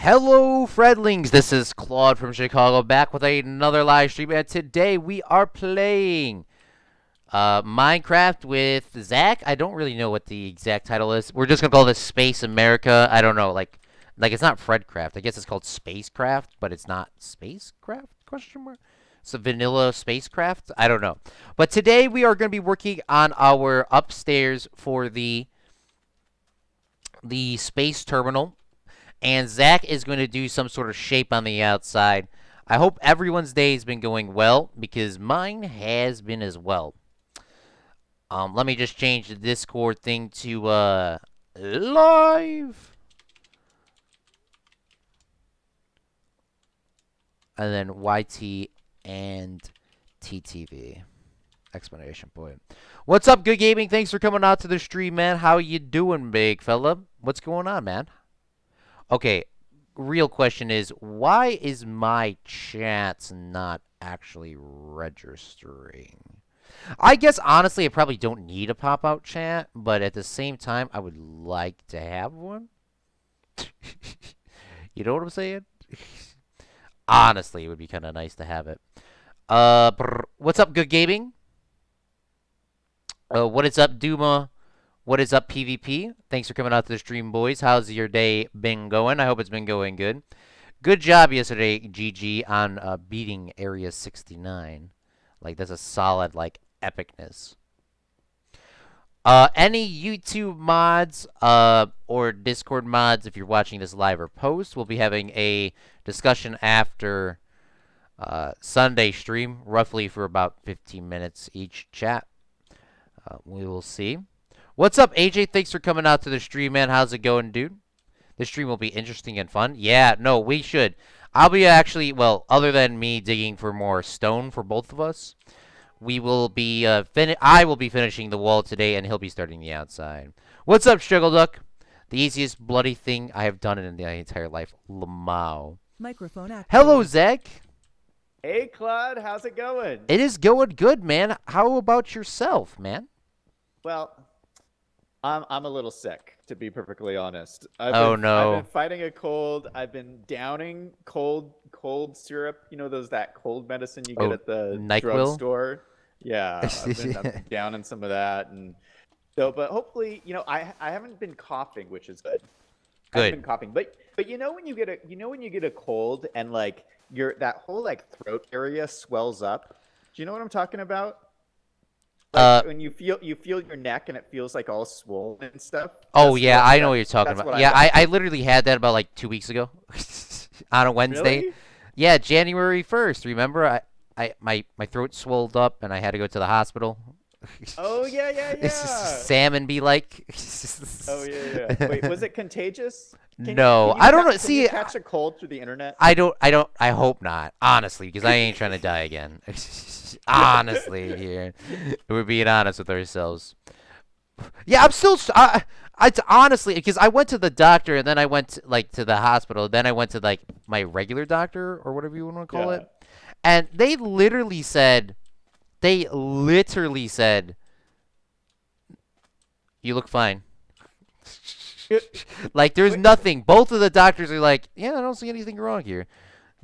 Hello, Fredlings. This is Claude from Chicago back with another live stream. And today we are playing Minecraft with Zach. I don't really know what the exact title is. We're just gonna call this Space America. I don't know, like it's not Fredcraft. I guess it's called Spacecraft, but it's not Spacecraft? Question mark. It's a vanilla spacecraft. I don't know. But today we are gonna be working on our upstairs for the space terminal. And Zach is going to do some sort of shape on the outside. I hope everyone's day has been going well, because mine has been as well. Let me just change the Discord thing to live. And then YT and TTV. Explanation point. What's up, Good Gaming? Thanks for coming out to the stream, man. How you doing, big fella? What's going on, man? Okay, real question is, why is my chat not actually registering? I guess, honestly, I probably don't need a pop-out chat, but at the same time, I would like to have one. You know what I'm saying? Honestly, it would be kind of nice to have it. What's up, Good Gaming? What is up, Duma? What is up, PvP? Thanks for coming out to the stream, boys. How's your day been going? I hope it's been going good. Good job yesterday, GG, on beating Area 69. Like, that's a solid, like, epicness. Any YouTube mods or Discord mods, if you're watching this live or post, we'll be having a discussion after Sunday stream, roughly for about 15 minutes each chat. We will see. What's up, AJ? Thanks for coming out to the stream, man. How's it going, dude? The stream will be interesting and fun. Yeah, no, we should. I'll be actually, well, other than me digging for more stone for both of us, we will be, I will be finishing the wall today, and he'll be starting the outside. What's up, Struggle Duck? The easiest bloody thing I have done in the entire life. Lamau. Microphone activated. Hello, Zach. Hey, Claude. How's it going? It is going good, man. How about yourself, man? Well, I'm a little sick, to be perfectly honest. Oh, no. I've been fighting a cold. I've been downing cold syrup. You know that cold medicine you get at the NyQuil? drugstore? Yeah, I've been downing some of that, and so. But hopefully, I haven't been coughing, which is good. I haven't been coughing, but when you get a cold and like that whole like throat area swells up. Do you know what I'm talking about? Like when you feel your neck and it feels like all swollen and stuff. Oh yeah, I know what you're talking about. Yeah, I literally had that about like 2 weeks ago on a Wednesday. Really? Yeah, January 1st. Remember, my throat swelled up and I had to go to the hospital. Oh yeah. Salmon be like. Oh yeah. Wait, was it contagious? No, I don't know. See, can you catch a cold through the internet? I don't. I hope not. Honestly, because I ain't trying to die again. Honestly, here we're being honest with ourselves. Yeah, I'm still. It's honestly because I went to the doctor and then I went to the hospital. Then I went to like my regular doctor or whatever you want to call it, and they literally said, you look fine. Like there's nothing. Both of the doctors are like, yeah, I don't see anything wrong here.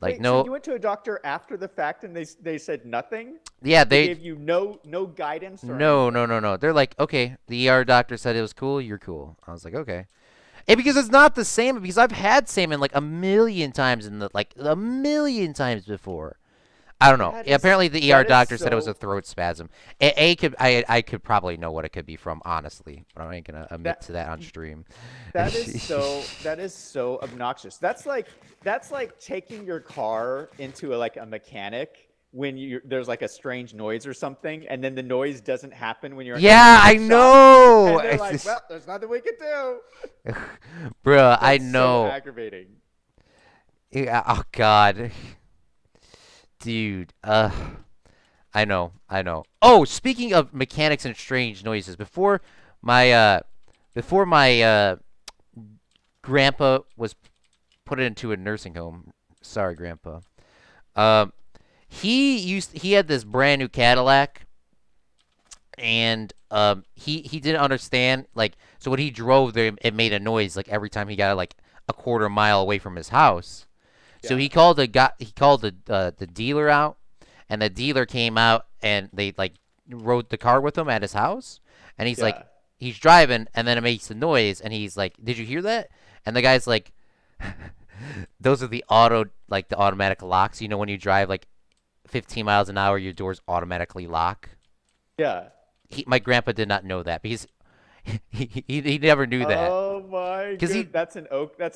Like Wait, no. So you went to a doctor after the fact and they said nothing? Yeah, they gave you no guidance. Or no. They're like, okay, the ER doctor said it was cool. You're cool. I was like, okay. And because it's not the same, because I've had salmon like a million times before. I don't know. Apparently, the ER doctor said it was a throat spasm. I could probably know what it could be from, honestly, but I ain't gonna admit to that on stream. That is so obnoxious. That's like taking your car into a mechanic when there's like a strange noise or something, and then the noise doesn't happen when you're. Yeah, I know. And they're like, well, there's nothing we can do. Bruh, I know. So aggravating. Yeah, oh God. Dude, I know. Oh, speaking of mechanics and strange noises, before my grandpa was put into a nursing home. Sorry, grandpa. He had this brand new Cadillac, and he didn't understand, like, so when he drove there, it made a noise like every time he got like a quarter mile away from his house. So Yeah. he called the guy. He called the dealer out, and the dealer came out and they like rode the car with him at his house. And he's like, Yeah. he's driving, and then it makes a noise, and he's like, "Did you hear that?" And the guy's like, "Those are the the automatic locks. You know, when you drive like 15 miles an hour, your doors automatically lock." Yeah. My grandpa did not know that because he never knew that Oh my because he good. That's an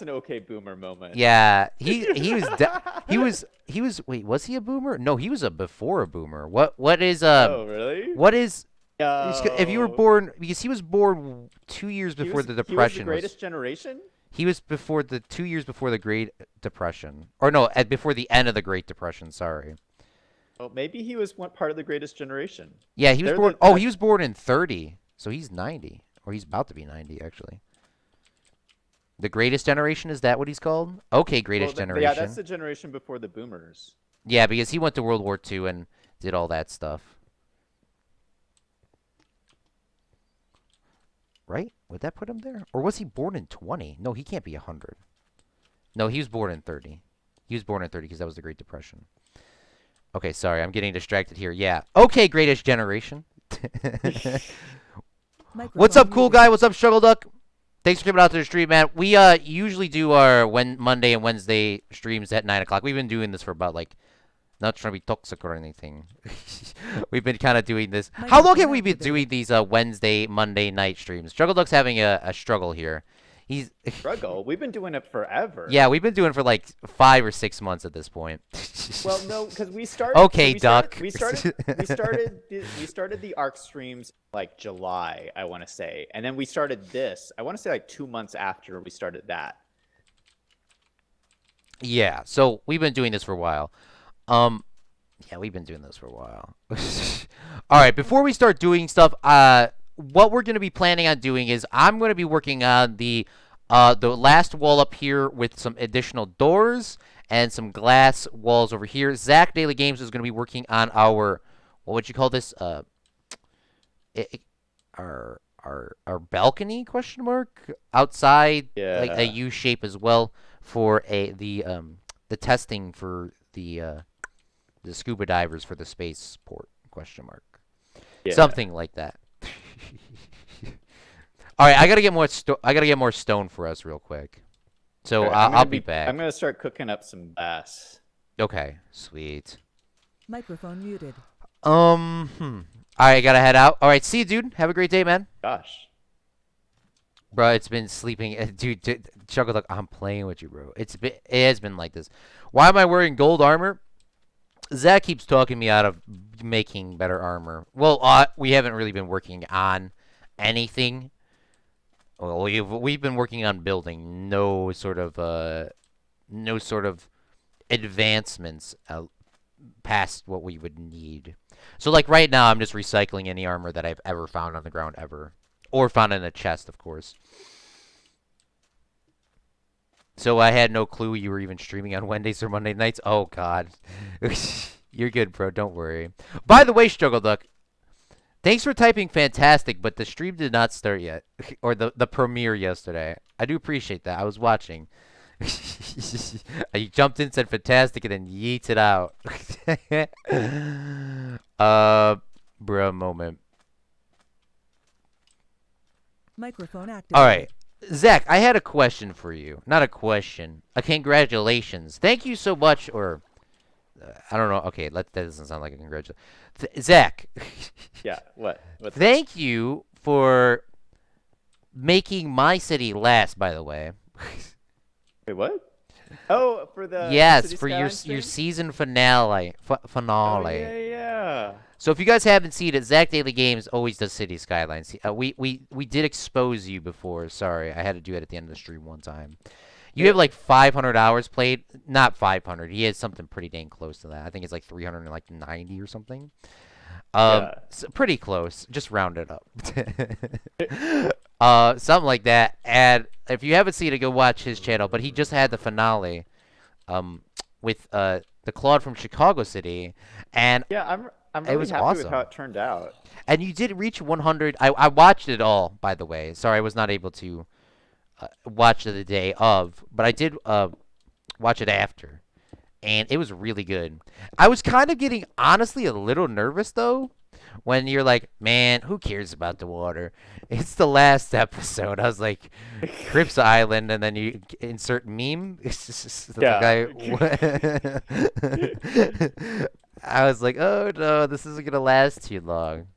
okay boomer moment. yeah he was wait, was he a boomer? No, he was a before a boomer. What is Oh, really? what is if you were No. born, because he was born 2 years before the He was the depression was. greatest generation? He was before the 2 years before the Great Depression, or no, before the end of the Great Depression. Sorry. Oh, maybe he was one part of the greatest generation. Yeah, he was They're born. the Oh, he was born in 30, so he's 90, or he's about to be 90 actually. The Greatest Generation, is that what he's called? Okay, well, Greatest yeah, that's Generation. the generation before the boomers. Yeah, because he went to World War II and did all that stuff. Right? Would that put him there? Or was he born in 20? No, he can't be 100. No, he was born in 30. He was born in 30 because that was the Great Depression. Okay, sorry, I'm getting distracted here. Yeah. Okay, Greatest Generation. What's up, cool guy? What's up, Struggle Duck? Thanks for coming out to the stream, man. We usually do our Monday and Wednesday streams at 9 o'clock. We've been doing this for about like, not trying to be toxic or anything. We've been kind of doing this. How long have we been doing these Wednesday, Monday night streams? Struggle Duck's having a struggle here. He's Struggle. We've been doing it forever. yeah, we've been doing it for like 5 or 6 months at this point. Well, no, because we started. Okay, we Duck. We started the ARC streams like July, I want to say, and then we started this. I want to say like 2 months after we started that. Yeah, so we've been doing this for a while. Yeah, we've been doing this for a while. All right, before we start doing stuff, what we're going to be planning on doing is I'm going to be working on the last wall up here with some additional doors and some glass walls over here. Zach Daily Games is going to be working on our, what would you call this? Our balcony, question mark, outside, like a Yeah. U shape as well for the testing for the scuba divers for the spaceport, question mark. Yeah. Something like that. All right, I gotta get more stone for us real quick. So All right, I'll be back. I'm gonna start cooking up some bass. Okay, sweet. Microphone muted. All right, I gotta head out. All right, see you, dude. Have a great day, man. Gosh. Bro, it's been sleeping, dude. Chuckle, look, I'm playing with you, bro. It has been like this. Why am I wearing gold armor? Zach keeps talking me out of making better armor. Well, we haven't really been working on anything. Well, we've been working on building no sort of advancements past what we would need. So like right now, I'm just recycling any armor that I've ever found on the ground ever, or found in a chest, of course. So I had no clue you were even streaming on Wednesdays or Monday nights. Oh God, you're good, bro. Don't worry. By the way, Struggle Duck, thanks for typing fantastic, but the stream did not start yet, or the premiere yesterday. I do appreciate that. I was watching. You jumped in, said fantastic, and then yeeted out. Bro, moment. Microphone activated. All right. Zach, I had a question for you. Not a question. A congratulations. Thank you so much, or I don't know. Okay, that doesn't sound like a congratulations. Zach. Yeah. What? What's Thank you for making my city last, by the way. Wait, what? Oh, for the Yes, City for your Skylines stream? season finale. Oh, Finale. yeah. So if you guys haven't seen it, Zach Daily Games always does City Skylines. We did expose you before. Sorry, I had to do it at the end of the stream one time. You have like 500 hours played. Not 500. He has something pretty dang close to that. I think it's like 390 or something. Yeah. So pretty close. Just round it up. Something like that. And if you haven't seen it, go watch his channel. But he just had the finale, with the Claude from Chicago City, and Yeah, I'm it really was happy awesome. with how it turned out. And you did reach 100. I watched it all, by the way. Sorry, I was not able to watch the day of, but I did watch it after, and it was really good. I was kind of getting honestly a little nervous though when you're like, man, who cares about the water? It's the last episode. I was like, Crips Island, and then you insert meme. It's just the Yeah. guy. I was like, oh no, this isn't gonna last too long.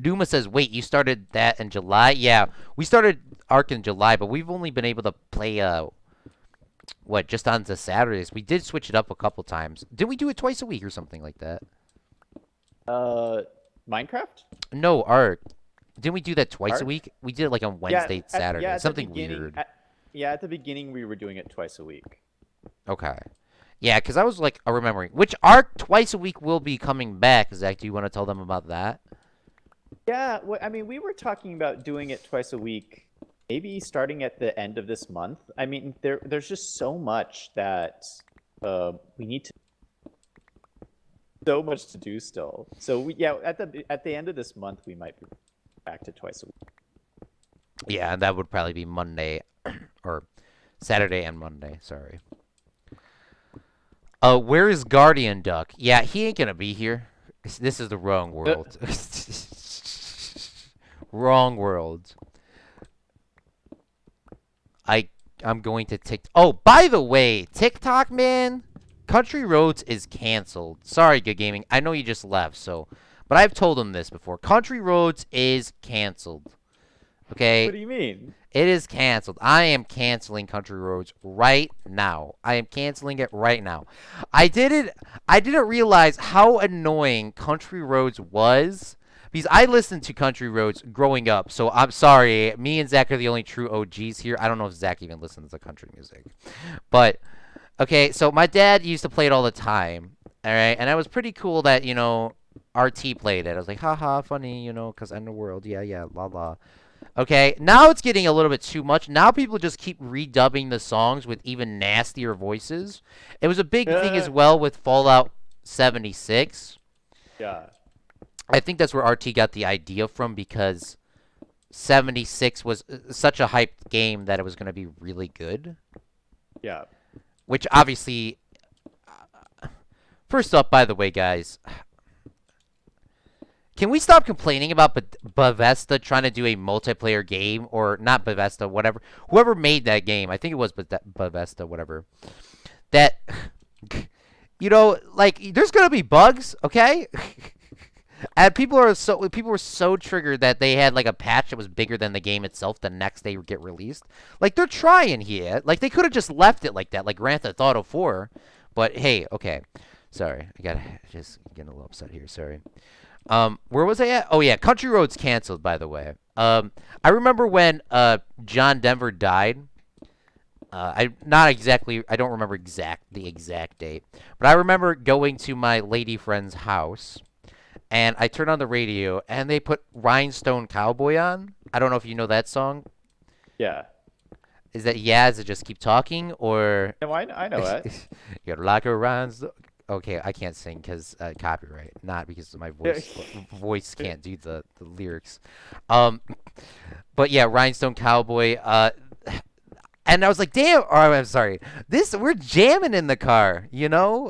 Duma says, wait, you started that in July? Yeah, we started Arc in July, but we've only been able to play just on the Saturdays. We did switch it up a couple times. Did we do it twice a week or something like that? Minecraft? No, Arc. Didn't we do that twice a Arc? week? We did it like on Yeah, Wednesday, Saturday. at the Something beginning. weird. At the beginning, we were doing it twice a week. Okay. Yeah, because I was like remembering. Which Arc twice a week will be coming back. Zach, do you want to tell them about that? Yeah, well, I mean, we were talking about doing it twice a week, maybe starting at the end of this month. I mean, there's just so much that we need to, so much to do still. So yeah, at the end of this month, we might be back to twice a week. Yeah, and that would probably be Monday or Saturday and Monday. Sorry. Where is Guardian Duck? Yeah, he ain't gonna be here. This is the wrong world. Wrong world. I'm going to Oh, by the way, TikTok, man, Country Roads is canceled. Sorry, Good Gaming. I know you just left, but I've told him this before. Country Roads is canceled. Okay? What do you mean? It is canceled. I am canceling Country Roads right now. I am canceling it right now. I didn't realize how annoying Country Roads was because I listened to Country Roads growing up. So I'm sorry. Me and Zach are the only true OGs here. I don't know if Zach even listens to country music. But okay, so my dad used to play it all the time. All right, and it was pretty cool that, RT played it. I was like, haha, funny, because I'm the world. Yeah, la la. Okay, now it's getting a little bit too much. Now people just keep redubbing the songs with even nastier voices. It was a big thing as well with Fallout 76. Yeah. I think that's where RT got the idea from because 76 was such a hyped game that it was going to be really good. Yeah. Which obviously, first up, by the way, guys, can we stop complaining about Bethesda trying to do a multiplayer game? Or not Bethesda, whatever. Whoever made that game, I think it was Bethesda, whatever. That, there's going to be bugs, okay? And people were so triggered that they had like a patch that was bigger than the game itself the next day would get released. Like, they're trying here. Like, they could have just left it like that, like Grand Theft Auto 4. But hey, okay. Sorry. I got just getting a little upset here. Sorry. Where was I at? Oh yeah, Country Roads canceled, by the way. I remember when John Denver died. I don't remember the exact date, but I remember going to my lady friend's house, and I turned on the radio, and they put Rhinestone Cowboy on. I don't know if you know that song. Yeah. Is that Yaz that just keep talking, or? No, I know it. You're like a rhinestone. Okay, I can't sing because copyright, not because my voice can't do the lyrics. But yeah, Rhinestone Cowboy. And I was like, damn. Or I'm sorry. We're jamming in the car,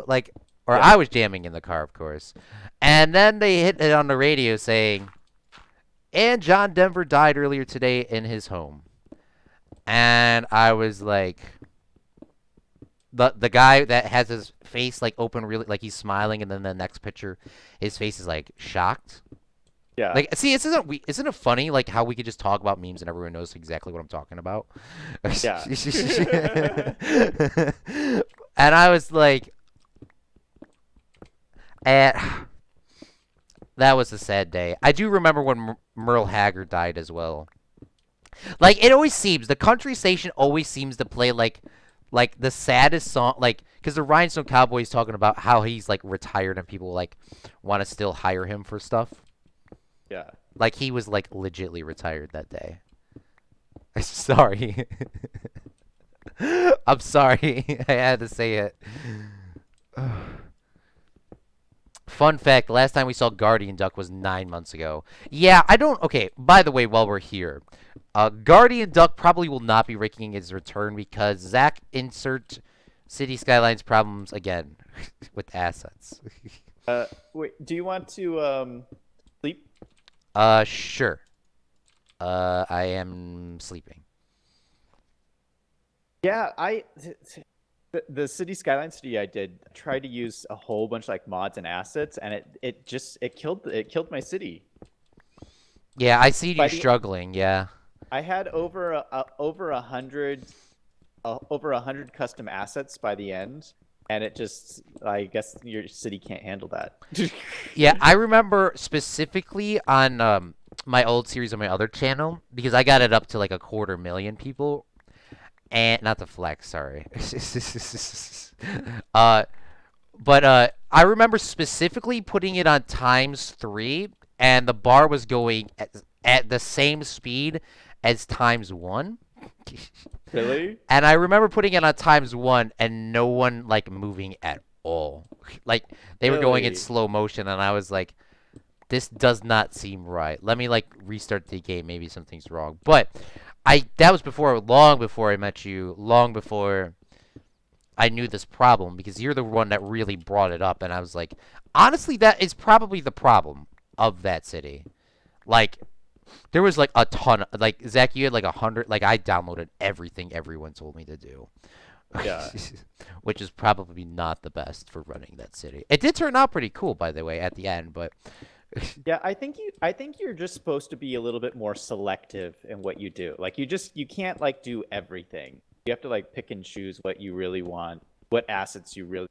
like, or Yeah. I was jamming in the car, of course. And then they hit it on the radio saying, and John Denver died earlier today in his home. And I was like, the guy that has his face like open, really, like he's smiling, and then the next picture, his face is like shocked. Yeah. Like, see, isn't it funny like how we could just talk about memes and everyone knows exactly what I'm talking about? Yeah. And I was like, that was a sad day. I do remember when Merle Haggard died as well. Like, it always seems the country station always seems to play like the saddest song, like, because the Rhinestone Cowboy is talking about how he's like retired and people like want to still hire him for stuff. Yeah. Like, he was like legitly retired that day. Sorry. I'm sorry. I had to say it. Fun fact, the last time we saw Guardian Duck was 9 months ago. Yeah, I don't... Okay, by the way, while we're here, Guardian Duck probably will not be making his return because Zach insert City Skylines problems again with assets. Wait, do you want to sleep? Sure. I am sleeping. Yeah, the City Skyline City I did tried to use a whole bunch of like mods and assets, and it killed my city. Yeah, I see you By the struggling. Yeah. I had over 100 custom assets by the end, and it just, I guess your city can't handle that. Yeah, I remember specifically on my old series on my other channel because I got it up to like 250,000 people, and not to flex, sorry. But I remember specifically putting it on ×3, and the bar was going at the same speed as ×1. Really? And I remember putting it on ×1 and no one like moving at all. Like they were going in Really? slow motion, and I was like, this does not seem right. Let me like restart the game. Maybe something's wrong. But that was long before I met you, long before I knew this problem, because you're the one that really brought it up, and I was like, honestly, that is probably the problem of that city. Like, there was like a ton, like Zach, you had like 100. Like I downloaded everything everyone told me to do. Yeah. Which is probably not the best for running that city. It did turn out pretty cool, by the way, at the end, but Yeah, I think you're just supposed to be a little bit more selective in what you do. Like you can't like do everything. You have to like pick and choose what you really want, what assets you really,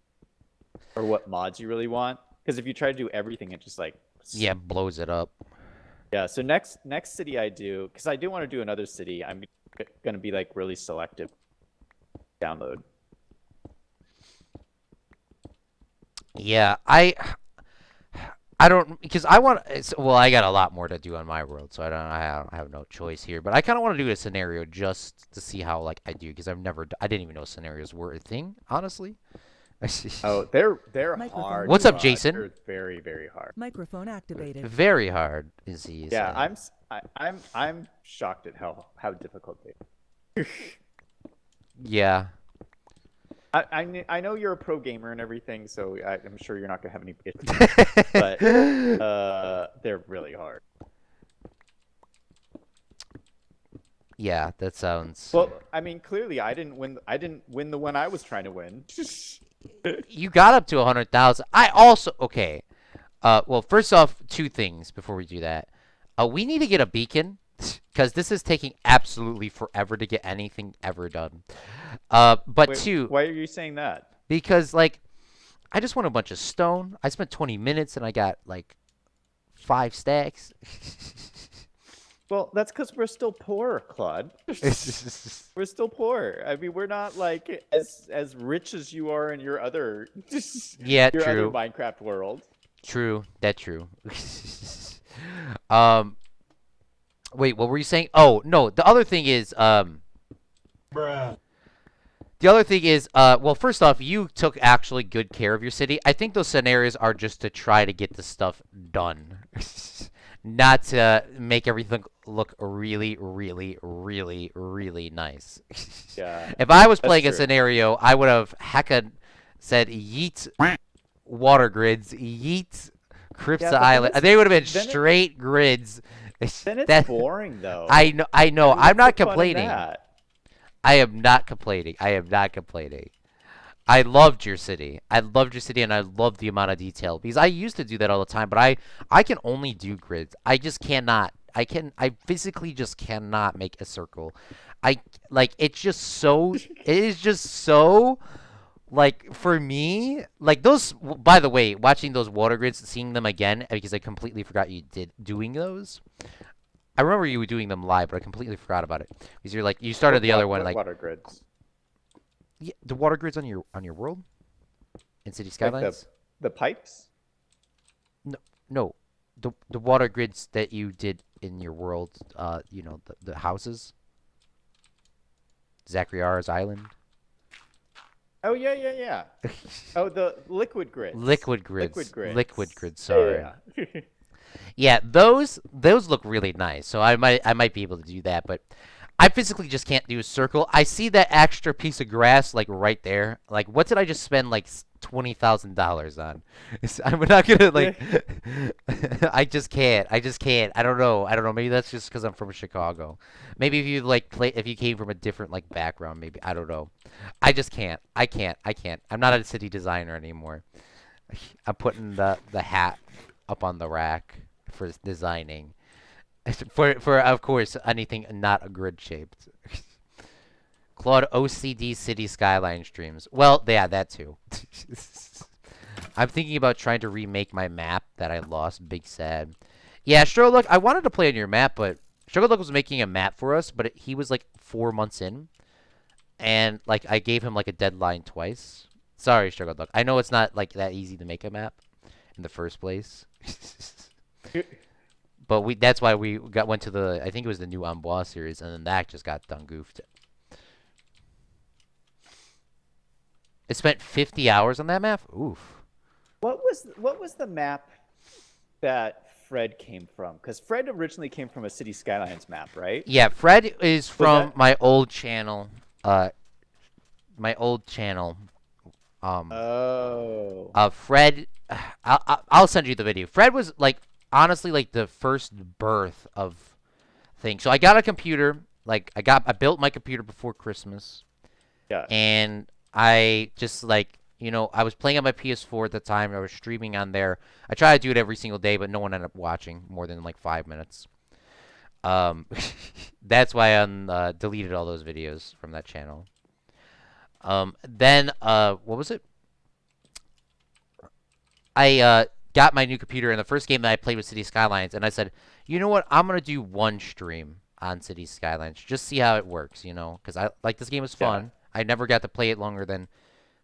or what mods you really want. Because if you try to do everything, it just like yeah, blows it up. Yeah. So next city I do, because I do want to do another city, I'm gonna be like really selective. Download. Yeah, I don't, because I want. Well, I got a lot more to do on my world, so I have no choice here. But I kind of want to do a scenario just to see how like I do, because I didn't even know scenarios were a thing, honestly. Oh, they're Microphone hard. What's to up, mod. Jason? They're very, very hard. Microphone activated. Very hard is he? Yeah, I'm shocked at how difficult they are. Yeah. I know you're a pro gamer and everything, so I'm sure you're not gonna have any issues, but they're really hard. Yeah, that sounds. Well, I mean, clearly I didn't win the one I was trying to win. You got up to 100,000. I also okay. Well, first off, two things before we do that. We need to get a beacon, because this is taking absolutely forever to get anything ever done. But Wait, two, why are you saying that? because like I just want a bunch of stone. I spent 20 minutes and I got like 5 stacks. Well, that's because we're still poor, Claude. We're still poor. I mean, we're not like as rich as you are in your other Yeah, your other true. Minecraft world. True. That's true. um, wait, what were you saying? Oh, no. The other thing is, Bruh. the other thing is, well, first off, you took actually good care of your city. I think those scenarios are just to try to get the stuff done, not to make everything look really, really, really, really nice. Yeah, If I was that's playing a true. scenario, I would have hecka said yeet water grids, yeet Crypts Yeah, but then Island. it's- They would have been then it- straight grids. Then it's That- boring though. I know. I mean, I'm what's not the fun in complaining. that? I am not complaining. I am not complaining. I loved your city. I loved your city, and I loved the amount of detail, because I used to do that all the time. But I can only do grids. I just cannot. I physically just cannot make a circle. It's just so. It is just so. Like, for me, like those. By the way, watching those water grids, seeing them again, because I completely forgot you did doing those. I remember you were doing them live, but I completely forgot about it, because you started the other one What like. water grids. Yeah, the water grids on your world in City Like Skylines? the pipes. No, the water grids that you did in your world. The houses. Zachariah's Island. Oh yeah, yeah, yeah. Oh, the liquid grids. Liquid grids. Liquid Liquid grids. grids. Sorry. Yeah, yeah. Yeah, those look really nice. So I might be able to do that, but I physically just can't do a circle. I see that extra piece of grass like right there. Like, what did I just spend like $20,000 on? I'm not gonna like. I just can't. I just can't. I don't know. I don't know. Maybe that's just because I'm from Chicago. Maybe if you like if you came from a different like background, maybe I don't know. I just can't. I can't. I can't. I'm not a city designer anymore. I'm putting the hat up on the rack for designing. For of course anything not a grid shaped. Claude OCD City Skyline streams. Well, yeah, that too. I'm thinking about trying to remake my map that I lost. Big sad. Yeah, sure. Look, I wanted to play on your map, but Sugar Look was making a map for us, but he was like 4 months in, and like I gave him like a deadline twice. Sorry, Sugar Look. I know it's not like that easy to make a map in the first place. But that's why we went to the, I think it was the new Amboise series, and then that just got done goofed. It spent 50 hours on that map? Oof. What was the map that Fred came from? Because Fred originally came from a City Skylines map, right? Yeah, Fred is from that... my old channel. My old channel. Fred, I'll send you the video. Fred was like, honestly, like the first birth of things. So I got a computer. Like I built my computer before Christmas. Yeah. And I just like, I was playing on my PS4 at the time. I was streaming on there. I try to do it every single day, but no one ended up watching more than like 5 minutes. That's why I deleted all those videos from that channel. Then what was it? I got my new computer, and the first game that I played was City Skylines, and I said, you know what? I'm gonna do one stream on City Skylines, just see how it works, because I like this game was fun. Yeah. I never got to play it longer than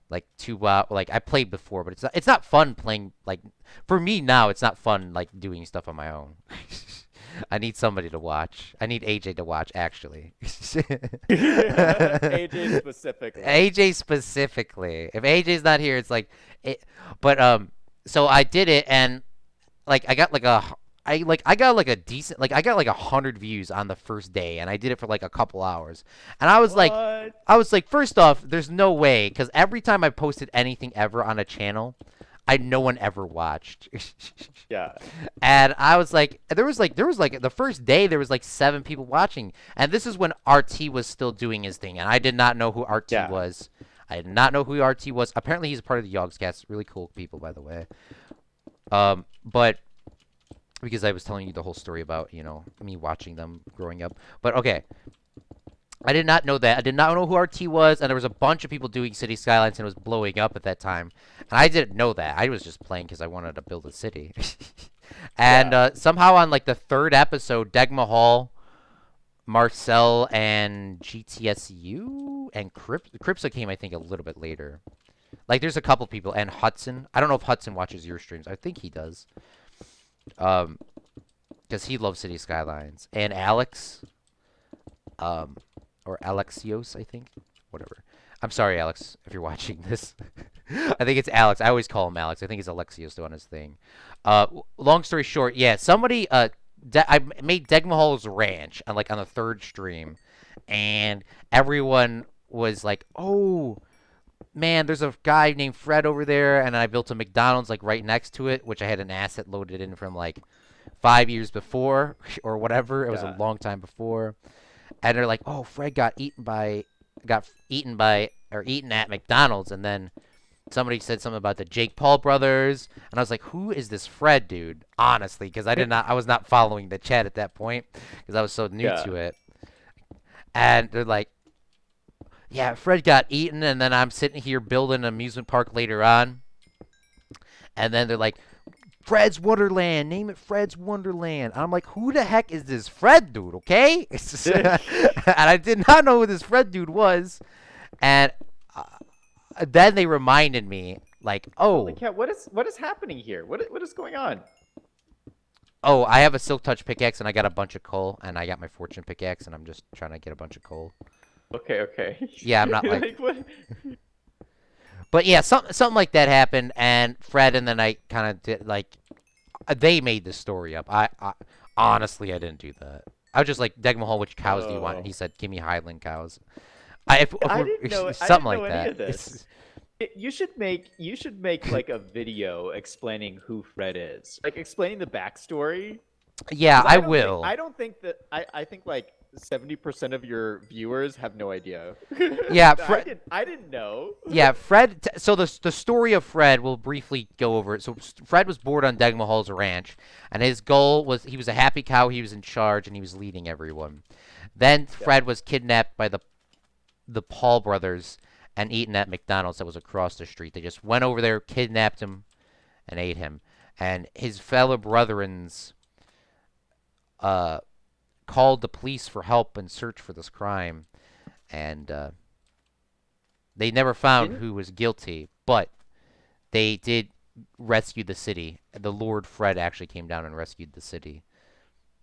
like 2 hours. Like I played before, but it's not fun playing. Like for me now, it's not fun like doing stuff on my own. I need somebody to watch. I need AJ to watch, actually. AJ specifically. AJ specifically. If AJ's not here, it's like it. But so I did it, and like I got like a decent, like I got like 100 views on the first day, and I did it for like a couple hours, and I was like, first off, there's no way, because every time I posted anything ever on a channel, no one ever watched. Yeah. And I was like, there was like the first day there was like 7 people watching, and this is when RT was still doing his thing, and I did not know who RT was. I did not know who RT was. Apparently he's a part of the Yogscast. Really cool people, by the way. But because I was telling you the whole story about, me watching them growing up. But okay. I did not know that. I did not know who RT was, and there was a bunch of people doing City Skylines, and it was blowing up at that time. And I didn't know that. I was just playing because I wanted to build a city. And somehow on like the 3rd episode, Degma Hall, Marcel, and GTSU, and Cripsa came, I think, a little bit later. Like, there's a couple people, and Hudson. I don't know if Hudson watches your streams. I think he does. Because he loves City Skylines. And Alex. Or Alexios, I think. Whatever. I'm sorry, Alex, if you're watching this. I think it's Alex. I always call him Alex. I think it's Alexios doing his thing. Long story short, yeah, somebody I made Degmahal's Ranch on the 3rd stream, and everyone was like, "Oh, man, there's a guy named Fred over there," and I built a McDonald's like right next to it, which I had an asset loaded in from like 5 years before or whatever. It was a long time before. And they're like, "Oh, Fred got eaten at McDonald's," and then somebody said something about the Jake Paul brothers, and I was like, "Who is this Fred dude?" Honestly, because I was not following the chat at that point because I was so new to it. And they're like, "Yeah, Fred got eaten," and then I'm sitting here building an amusement park later on, and then they're like, "Fred's Wonderland, name it Fred's Wonderland." And I'm like, who the heck is this Fred dude, okay? And I did not know who this Fred dude was. And then they reminded me, like, oh. Holy cow, what is happening here? What is going on? Oh, I have a Silk Touch pickaxe, and I got a bunch of coal, and I got my Fortune pickaxe, and I'm just trying to get a bunch of coal. Okay. Yeah, I'm not like... what? But yeah, something like that happened, and Fred and then I kind of did like they made the story up. I honestly I didn't do that. I was just like, Degmahal, which cows do you want? And he Oh. said, give me Highland cows. If I we're didn't know. I something didn't know like any that. of this. You should make like a video explaining who Fred is, like explaining the backstory. Yeah, 'Cause I I don't think will. I don't think that I think like 70% of your viewers have no idea. Yeah, I didn't know. Yeah, Fred. So the story of Fred, we'll briefly go over it. So Fred was born on Degmahal's ranch, and his goal was he was a happy cow. He was in charge, and he was leading everyone. Then Yeah. Fred was kidnapped by the Paul brothers and eaten at McDonald's that was across the street. They just went over there, kidnapped him, and ate him. And his fellow brethrens uh, called the police for help and search for this crime, and they never found Didn't who was guilty, but they did rescue the city. The Lord Fred actually came down and rescued the city.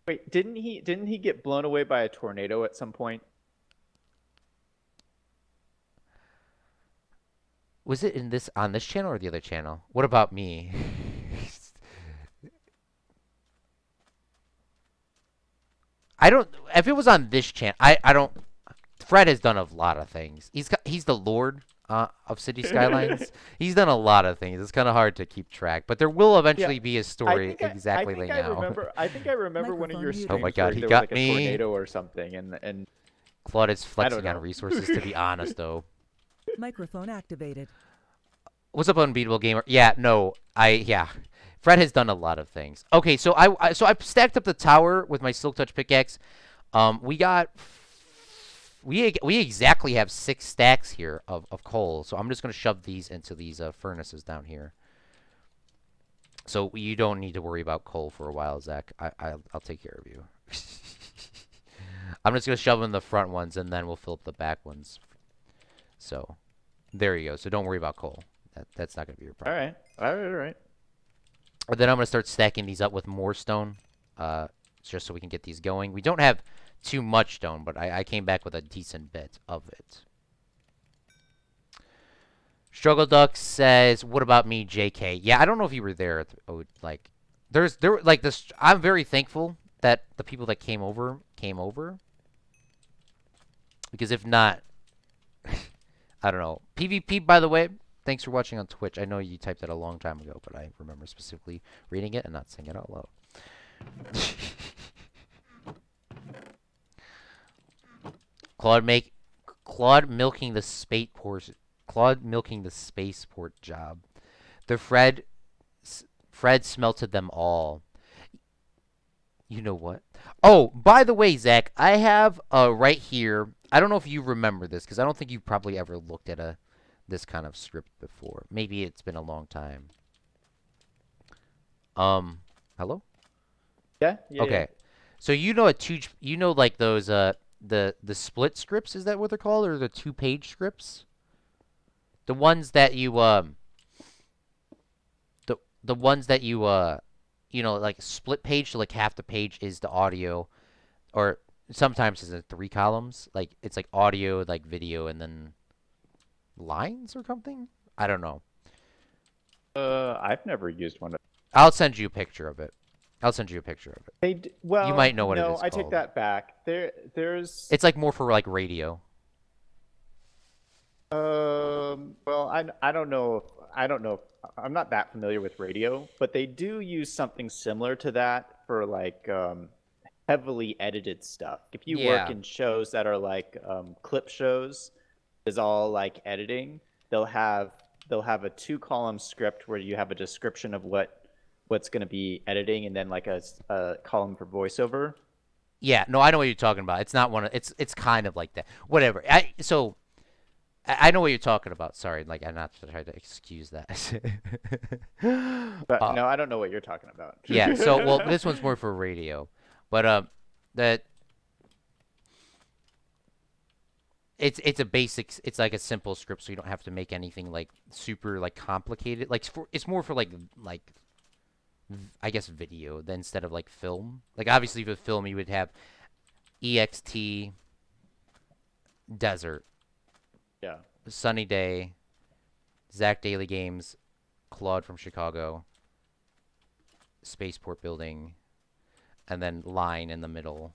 wait, didn't he get blown away by a tornado at some point? Was it in this on this channel or the other channel? What about me? I don't. If it was on this channel, I don't. Fred has done a lot of things. He's the Lord of City Skylines. He's done a lot of things. It's kind of hard to keep track, but there will Yeah, eventually be a story I exactly think laid I out. remember. I think I remember one of your Microphone muted. Oh my streams God, where he there was got like a me. tornado or something, and Claude is I don't flexing on know. resources. To be honest, though. Microphone activated. What's up, Unbeatable Gamer? Yeah, no, yeah. Fred has done a lot of things. Okay, so I stacked up the tower with my Silk Touch pickaxe. We exactly have 6 stacks here of coal. So I'm just gonna shove these into these furnaces down here. So you don't need to worry about coal for a while, Zach. I'll take care of you. I'm just gonna shove in the front ones and then we'll fill up the back ones. So there you go. So don't worry about coal. That's not gonna be your all problem. right, all right, all right. And then I'm gonna start stacking these up with more stone, just so we can get these going. We don't have too much stone, but I came back with a decent bit of it. Struggle Duck says, "What about me, JK?" Yeah, I don't know if you were there. Like, there like this. I'm very thankful that the people that came over because if not, I don't know. PvP, by the way. Thanks for watching on Twitch. I know you typed that a long time ago, but I remember specifically reading it and not saying it out loud. Claude milking the spaceport job. The Fred smelted them all. You know what? Oh, by the way, Zach, I have right here. I don't know if you remember this because I don't think you've probably ever looked at this kind of script before. Maybe it's been a long time. Hello? Yeah, yeah, Okay. yeah. So you know like those the split scripts, is that what they're called, or the 2-page scripts? The ones that you the ones that you know, like split page, so like half the page is the audio, or sometimes it's in 3 columns. Like it's like audio, like video, and then lines or something. I don't know. I've never used one of. I'll send you a picture of it. I'll send you a picture of it. Well, You might know what it no, is I take called. that back. There's. It's like more for like radio. Well, I don't know. I don't know. I'm not that familiar with radio, but they do use something similar to that for like heavily edited stuff. If you work Yeah. in shows that are like clip shows, is all like editing. They'll have a 2-column script where you have a description of what's going to be editing, and then like a column for voiceover. Yeah, no, I know what you're talking about. It's not one of it's kind of like that. Whatever. I know what you're talking about. Sorry, like I'm not trying to excuse that. But no, I don't know what you're talking about. Yeah. So well, this one's more for radio, but that it's a basic. It's like a simple script, so you don't have to make anything like super like complicated. Like it's more for like I guess video than instead of like film. Like obviously for film you would have ext desert, Yeah. sunny day, Zach Daily Games, Claude from Chicago, Spaceport building, and then line in the middle.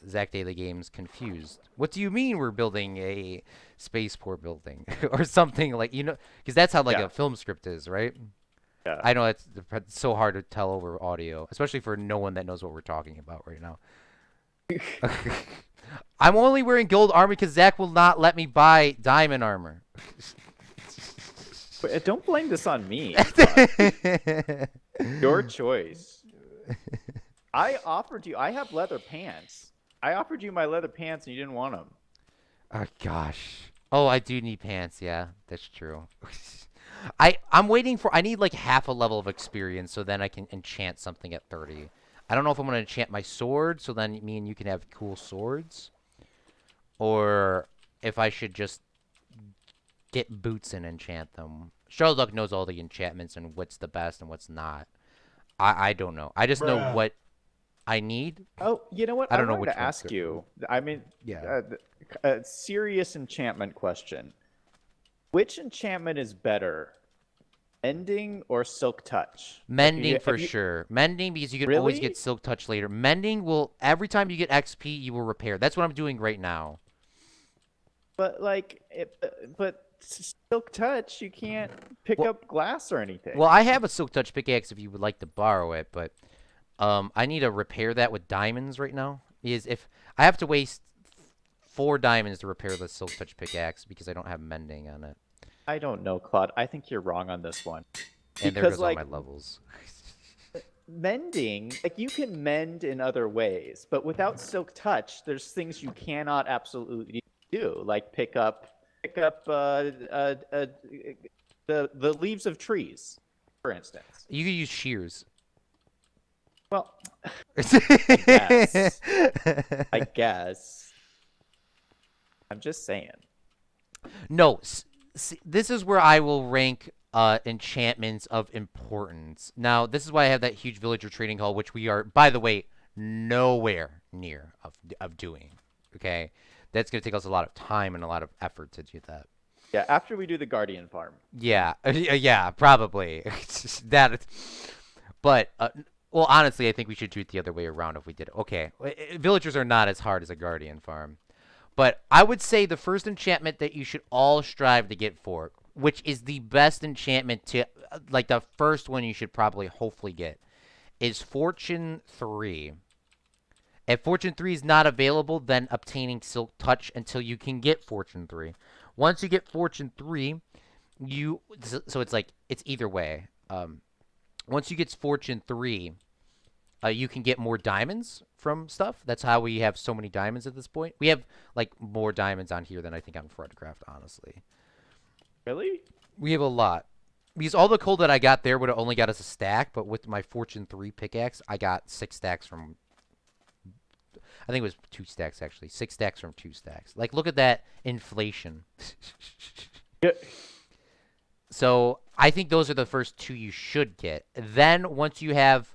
Zach Daily Games confused. What do you mean we're building a spaceport building or something like because that's how like a film script is, right? Yeah. I know it's so hard to tell over audio, especially for no one that knows what we're talking about right now. I'm only wearing gold armor because Zach will not let me buy diamond armor. But don't blame this on me. Your choice. I offered you. I have leather pants. I offered you my leather pants and you didn't want them. Oh gosh. Oh, I do need pants. Yeah, that's true. I'm waiting for. I need like half a level of experience so then I can enchant something at 30. I don't know if I'm gonna enchant my sword so then me and you can have cool swords, or if I should just get boots and enchant them. Sherlock knows all the enchantments and what's the best and what's not. I don't know. I just know what I need. Oh, you know what? I don't know wanted which to ask you. I mean, yeah. A serious enchantment question. Which enchantment is better, Mending or Silk Touch? Mending for sure. Mending because you can always get Silk Touch later. Mending will every time you get XP, you will repair. That's what I'm doing right now. But like, but Silk Touch, you can't pick up glass or anything. Well, I have a Silk Touch pickaxe if you would like to borrow it, but I need to repair that with diamonds right now. Because if I have to waste 4 diamonds to repair the Silk Touch pickaxe because I don't have mending on it. I don't know, Claude. I think you're wrong on this one. And there goes all my levels. Mending, like you can mend in other ways, but without Silk Touch, there's things you cannot absolutely do, like pick up the leaves of trees, for instance. You could use shears. Well, I guess. I'm just saying. No, this is where I will rank enchantments of importance. Now, this is why I have that huge villager trading hall, which we are, by the way, nowhere near of doing. Okay, that's gonna take us a lot of time and a lot of effort to do that. Yeah, after we do the Guardian farm. Yeah, yeah, probably that. But well, honestly, I think we should do it the other way around if we did it. Okay, villagers are not as hard as a Guardian farm. But I would say the first enchantment that you should all strive to get for, which is the best enchantment to, like the first one you should probably hopefully get, is Fortune 3. If Fortune 3 is not available, then obtaining Silk Touch until you can get Fortune 3. Once you get Fortune 3, so it's like, it's either way. Once you get Fortune 3, you can get more diamonds from stuff. That's how we have so many diamonds at this point. We have, like, more diamonds on here than I think on Fredcraft, honestly. Really? We have a lot. Because all the coal that I got there would have only got us a stack, but with my Fortune 3 pickaxe, I got 6 stacks from... I think it was 2 stacks, actually. 6 stacks from 2 stacks. Like, look at that inflation. Yeah. So, I think those are the first 2 you should get. Then, once you have...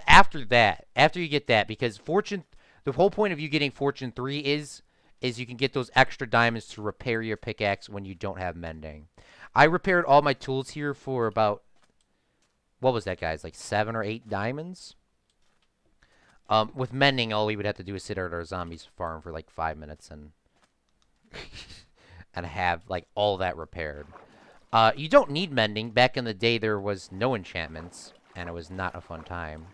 after you get that, because the whole point of you getting Fortune 3 is you can get those extra diamonds to repair your pickaxe when you don't have mending. I repaired all my tools here for about, what was that, guys? Like 7 or 8 diamonds. With mending, all we would have to do is sit at our zombies farm for like 5 minutes and and have like all that repaired. You don't need mending. Back in the day, there was no enchantments. And it was not a fun time.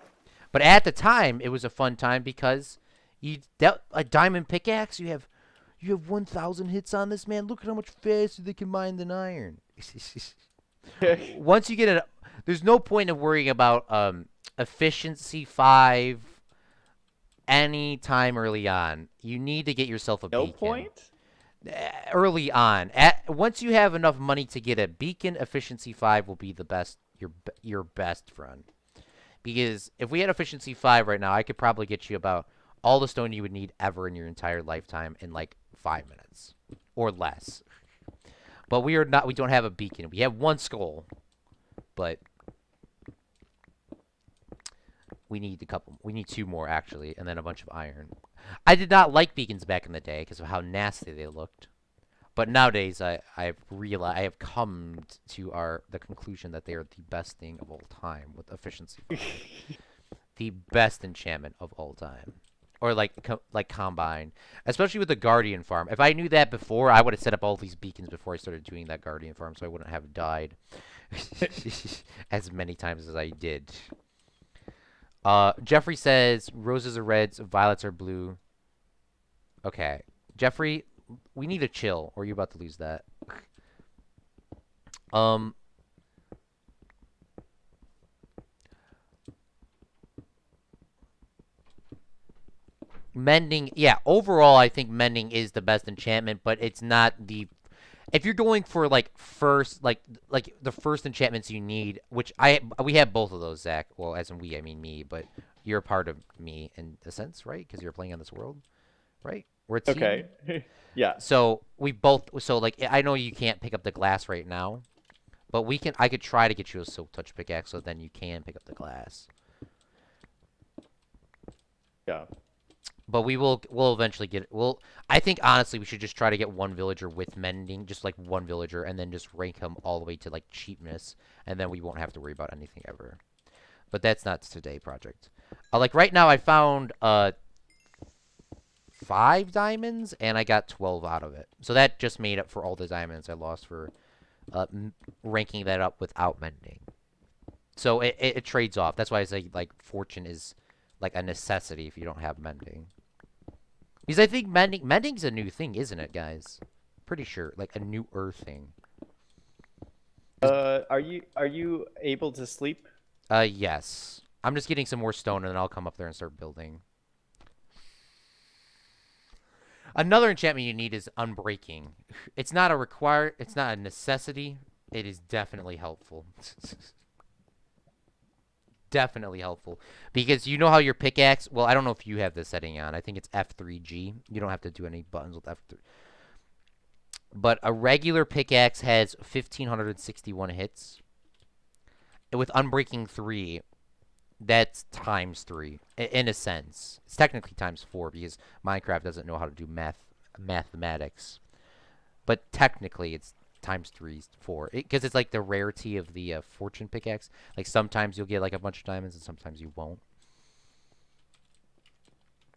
But at the time, it was a fun time because a diamond pickaxe, you have 1,000 hits on this, man. Look at how much faster they can mine than iron. Once you get it, there's no point of worrying about efficiency 5 any time early on. You need to get yourself a beacon. No point? Early on. Once you have enough money to get a beacon, efficiency 5 will be the best. Your best friend. Because if we had efficiency 5 right now, I could probably get you about all the stone you would need ever in your entire lifetime in like 5 minutes or less. But we don't have a beacon. We have 1 skull, but we need 2 more actually, and then a bunch of iron. I did not like beacons back in the day because of how nasty they looked. But nowadays, I've realized I have come to the conclusion that they are the best thing of all time with efficiency. The best enchantment of all time, or like combined, especially with the Guardian farm. If I knew that before, I would have set up all these beacons before I started doing that Guardian farm, so I wouldn't have died as many times as I did. Jeffrey says roses are reds, violets are blue. Okay, Jeffrey, we need to chill, or you're about to lose that. Mending, yeah, overall I think mending is the best enchantment, but it's not the if you're going for like first like the first enchantments you need, which we have both of those, Zach. Well, as in we, I mean me, but you're a part of me in a sense, right? Because you're playing on this world, right? We're a team. Okay. Yeah. So we both. So like I know you can't pick up the glass right now, but we can. I could try to get you a silk touch pickaxe, so then you can pick up the glass. Yeah. But we'll eventually get it. I think honestly we should just try to get one villager with mending, just like one villager, and then just rank him all the way to like cheapness, and then we won't have to worry about anything ever. But that's not today's project. Like right now I found 5 diamonds and I got 12 out of it. So that just made up for all the diamonds I lost for ranking that up without mending. So it trades off. That's why I say like fortune is like a necessity if you don't have mending. Because I think mending's a new thing, isn't it, guys? Pretty sure, like a newer thing. Are you able to sleep? Yes. I'm just getting some more stone, and then I'll come up there and start building. Another enchantment you need is Unbreaking. It's not a necessity. It is definitely helpful. Definitely helpful, because you know how your pickaxe, well, I don't know if you have this setting on. I think it's F3G. You don't have to do any buttons with F3. But a regular pickaxe has 1,561 hits. And with Unbreaking 3, that's times 3 in a sense. It's technically times 4 because Minecraft doesn't know how to do mathematics. But technically it's times 3 is 4, because it's like the rarity of the fortune pickaxe. Like sometimes you'll get like a bunch of diamonds and sometimes you won't.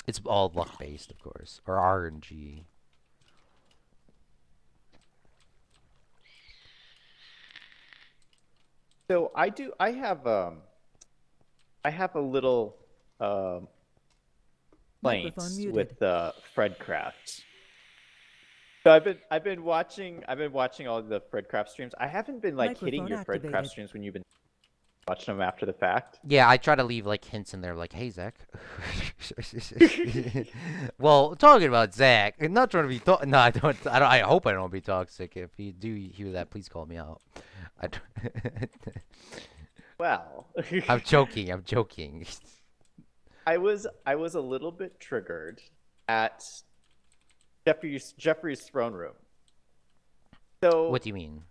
It's all luck based, of course, or RNG. So I have a little Microphone planks muted. with Fredcraft. So I've been watching all the Fredcraft streams. I haven't been like hitting your Microphone Fredcraft activated. streams when you've been watching them after the fact. Yeah, I try to leave like hints in there, like, "Hey, Zach." Well, talking about Zach, I'm not trying to be. No, I don't. I hope I don't be toxic. If you do hear that, please call me out. Well, I'm joking. I'm joking. I was a little bit triggered at Jeffrey's throne room. So What do you mean?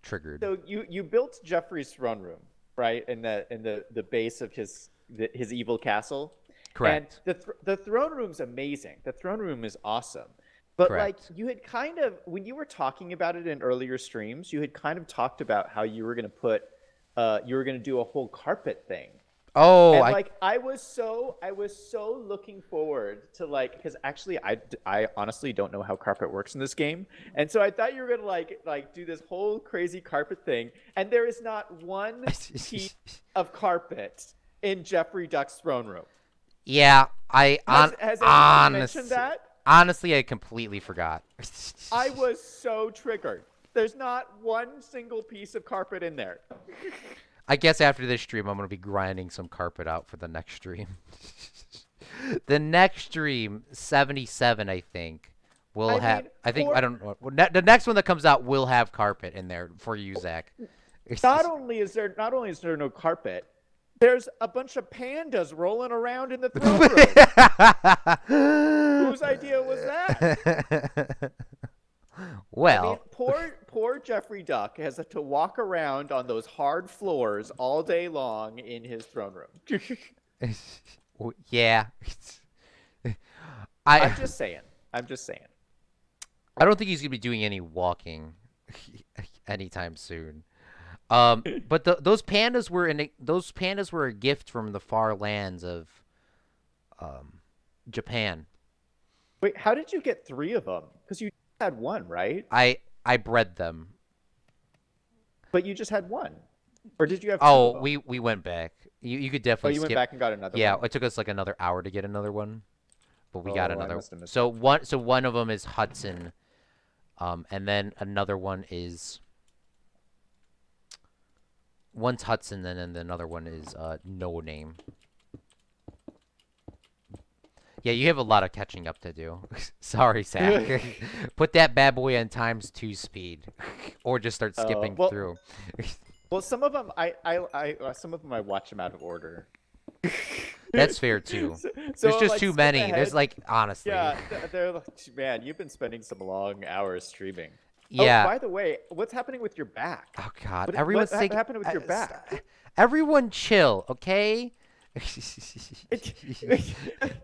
Triggered. So you built Jeffrey's throne room, right? In the base of his evil castle. Correct. And the throne room's amazing. The throne room is awesome. But Correct. like you had kind of, when you were talking about it in earlier streams, you had kind of talked about how you were going to do a whole carpet thing. Oh, And like I was so looking forward to, like, because actually I honestly don't know how carpet works in this game, and so I thought you were gonna like do this whole crazy carpet thing, and there is not one piece of carpet in Jeffrey Duck's throne room. Yeah, Has anyone mentioned that? Honestly, I completely forgot. I was so triggered. There's not one single piece of carpet in there. I guess after this stream, I'm going to be grinding some carpet out for the next stream. The next stream, 77, I think, will have... I don't know. The next one that comes out will have carpet in there for you, Zach. Not only is there no carpet, there's a bunch of pandas rolling around in the throne room. Whose idea was that? Well, I mean, poor Jeffrey Duck has to walk around on those hard floors all day long in his throne room. Yeah. I'm just saying. I don't think he's gonna be doing any walking anytime soon. But those pandas were a gift from the far lands of Japan. Wait, how did you get 3 of them? Because you had 1, right? I bred them. But you just had 1. Or did you have 2 Oh, of them? we went back. You could Oh, definitely you went skip. back and got another Yeah, one? it took us like another hour to get another one, but we got Oh, I another. must have missed So it. one of them is Hudson, and then another one is one's Hudson, and then another one is no name. Yeah, you have a lot of catching up to do. Sorry, Zach. Put that bad boy on ×2 speed, or just start skipping well, through. Well, some of them some of them I watch them out of order. That's fair too. So, There's just like, too skip many. ahead. There's like honestly. Yeah, they're like, man, you've been spending some long hours streaming. Yeah. Oh, by the way, what's happening with your back? Oh God. What happened with your back? Everyone chill, okay? There's What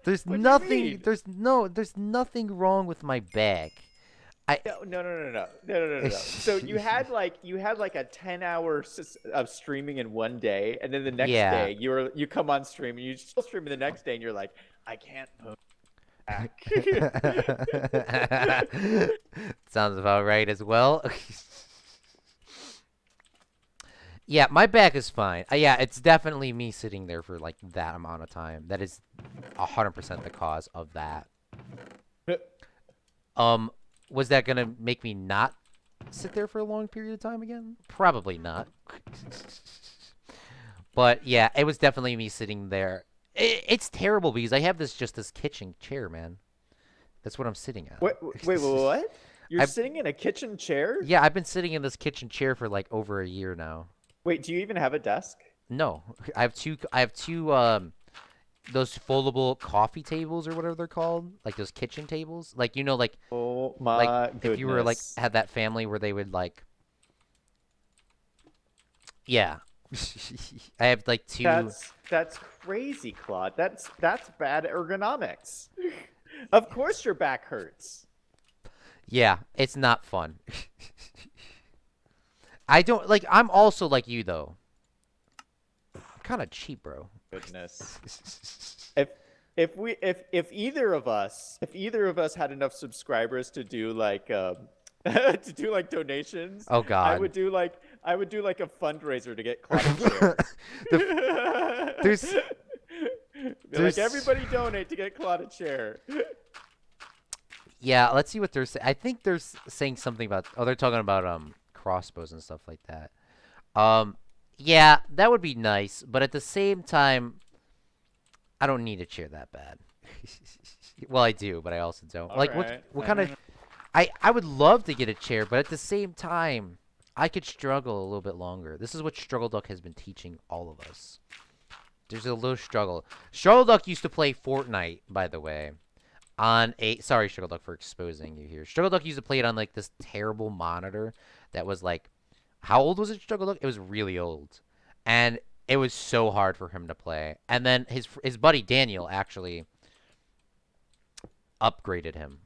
do you nothing. mean? There's nothing wrong with my back. No. So you had like a 10-hour of streaming in one day, and then the next Yeah. day you come on stream and you still stream the next day, and you're like, I can't move back. Sounds about right as well. Yeah, my back is fine. Yeah, it's definitely me sitting there for like that amount of time. That is 100% the cause of that. Was that gonna make me not sit there for a long period of time again? Probably not. But yeah, it was definitely me sitting there. It's terrible because I have this kitchen chair, man. That's what I'm sitting at. Wait, what? You're I'm- sitting in a kitchen chair? Yeah, I've been sitting in this kitchen chair for like over a year now. Wait, do you even have a desk? No, I have two those foldable coffee tables or whatever they're called, like those kitchen tables. Like like Oh my goodness. if you were like had that family where they would like yeah. I have like 2 That's crazy, Claude. That's bad ergonomics. Of course your back hurts. Yeah, it's not fun. I don't like I'm also like you though. I'm kind of cheap, bro. Goodness. If either of us had enough subscribers to do like to do like donations, Oh God. I would do like a fundraiser to get Claude a chair. There's Like everybody donate to get Claude a chair. Yeah, let's see what they're saying. I think they're saying something about they're talking about crossbows and stuff like that. Yeah, that would be nice, but at the same time I don't need a chair that bad. Well, I do, but I also don't. All Like right. what kind of I would love to get a chair, but at the same time I could struggle a little bit longer. This is what Struggle Duck has been teaching all of us. There's a little struggle. Struggle Duck used to play Fortnite, by the way. Sorry, Struggle Duck, for exposing you here. Struggle Duck used to play it on like this terrible monitor that was like, how old was it, Struggle Duck? It was really old, and it was so hard for him to play. And then his buddy Daniel actually upgraded him,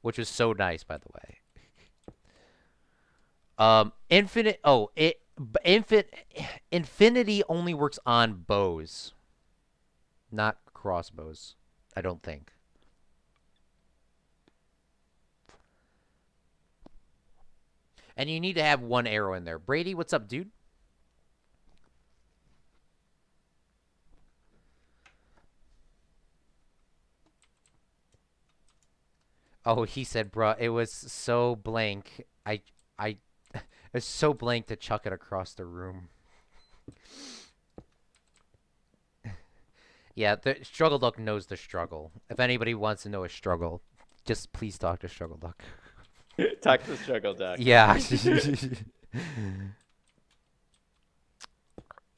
which was so nice, by the way. Infinity only works on bows, not crossbows. I don't think. And you need to have 1 arrow in there. Brady, what's up, dude? Oh, he said, bruh, it was so blank. It's so blank to chuck it across the room. Yeah, the Struggle Duck knows the struggle. If anybody wants to know a struggle, just please talk to Struggle Duck. Talk to Struggle Duck. Yeah.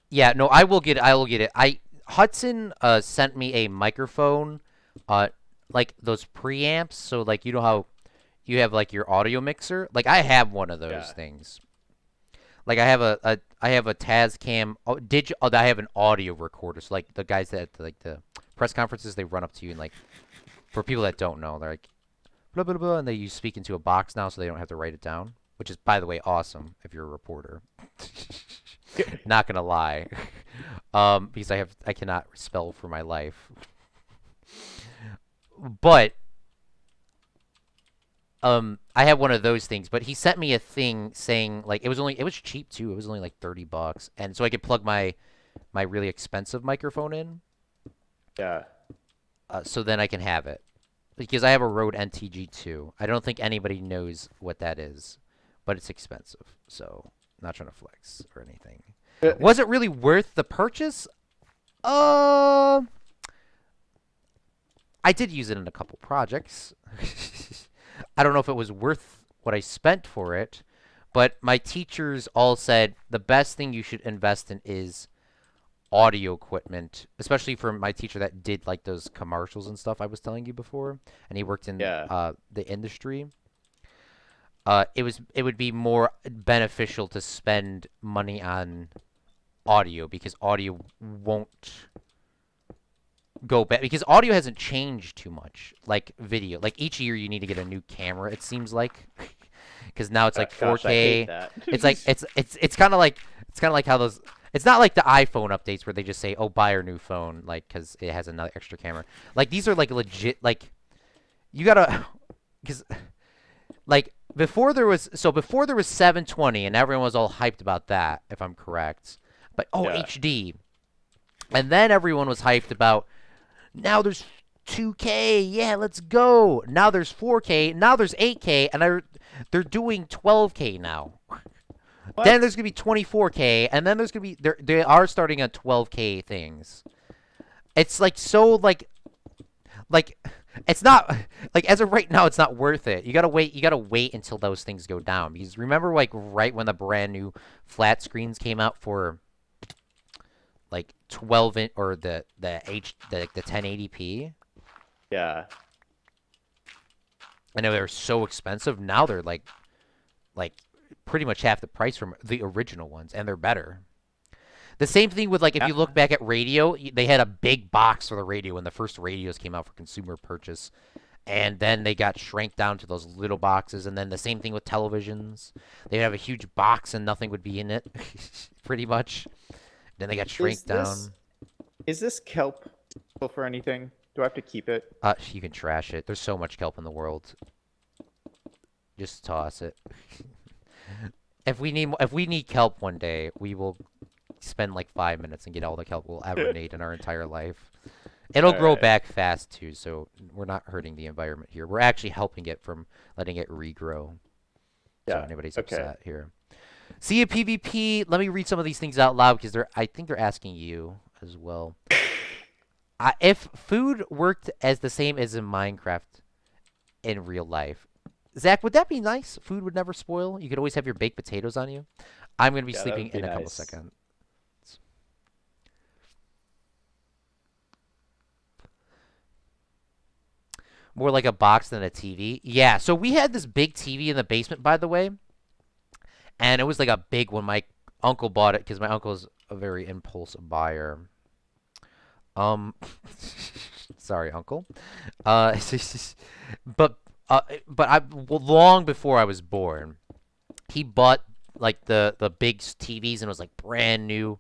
Yeah, no, I will get it. Hudson sent me a microphone, like those preamps, so like you know how you have like your audio mixer? Like I have one of those things. Like I have a Tascam I have an audio recorder. So like the guys that like the press conferences, they run up to you and like, for people that don't know, they're like, blah blah blah, and you speak into a box now, so they don't have to write it down, which is, by the way, awesome if you're a reporter. Not gonna lie, because I cannot spell for my life. But I have one of those things. But he sent me a thing saying like it was cheap too. It was only like $30, and so I could plug my really expensive microphone in. Yeah. So then I can have it. Because I have a Rode NTG2. I don't think anybody knows what that is, but it's expensive. So, not trying to flex or anything. Was it really worth the purchase? I did use it in a couple projects. I don't know if it was worth what I spent for it, but my teachers all said the best thing you should invest in is audio equipment, especially for my teacher that did like those commercials and stuff I was telling you before, and he worked in the industry. It would be more beneficial to spend money on audio because audio won't go back because audio hasn't changed too much like video. Like each year you need to get a new camera, it seems like. Because now it's like 4K. Gosh, I hate that. It's like it's kind of like how those. It's not like the iPhone updates where they just say, "Oh, buy your new phone," like because it has another extra camera. Like these are like legit. Like you gotta, because like before there was 720 and everyone was all hyped about that, if I'm correct. But HD, and then everyone was hyped about now there's 2K. Yeah, let's go. Now there's 4K. Now there's 8K, and they're doing 12K now. What? Then there's gonna be 24K, and then there's gonna be they are starting on 12K things. It's like so like it's not like as of right now it's not worth it. You gotta wait until those things go down because remember like right when the brand new flat screens came out for like 12 inch or the 1080p. Yeah. I know they're so expensive. Now they're like pretty much half the price from the original ones, and they're better. The same thing with, like, if you look back at radio, they had a big box for the radio when the first radios came out for consumer purchase, and then they got shrank down to those little boxes, and then the same thing with televisions. They'd have a huge box and nothing would be in it, pretty much. Then they got shrank down. Is this kelp for anything? Do I have to keep it? You can trash it. There's so much kelp in the world. Just toss it. If we need kelp one day, we will spend like 5 minutes and get all the kelp we'll ever need in our entire life. It'll grow back fast too, so we're not hurting the environment here. We're actually helping it from letting it regrow. So anybody's upset here. See a PvP. Let me read some of these things out loud because I think they're asking you as well. If food worked as the same as in Minecraft in real life, Zach, would that be nice? Food would never spoil. You could always have your baked potatoes on you. I'm going to be sleeping in a couple seconds. More like a box than a TV. Yeah, so we had this big TV in the basement, by the way. And it was like a big one. My uncle bought it because my uncle is a very impulsive buyer. Sorry, uncle. But long before I was born, he bought like the big TVs and it was like brand new,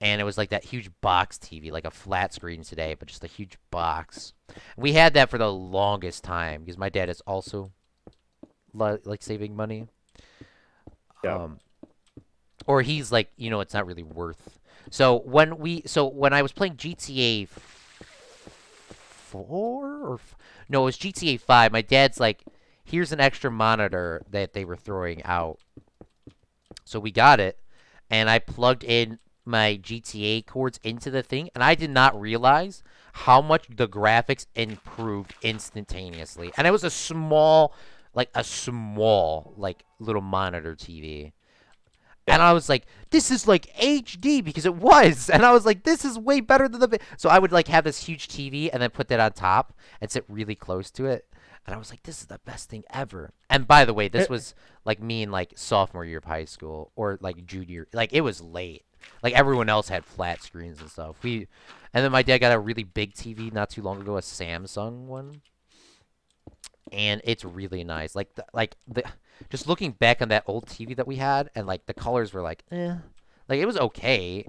and it was like that huge box TV, like a flat screen today, but just a huge box. We had that for the longest time because my dad is also like saving money. Yeah. Or he's like, it's not really worth. So when I was playing GTA 4 no, it was GTA 5. My dad's like, here's an extra monitor that they were throwing out. So we got it, and I plugged in my GTA cords into the thing, and I did not realize how much the graphics improved instantaneously. And it was a small little monitor TV. And I was like, this is like HD because it was. And I was like, this is way better than the... So I would like have this huge TV and then put that on top and sit really close to it. And I was like, this is the best thing ever. And by the way, this was like me in like sophomore year of high school or like junior. Like it was late. Like everyone else had flat screens and stuff. And then my dad got a really big TV not too long ago, a Samsung one. and it's really nice. Like the just looking back on that old TV that we had, and like the colors were like, like it was okay,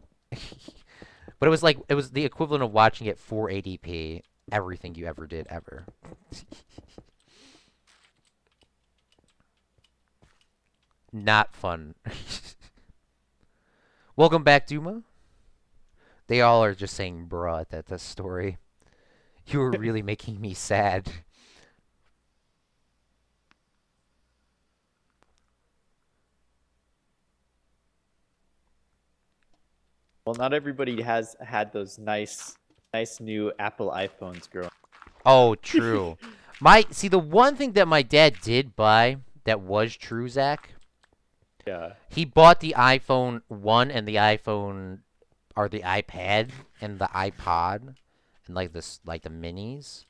but it was the equivalent of watching it 480p. Everything you ever did ever. Not fun. Welcome back, Duma. They all are just saying bruh at that story. You were really making me sad. Well, not everybody has had those nice new Apple iPhones growing. Oh, true. See, the one thing that my dad did buy that was true, Zach, Yeah. he bought the iPhone 1 and the iPhone, or the iPad and the iPod, and like the minis.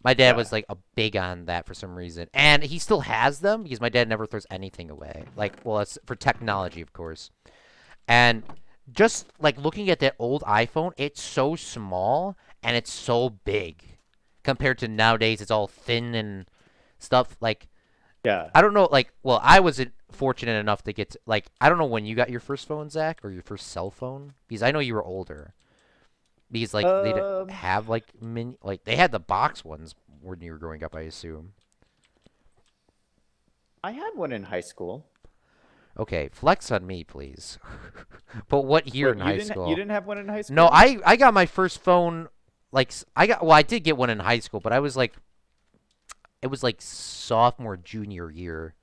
My dad Yeah. was like a big on that for some reason, and he still has them because my dad never throws anything away. Like, well, it's for technology, of course. And just like looking at that old iPhone, it's so small and it's so big compared to nowadays. It's all thin and stuff. Like, Yeah. I don't know. Like, well, I wasn't fortunate enough to get like, I don't know when you got your first phone, Zach, or your first cell phone, because I know you were older. Because like they didn't Um, have like like they had the box ones when you were growing up, I assume. I had one in high school. Okay, flex on me, please. But what year Wait, in you high didn't school? you didn't have one in high school? No, I got my first phone like I did get one in high school, but I was like it was like sophomore junior year,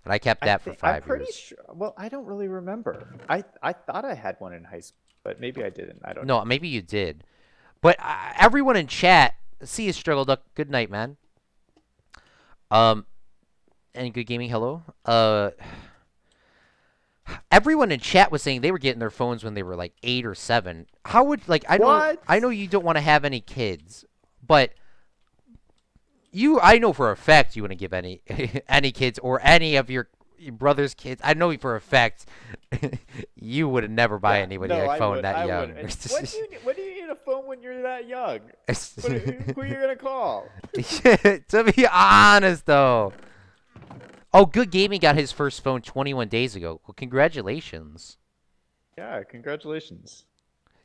and I kept that for I'm 5 years. pretty sure. Well, I don't really remember. I thought I had one in high school, but maybe I didn't. I don't know. No, maybe you did. But everyone in chat, see you, Struggle Duck. Good night, man. Um, any good gaming? Hello. Everyone in chat was saying they were getting their phones when they were like 8 or 7. How would like What? I know you don't want to have any kids, but I know for a fact you wouldn't give any any kids or any of your brother's kids. I know for a fact you would never buy Yeah, anybody no, a I phone would. that I young. would. And when do you need a phone when you're that young? Who are you gonna call? To be honest, though. Oh, Good Gaming got his first phone 21 days ago. Well, congratulations. Yeah, congratulations.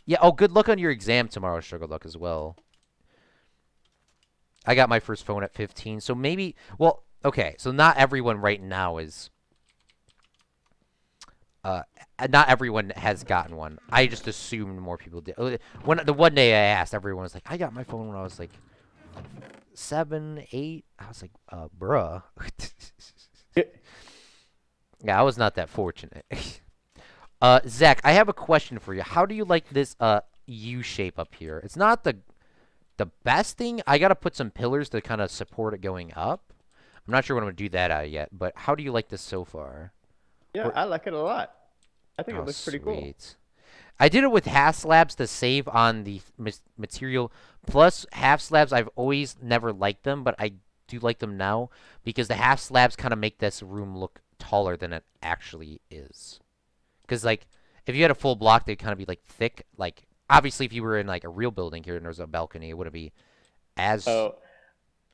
Yeah. Oh, good luck on your exam tomorrow, Sugar Luck, as well. I got my first phone at 15, so maybe. Well, okay. So not everyone right now is. Uh, not everyone has gotten one. I just assumed more people did. When the one day I asked, everyone was like, "I got my phone when I was like 7, 8." I was like, bruh. Yeah, I was not that fortunate. Zach, I have a question for you. How do you like this U shape up here? It's not the best thing. I gotta put some pillars to kind of support it going up. I'm not sure what I'm gonna do that out of yet, but how do you like this so far? Yeah, I like it a lot. I think Oh, it looks pretty cool. sweet. I did it with half slabs to save on the material. Plus, half slabs, I've always never liked them, but I do like them now because the half slabs kind of make this room look taller than it actually is. Because, like, if you had a full block, they'd kind of be, like, thick. Like, obviously, if you were in, like, a real building here and there was a balcony, it wouldn't be as... Oh,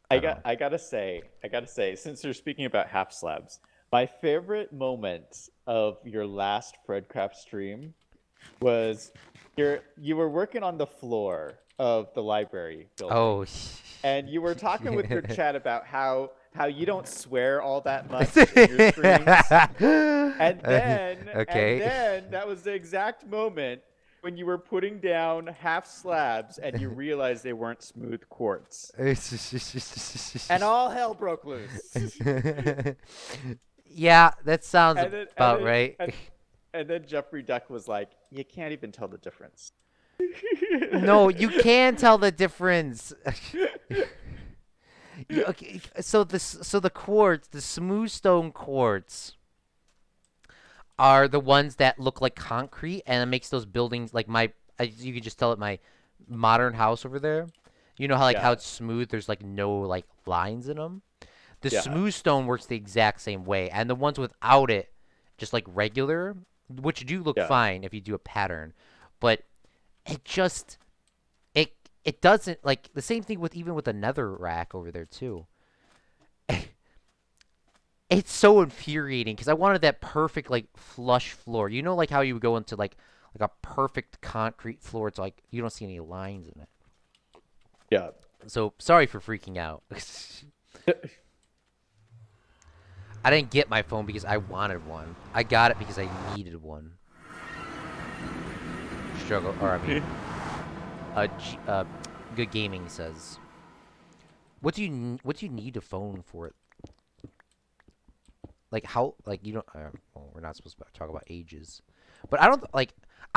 I don't know. I gotta say, since you're speaking about half slabs, my favorite moment of your last Fredcraft stream was you were working on the floor of the library building. Oh, And you were talking with your chat about how you don't swear all that much in your streams. And then that was the exact moment when you were putting down half slabs and you realized they weren't smooth quartz. And all hell broke loose. Yeah, that sounds about then, right. And then Jeffrey Duck was like, "You can't even tell the difference." No, you can tell the difference. Okay, so the quartz, the smooth stone quartz, are the ones that look like concrete, and it makes those buildings like you could just tell it my modern house over there. You know how how it's smooth. There's like no like lines in them. The smooth stone works the exact same way, and the ones without it, just like regular, which do look fine if you do a pattern, but it just it doesn't like the same thing with even with the nether rack over there too. It's so infuriating because I wanted that perfect like flush floor. You know, like how you would go into like a perfect concrete floor. It's like you don't see any lines in it. Yeah. So sorry for freaking out. I didn't get my phone because I wanted one. I got it because I needed one. Struggle, or I mean, Good Gaming says, what do you need a phone for it? Like how, like you don't. Well, we're not supposed to talk about ages, but I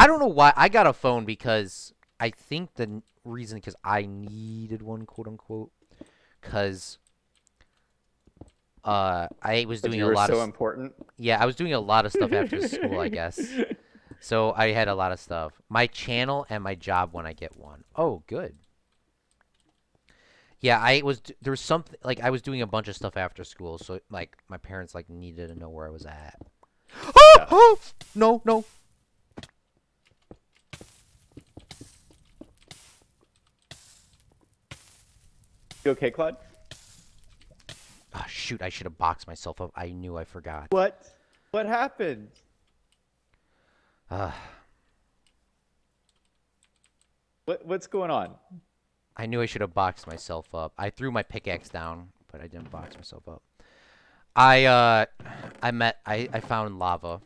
don't know why I got a phone because I think the reason because I needed one, quote unquote, because I was doing You a were lot so of important. yeah, I was doing a lot of stuff after school, I guess. So I had a lot of stuff. My channel and my job when I get one. Oh, good. Yeah, there was something like I was doing a bunch of stuff after school, so like my parents like needed to know where I was at. Oh, Yeah. oh, no, no. You okay, Claude? Oh, shoot, I should have boxed myself up. I knew I forgot. What? What happened? Uh, What's going on? I knew I should have boxed myself up. I threw my pickaxe down, but I didn't box myself up. I found lava.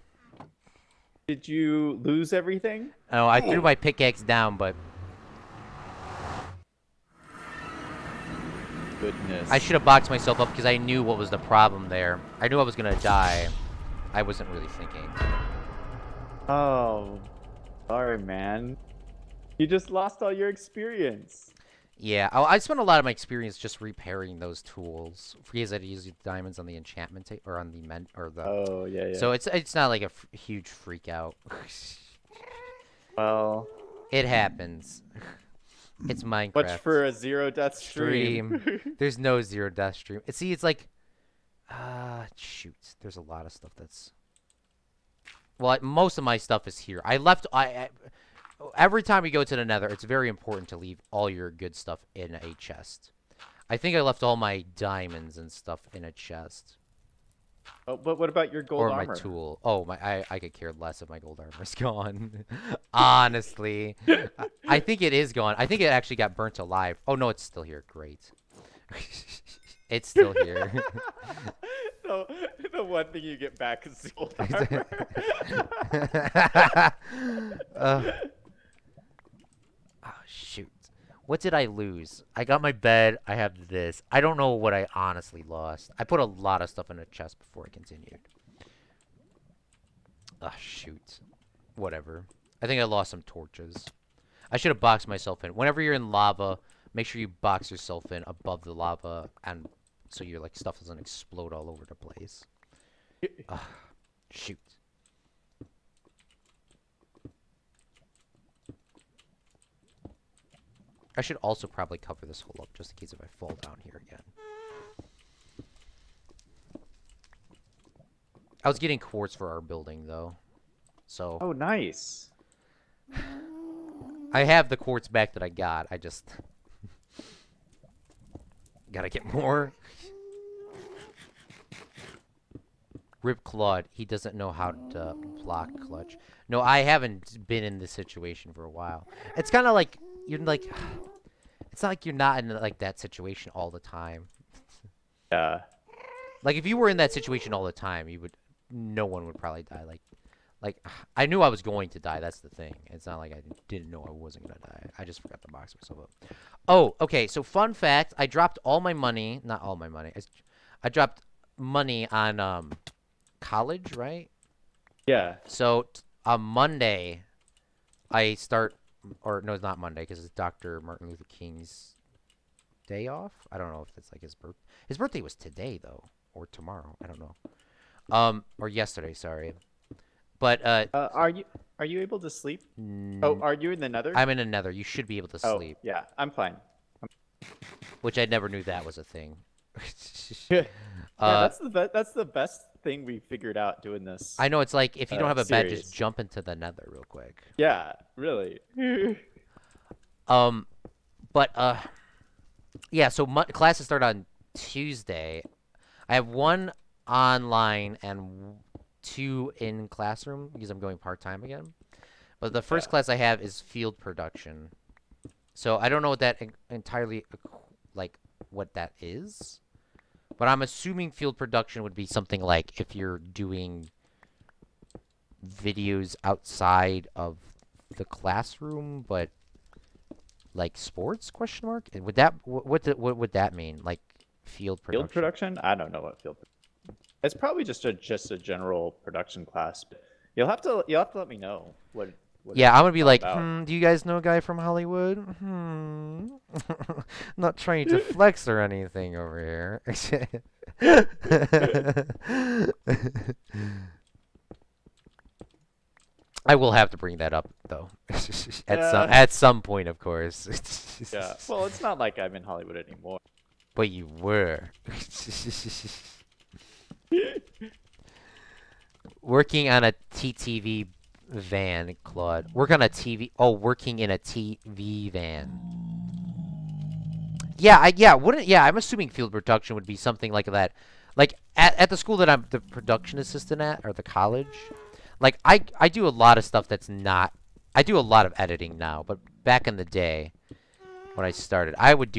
Did you lose everything? No, I threw my pickaxe down, but Goodness. I should have boxed myself up because I knew what was the problem there. I knew I was gonna die. I wasn't really thinking. Oh, sorry, man. You just lost all your experience. Yeah, I spent a lot of my experience just repairing those tools because I'd use diamonds on the enchantment or on the Oh, yeah, yeah. So it's not like a huge freak out. Well, It happens. It's Minecraft. much for a zero death stream. There's no zero death stream. See, it's like, shoot. There's a lot of stuff that's. Well, most of my stuff is here. I left. Every time we go to the Nether, it's very important to leave all your good stuff in a chest. I think I left all my diamonds and stuff in a chest. Oh, but what about your gold Or armor? my tool. Oh, I could care less if my gold armor's gone. Honestly. I think it is gone. I think it actually got burnt alive. Oh, no, it's still here. Great. It's still here. No, the one thing you get back is the gold armor. Oh, shoot. What did I lose? I got my bed. I have this. I don't know what I honestly lost. I put a lot of stuff in a chest before I continued. Oh, shoot. Whatever. I think I lost some torches. I should have boxed myself in. Whenever you're in lava, make sure you box yourself in above the lava, and so your like stuff doesn't explode all over the place. Shoot. I should also probably cover this hole up just in case if I fall down here again. I was getting quartz for our building though, so. Oh, nice. I have the quartz back that I got. I just gotta get more. Rip Claude, he doesn't know how to block clutch. No, I haven't been in this situation for a while. It's kind of like you're like, it's not like you're not in like that situation all the time. Yeah. Like if you were in that situation all the time, no one would probably die. Like I knew I was going to die. That's the thing. It's not like I didn't know I wasn't gonna die. I just forgot to box myself up. Oh, okay. So fun fact: I dropped all my money. Not all my money. I dropped money on college, right? Yeah. So on Monday, I start, or no, it's not Monday because it's Dr. Martin Luther King's day off. I don't know if it's like his birth. His birthday was today though, or tomorrow. I don't know. Or yesterday. Sorry. But are you able to sleep? Oh, are you in the Nether? I'm in a Nether. You should be able to sleep. Oh, yeah, I'm fine. Which I never knew that was a thing. Yeah, that's the best thing we figured out doing this. I know it's like if you don't have a bed, series. just jump into the Nether real quick. Yeah, really. Yeah. So classes start on Tuesday. I have one online and 2 in classroom because I'm going part-time again. But the first class I have is field production. So I don't know what that entirely, like, what that is. But I'm assuming field production would be something like if you're doing videos outside of the classroom, but like sports question mark? And would that what would that mean? Like field production? Field production? I don't know what field production. It's probably just a general production class. But you'll have to let me know what yeah, I'm gonna be like, about. do you guys know a guy from Hollywood? Not trying to flex or anything over here. I will have to bring that up though, at some point, of course. Yeah. Well, it's not like I'm in Hollywood anymore. But you were. Working on a TTV van, Claude. Working in a TV van. Yeah, I'm assuming field production would be something like that. Like at the school that I'm the production assistant at, or the college. Like I do a lot of stuff that's not. I do a lot of editing now, but back in the day, when I started, I would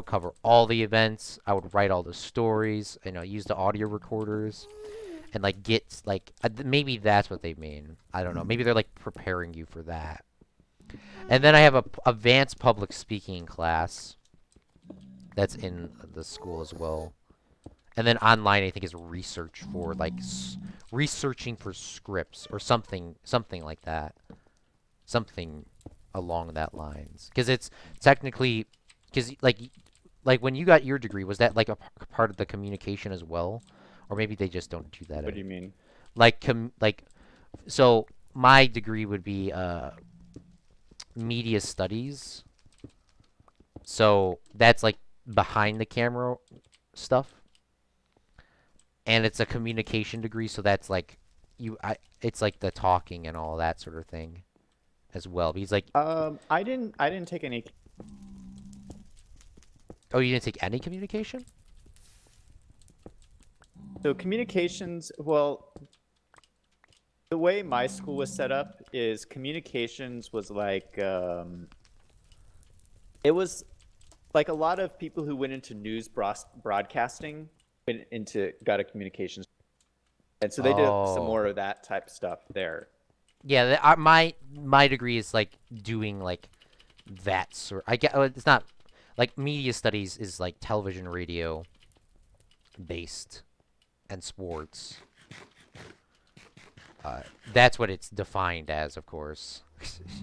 cover all the events. I would write all the stories. Use the audio recorders, and maybe that's what they mean. I don't know. Maybe they're like preparing you for that. And then I have a advanced public speaking class that's in the school as well. And then online, I think, is research for researching for scripts or something like that. Something along that lines. Because it's technically, like when you got your degree, was that like a part of the communication as well, or maybe they just don't do that? What do you mean? So my degree would be media studies. So that's like behind the camera stuff. And it's a communication degree, so that's like it's like the talking and all that sort of thing as well. But he's like, I didn't take any. Oh, you didn't take any communication? So communications, well, the way my school was set up is communications was like it was like a lot of people who went into news broadcasting got a communications, and so they did some more of that type of stuff there. Yeah, my degree is like doing like that sort. It's not like media studies is like television, radio based, and sports. That's what it's defined as, of course.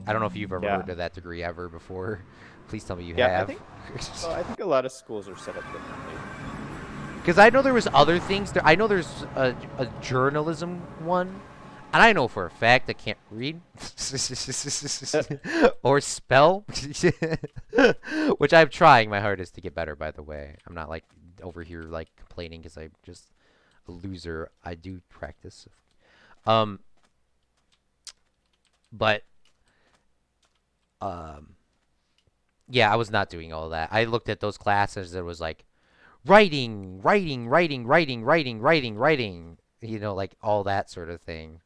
I don't know if you've ever heard of that degree ever before. Please tell me you have. I think a lot of schools are set up differently. Because I know there was other things. I know there's a journalism one, and I know for a fact I can't read or spell, which I'm trying my hardest to get better. By the way, I'm not like over here like complaining because I'm just a loser. I do practice. Yeah, I was not doing all that. I looked at those classes that was like writing, like all that sort of thing.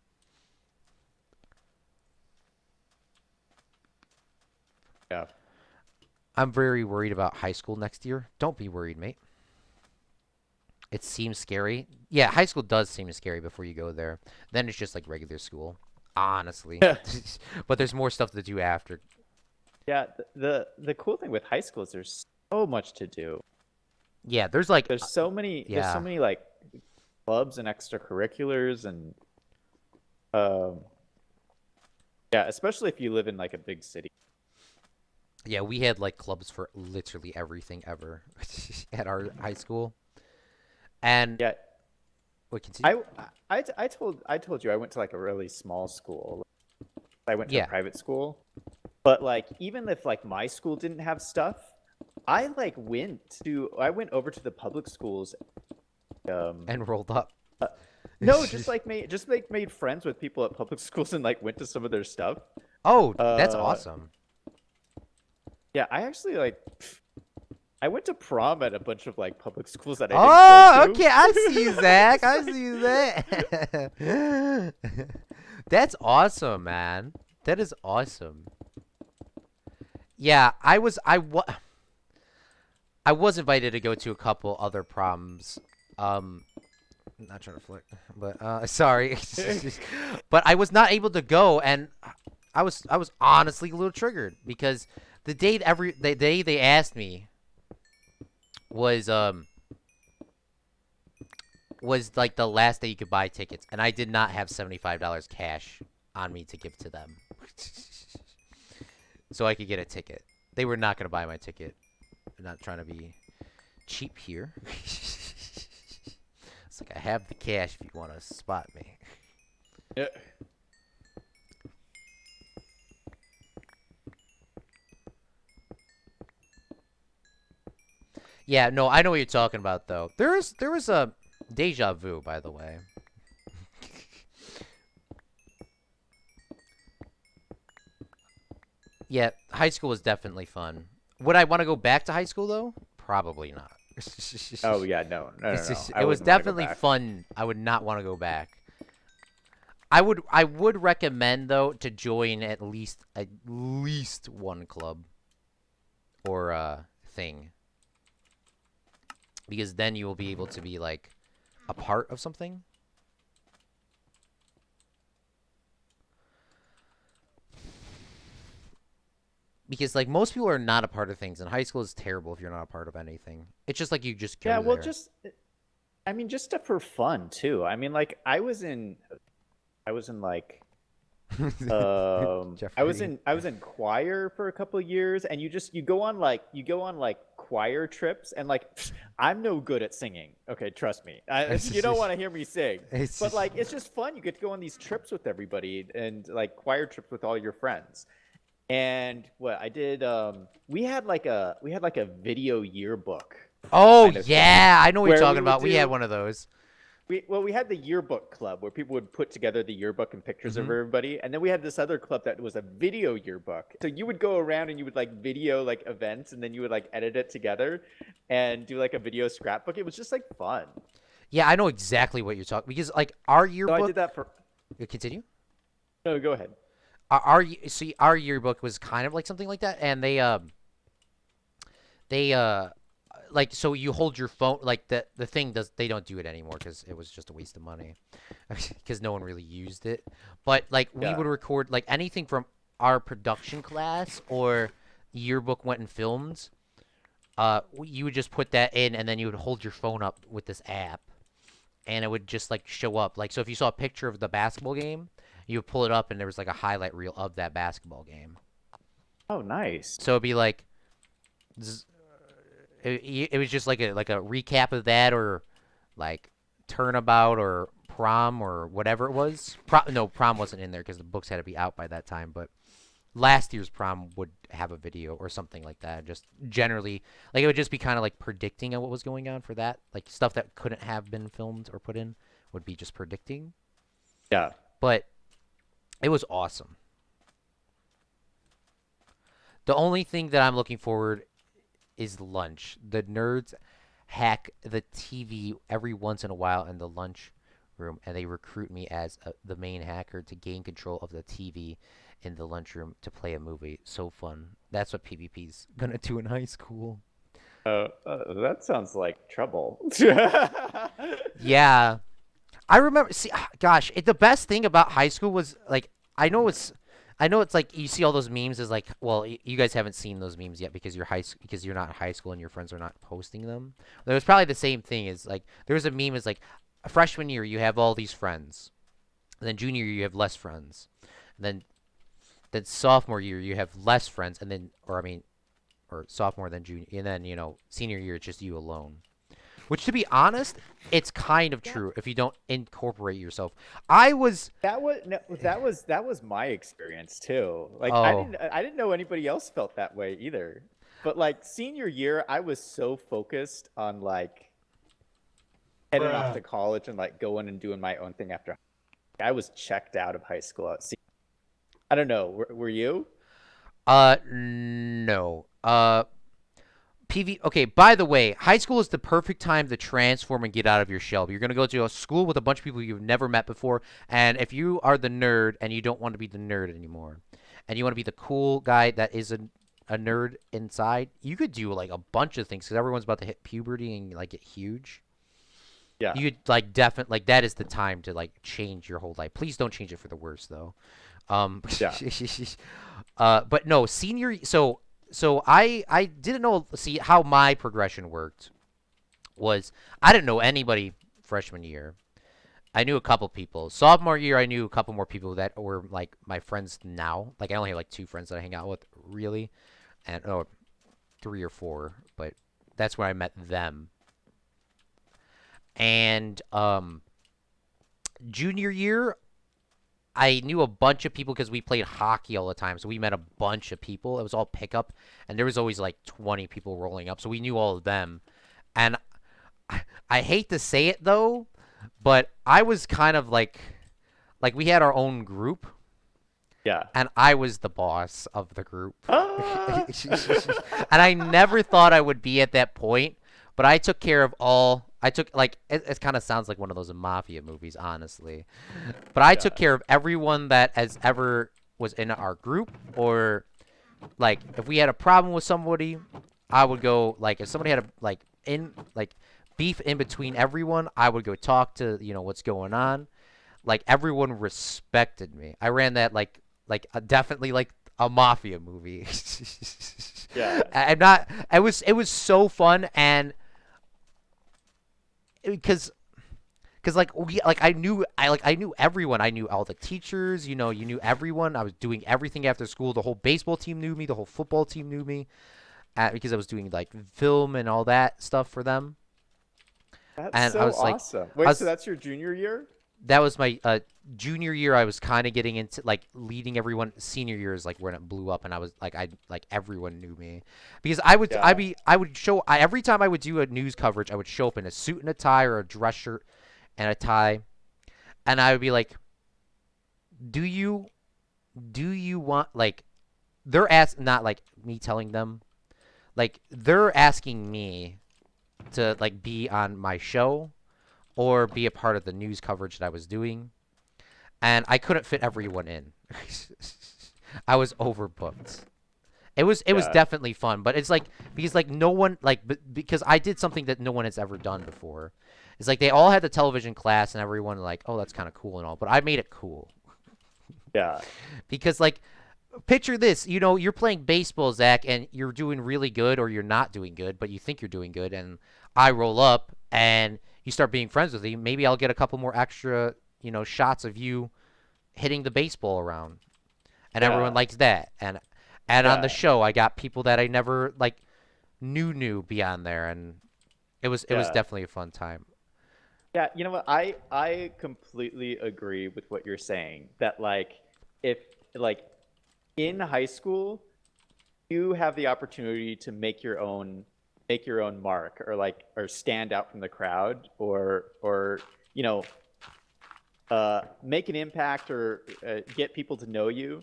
Yeah. I'm very worried about high school next year. Don't be worried, mate. It seems scary. Yeah, high school does seem scary before you go there. Then it's just like regular school, honestly. But there's more stuff to do after. Yeah, the cool thing with high school is there's so much to do. Yeah, there's so many like clubs and extracurriculars and yeah, especially if you live in like a big city. Yeah, we had like clubs for literally everything ever at our high school. And yeah, wait, continue. I told you I went to like a really small school. I went to a private school. But like even if like my school didn't have stuff, I went over to the public schools and rolled up. No, just made friends with people at public schools and like went to some of their stuff. Oh, that's awesome. Yeah, I actually I went to prom at a bunch of like public schools that I didn't Oh, go to. okay. I see you, Zach. I see you, Zach. That's awesome, man. That is awesome. Yeah, I was invited to go to a couple other proms. I'm not trying to flick, but sorry. But I was not able to go, and I was honestly a little triggered because the day they asked me was like the last day you could buy tickets, and I did not have $75 cash on me to give to them, so I could get a ticket. They were not gonna buy my ticket. I'm not trying to be cheap here. It's like I have the cash if you want to spot me. Yeah. Yeah, no, I know what you're talking about though. There was a deja vu, by the way. Yeah, high school was definitely fun. Would I want to go back to high school though? Probably not. Oh yeah, no. It was definitely fun. I would not want to go back. I would recommend though to join at least one club or thing, because then you will be able to be like a part of something. Because like most people are not a part of things, and high school is terrible if you're not a part of anything. It's just like you just go Yeah, well, there. I mean, just stuff for fun too. I mean, like I was in like Jeffrey. I was in choir for a couple of years, and you go on like choir trips, and like I'm no good at singing. Okay, trust me. You don't want to hear me sing, but like it's just fun. You get to go on these trips with everybody, and like choir trips with all your friends. And what I did, we had like a video yearbook Oh kind of thing, yeah, I know what you're where talking about. We had one of those. we had the yearbook club where people would put together the yearbook and pictures of Mhm. everybody, and then we had this other club that was a video yearbook. So you would go around and you would like video like events, and then you would like edit it together and do like a video scrapbook. It was just like fun. Yeah, I know exactly what you're talking, because like our So I yearbook. did that for. Continue. No, go ahead. Our yearbook was kind of like something like that, and they like, so you hold your phone, like the thing does, they don't do it anymore because it was just a waste of money because no one really used it. But like we Yeah. would record like anything from our production class or yearbook went and filmed. You would just put that in, and then you would hold your phone up with this app, and it would just like show up. Like, so if you saw a picture of the basketball game, you would pull it up, and there was like a highlight reel of that basketball game. Oh, nice. So it'd be like, it was just like a recap of that, or like turnabout or prom or whatever it was. No, prom wasn't in there because the books had to be out by that time. But last year's prom would have a video or something like that. Just generally, like, it would just be kind of like predicting on what was going on for that. Like stuff that couldn't have been filmed or put in would be just predicting. Yeah. But it was awesome. The only thing that I'm looking forward is lunch. The nerds hack the TV every once in a while in the lunch room, and they recruit me as the main hacker to gain control of the TV in the lunchroom to play a movie. So fun. That's what PvP's gonna do in high school. That sounds like trouble. Yeah. I remember, see, gosh, the best thing about high school was, like, I know it's like you see all those memes is like, well, you guys haven't seen those memes yet because because you're not in high school and your friends are not posting them. There was probably the same thing as like there was a meme is like freshman year you have all these friends, and then junior year you have less friends, and then sophomore year you have less friends, and then or sophomore then junior, and then senior year it's just you alone. Which, to be honest, it's kind of true if you don't incorporate yourself. I was That was my experience too. Like Oh. I didn't know anybody else felt that way either. But like senior year, I was so focused on like heading off to college and like going and doing my own thing after. I was checked out of high school. I don't know. Were you? No. Okay, by the way, high school is the perfect time to transform and get out of your shell. You're going to go to a school with a bunch of people you've never met before, and if you are the nerd and you don't want to be the nerd anymore, and you want to be the cool guy that is a nerd inside, you could do like a bunch of things because everyone's about to hit puberty and like get huge. Yeah. You could like definitely like that is the time to like change your whole life. Please don't change it for the worse though. Yeah. But no, so I didn't know see how my progression worked was I didn't know anybody freshman year. I knew a couple people. Sophomore year I knew a couple more people that were like my friends now. Like I only have like 2 friends that I hang out with really. And 3 or 4, but that's where I met them. And junior year I knew a bunch of people because we played hockey all the time. So we met a bunch of people. It was all pickup, and there was always like 20 people rolling up. So we knew all of them. And I hate to say it though, but I was kind of like we had our own group. Yeah. And I was the boss of the group. Ah! And I never thought I would be at that point, but I took care of all. I took like it kind of sounds like one of those mafia movies, honestly. But I took care of everyone that has ever was in our group, or like if we had a problem with somebody, I would go like if somebody had a beef in between everyone, I would go talk to what's going on. Like everyone respected me. I ran that definitely like a mafia movie. Yeah. I'm not. It was so fun and because I knew everyone. I knew all the teachers. You knew everyone. I was doing everything after school. The whole baseball team knew me. The whole football team knew me because I was doing like film and all that stuff for them. That's and so I was awesome. Wait, so that's your junior year? That was my junior year. I was kind of getting into like leading everyone. Senior year is like when it blew up, and I was like everyone knew me because I would every time I would do a news coverage, I would show up in a suit and a tie or a dress shirt and a tie, and I would be like, do you want like not like me telling them, like they're asking me to like be on my show or be a part of the news coverage that I was doing. And I couldn't fit everyone in. I was overbooked. It was definitely fun, but it's like because like no one because I did something that no one has ever done before. It's like they all had the television class and everyone like, "Oh, that's kind of cool and all," but I made it cool. Yeah. Because like picture this, you're playing baseball, Zach, and you're doing really good or you're not doing good, but you think you're doing good, and I roll up and you start being friends with me. Maybe I'll get a couple more extra, shots of you hitting the baseball around, and everyone likes that. And on the show, I got people that I never knew be on there, and it was definitely a fun time. Yeah, you know what? I completely agree with what you're saying. That if in high school, you have the opportunity to make your own mark or stand out from the crowd or make an impact or get people to know you.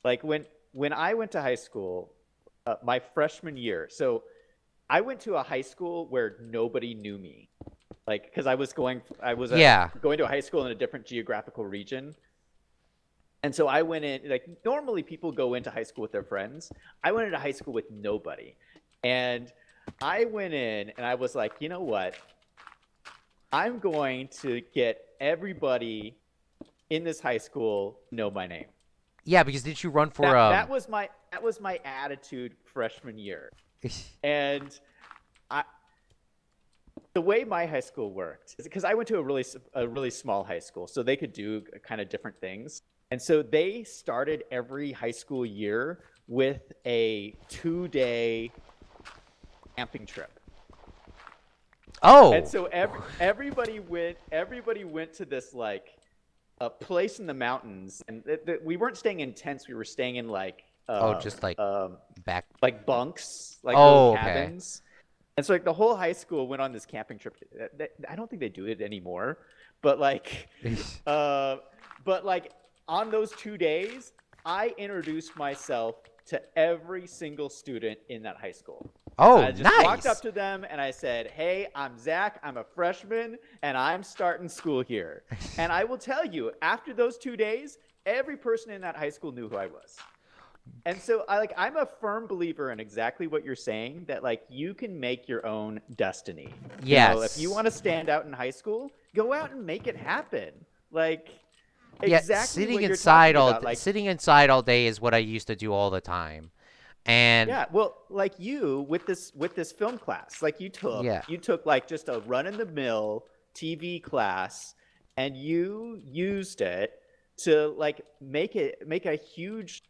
Like when I went to high school, my freshman year. So I went to a high school where nobody knew me. Because I was going to a high school in a different geographical region. And so I went in, normally people go into high school with their friends. I went into high school with nobody. And I went in and I was like, you know what? I'm going to get everybody in this high school know my name. Yeah, because did you run for that was my attitude freshman year. And the way my high school worked is because I went to a really small high school, so they could do kind of different things. And so they started every high school year with a 2-day camping trip. Oh. And so everybody went to this a place in the mountains, and we weren't staying in tents. We were staying in just back bunks, little cabins. And so the whole high school went on this camping trip. I don't think they do it anymore, but on those 2 days, I introduced myself to every single student in that high school. Oh, I just walked up nice. to them and I said, "Hey, I'm Zach. I'm a freshman, and I'm starting school here." And I will tell you, after those 2 days, every person in that high school knew who I was. And so I'm a firm believer in exactly what you're saying, that like you can make your own destiny. If you Yes. want to stand out in high school, go out and make it happen. Like Yeah, exactly what you're talking about. Like sitting inside all day is what I used to do all the time. And yeah, well, like you with this film class, like yeah. you took like just a run in the mill TV class, and you used it to like make a huge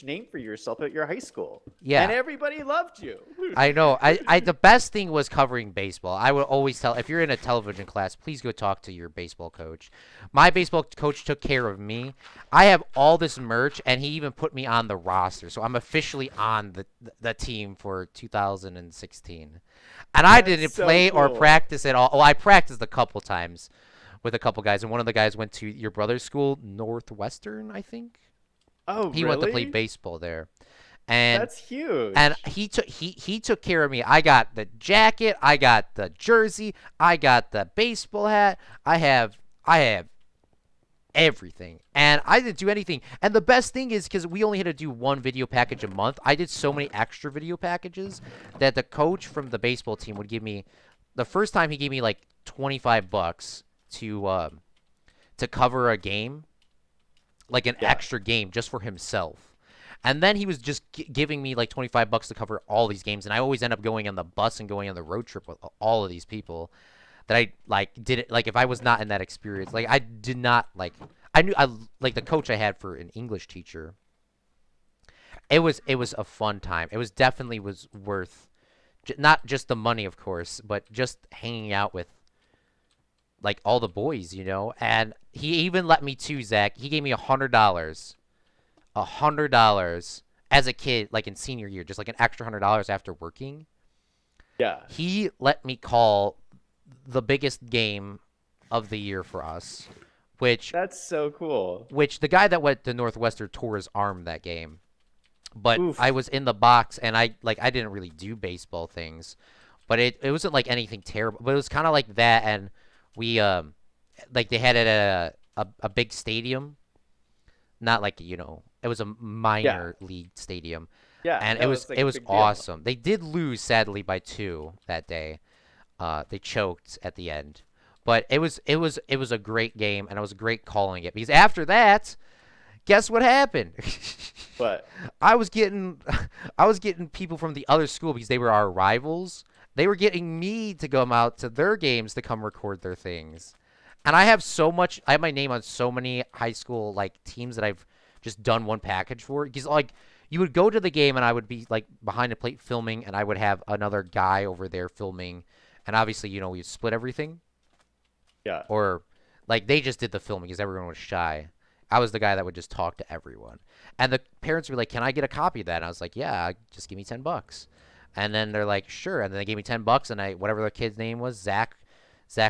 name for yourself at your high school, and Yeah. everybody loved you. I know. The best thing was covering baseball. I would always tell if you're in a television class, please go talk to your baseball coach. My baseball coach took care of me. I have all this merch, and he even put me on the roster, so I'm officially on the team for 2016. And I That's didn't so play or cool. practice at all. Oh, I practiced a couple times with a couple guys, and one of the guys went to your brother's school, Northwestern, I think. Oh, He went to play really? baseball there, and That's and huge. he took care of me. I got the jacket, I got the jersey, I got the baseball hat. I have everything, and I didn't do anything. And the best thing is because we only had to do one video package a month. I did so many extra video packages that the coach from the baseball team would give me. The first time he gave me like $25 to cover a game, like an Yeah. extra game just for himself. And then he was just giving me like $25 to cover all these games, and I always end up going on the bus and going on the road trip with all of these people that I like did it like if I was not in that experience, like I did not like I knew I like the coach I had for an English teacher. It was a fun time. It was definitely was worth not just the money, of course, but just hanging out with like all the boys, And he even let me too, Zach. He gave me $100 as a kid, like in senior year, just like an extra $100 after working. Yeah. He let me call the biggest game of the year for us, which That's so cool. which the guy that went to Northwestern tore his arm that game. But I Oof. was in the box, and I didn't really do baseball things, but it wasn't like anything terrible. But it was kind of like that, and we like they had it at a big stadium, not like it was a Yeah. minor league stadium, Yeah. and it No, was it's like it a was big deal. awesome. They did lose sadly by 2 that day. They choked at the end, but it was a great game, and I was great calling it because after that, guess what happened? But I was getting I was getting people from the other school because they were our rivals. They were getting me to come out to their games to come record their things. And I have my name on so many high school like teams that I've just done one package for because like you would go to the game and I would be like behind the plate filming and I would have another guy over there filming and obviously we split everything yeah. or like they just did the filming because everyone was shy. I was the guy that would just talk to everyone. And the parents were like, "Can I get a copy of that?" And I was like, "Yeah, just give me $10." And then they're like, "Sure." And then they gave me $10 and I whatever the kid's name was, Zach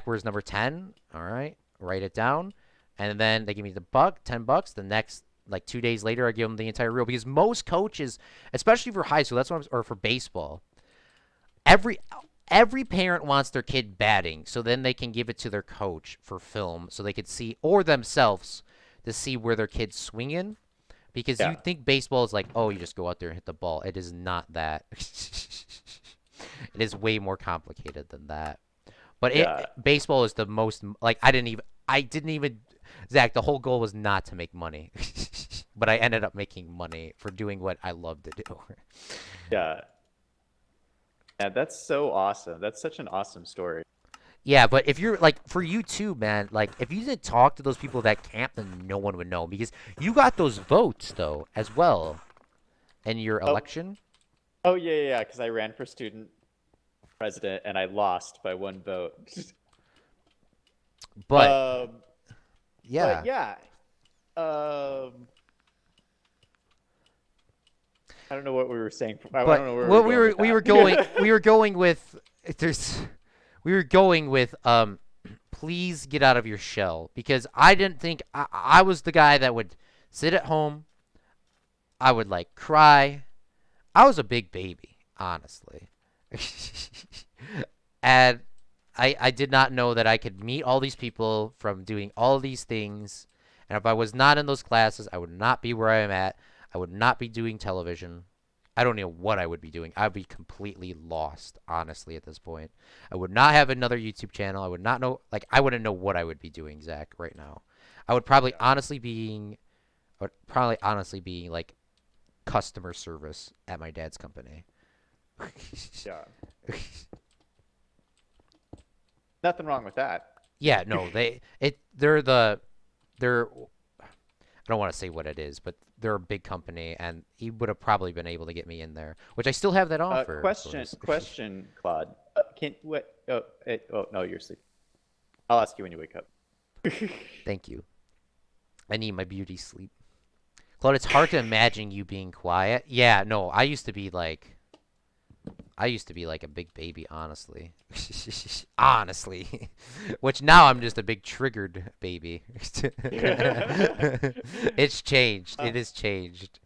was number 10. All right. Write it down. And then they give me the $10. The next like 2 days later I give them the entire reel because most coaches, especially for high school, or for baseball, every every parent wants their kid batting so then they can give it to their coach for film so they could see or themselves to see where their kid's swinging because you Yeah. think baseball is like, oh, you just go out there and hit the ball. It is not that. It is way more complicated than that. But Yeah. baseball is the most like I didn't even Zach, the whole goal was not to make money. But I ended up making money for doing what I love to do. Yeah. Yeah. That's so awesome. That's such an awesome story. Yeah, but if you're like for you too, man, like if you didn't talk to those people at that camp, then no one would know because you got those votes though as well in your Oh. election. Oh yeah, yeah. Because I ran for student president and I lost by 1 vote. But um. But yeah, yeah. I don't know what we were saying. I don't know but where we what were going with we that. were going with there's we were going with please get out of your shell because I didn't think I was the guy that would sit at home. I would like cry. I was a big baby. honestly. And I did not know that I could meet all these people from doing all these things. And if I was not in those classes, I would not be where I am at. I would not be doing television. I don't know what I would be doing. I would be completely lost, honestly, at this point. I would not have another YouTube channel. I would not know, like, I wouldn't know what I would be doing, Zach, right now. I would probably honestly be like customer service at my dad's company. Yeah. Nothing wrong with that. Yeah, no, they're I don't want to say what it is, but they're a big company, and he would have probably been able to get me in there, which I still have that offer. Of course. Question, Claude. Can what? Oh no, you're asleep. I'll ask you when you wake up. Thank you. I need my beauty sleep. Claude, it's hard to imagine you being quiet. Yeah, no, I used to be like a big baby, honestly. Honestly. Which now I'm just a big triggered baby. It's changed. It has changed.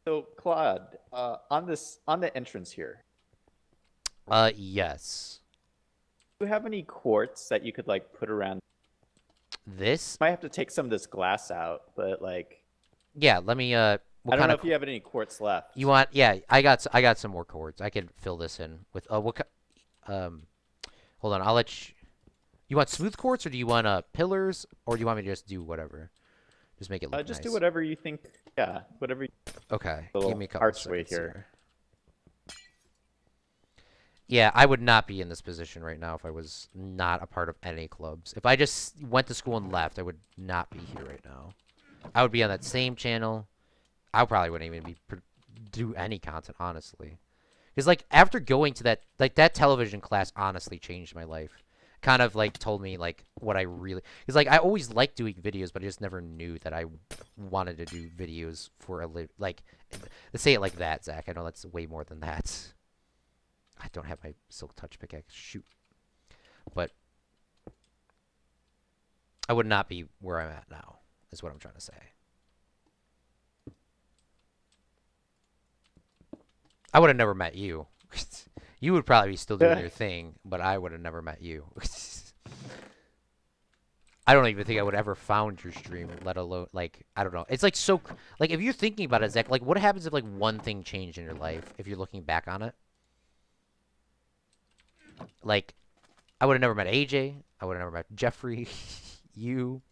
So Claude, on the entrance here, Yes. do you have any quartz that you could like put around? This? Might have to take some of this glass out, but like, Yeah, let me I what don't kind know of if you have any quartz left. you want? Yeah, I got some more cords. I can fill this in with hold on. I'll let you want smooth quartz, or do you want pillars, or do you want me to just do whatever? Just make it look Just nice. do whatever you think. Yeah, whatever. Okay, Little give me a couple archway seconds here. Yeah, I would not be in this position right now if I was not a part of any clubs. If I just went to school and left, I would not be here right now. I would be on that same channel. I probably wouldn't even do any content, honestly. Because, like, after going to that television class honestly changed my life. Kind of, like, told me, like, what I really... Because, like, I always liked doing videos, but I just never knew that I wanted to do videos for a living. Like, let's say it like that, Zach. I know that's way more than that. I don't have my silk touch pickaxe. Shoot. But I would not be where I'm at now, is what I'm trying to say. I would have never met you. You would probably be still doing your thing, but I would have never met you. I don't even think I would ever found your stream, let alone, like, I don't know. It's like so, like, if you're thinking about it, Zach, like, what happens if, like, one thing changed in your life, if you're looking back on it? Like, I would have never met AJ. I would have never met Jeffrey, you.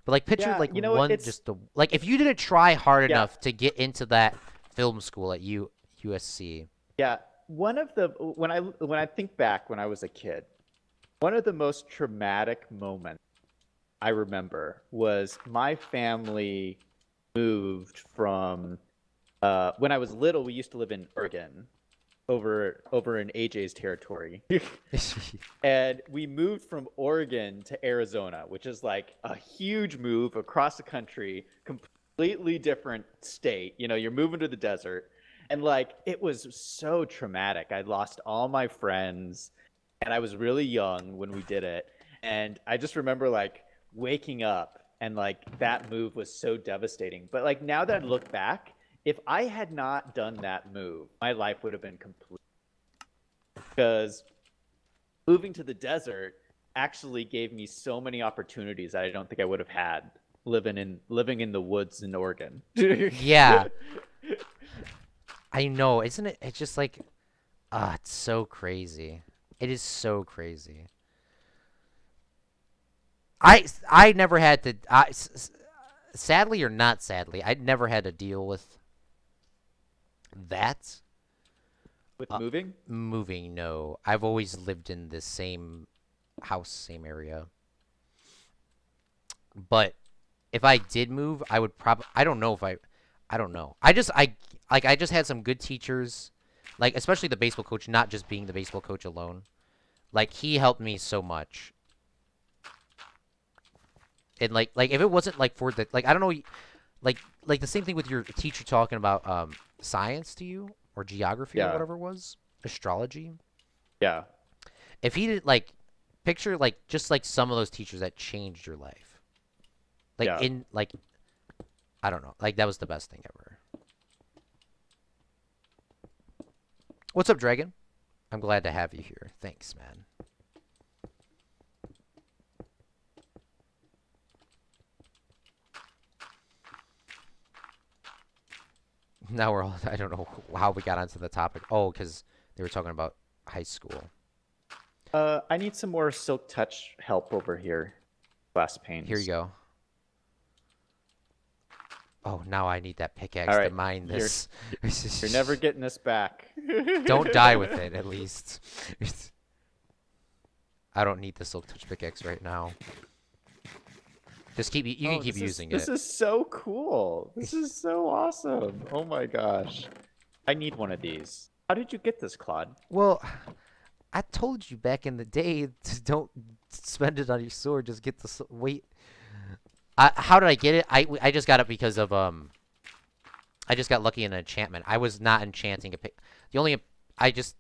But, like, picture, Yeah, like, you know one, what, just the, like, if you didn't try hard Yeah. enough to get into that film school at USC. Yeah, one of the when I think back when I was a kid, one of the most traumatic moments I remember was my family moved from when I was little. We used to live in Oregon, over in AJ's territory, and we moved from Oregon to Arizona, which is like a huge move across the country, completely different state. You know, you're moving to the desert. And like, it was so traumatic. I lost all my friends, and I was really young when we did it. And I just remember like waking up, and like that move was so devastating. But like, now that I look back, if I had not done that move, my life would have been complete. Because moving to the desert actually gave me so many opportunities that I don't think I would have had living in the woods in Oregon. Yeah. I know, isn't it? It's just like, it's so crazy. It is so crazy. I never had to, sadly or not sadly, I never had to deal with that. With moving? Moving, no. I've always lived in the same house, same area. But if I did move, I would probably, I don't know. I just had some good teachers, like, especially the baseball coach, not just being the baseball coach alone. Like, he helped me so much. And, like, if it wasn't, like, for the, like, I don't know, like the same thing with your teacher talking about, science to you, or geography, or Yeah. whatever it was, astrology. Yeah. If he did, like, picture, like, just, like, some of those teachers that changed your life. Like, Yeah. like, I don't know. Like, that was the best thing ever. What's up, Dragon? I'm glad to have you here. Thanks, man. Now we're all, I don't know how we got onto the topic. Oh, because they were talking about high school. I need some more Silk Touch help over here. Glass panes. Here you go. Oh, now I need that pickaxe All to right, mine this. You're never getting this back. Don't die with it, at least. I don't need the Silk Touch pickaxe right now. Just keep, you can keep using it. This is so cool. This is so awesome. Oh my gosh. I need one of these. How did you get this, Claude? Well, I told you back in the day to don't spend it on your sword. Just get the wait. How did I get it? I just got it because of I just got lucky in an enchantment. I was not enchanting a pick. The only I just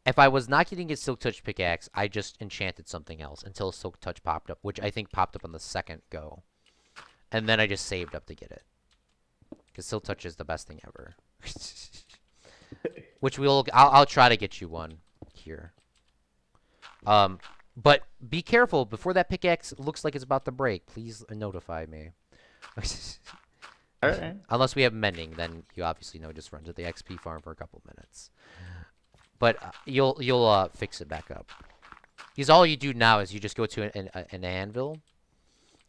if I was not getting a Silk Touch pickaxe, I just enchanted something else until Silk Touch popped up, which I think popped up on the second go, and then I just saved up to get it because Silk Touch is the best thing ever. Which I'll try to get you one here. But be careful before that pickaxe looks like it's about to break. Please notify me. All right. Unless we have mending, then you obviously know just run to the XP farm for a couple minutes. But you'll fix it back up. Because all you do now is you just go to an anvil,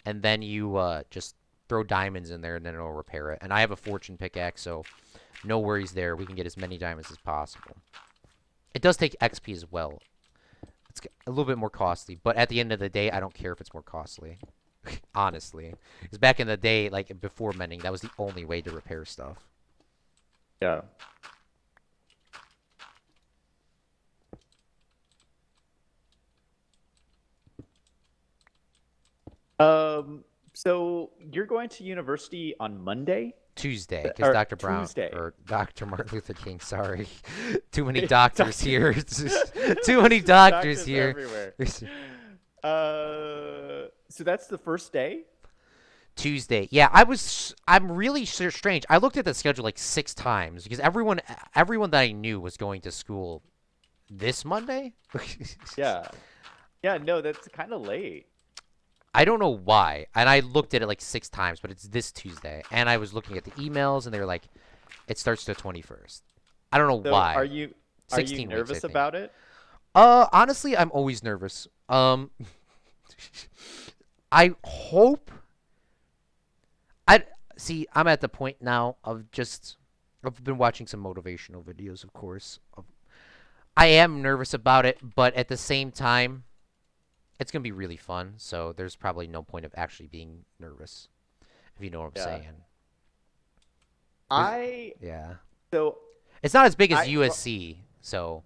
and then you just throw diamonds in there, and then it'll repair it. And I have a fortune pickaxe, so no worries there. We can get as many diamonds as possible. It does take XP as well. It's a little bit more costly, but at the end of the day, I don't care if it's more costly. Honestly. Because back in the day, like before mending, that was the only way to repair stuff. Yeah. So you're going to university on Monday? Tuesday, because Dr. Brown Tuesday. or Dr. Martin Luther King, sorry. Too many doctors here. Too many doctors here. Everywhere. So that's the first day? Tuesday. Yeah, I'm really strange. I looked at the schedule like 6 times because everyone that I knew was going to school this Monday. Yeah. Yeah, no, that's kind of late. I don't know why. And I looked at it like 6 times, but it's this Tuesday. And I was looking at the emails, and they were like, it starts the 21st. I don't know So why. Are you 16 weeks, nervous I think. about it? Honestly, I'm always nervous. I hope. I'm at the point now of just. I've been watching some motivational videos, of course. I am nervous about it, but at the same time, it's going to be really fun, so there's probably no point of actually being nervous, if you know what I'm saying. Yeah. So It's not as big as USC, so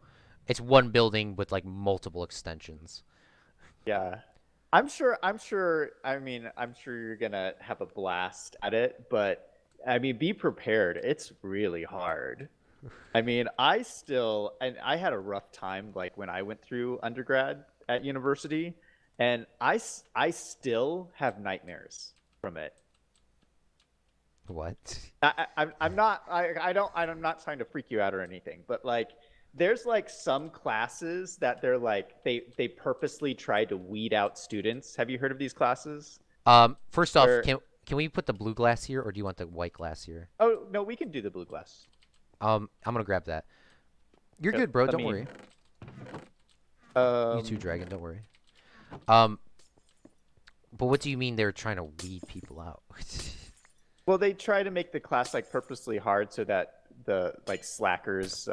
it's one building with, like, multiple extensions. yeah. I'm sure, I mean, I'm sure you're going to have a blast at it, but, I mean, be prepared. It's really hard. I mean, I had a rough time, like, when I went through undergrad at university, and I still have nightmares from it. What? I'm not trying to freak you out or anything, but like there's like some classes that they're like they purposely try to weed out students. Have you heard of these classes? First off, can we put the blue glass here, or do you want the white glass here? Oh no, we can do the blue glass. I'm gonna grab that. You're good, bro. Don't worry. You too, Dragon. Don't worry. But what do you mean they're trying to weed people out? Well, they try to make the class like purposely hard so that the like slackers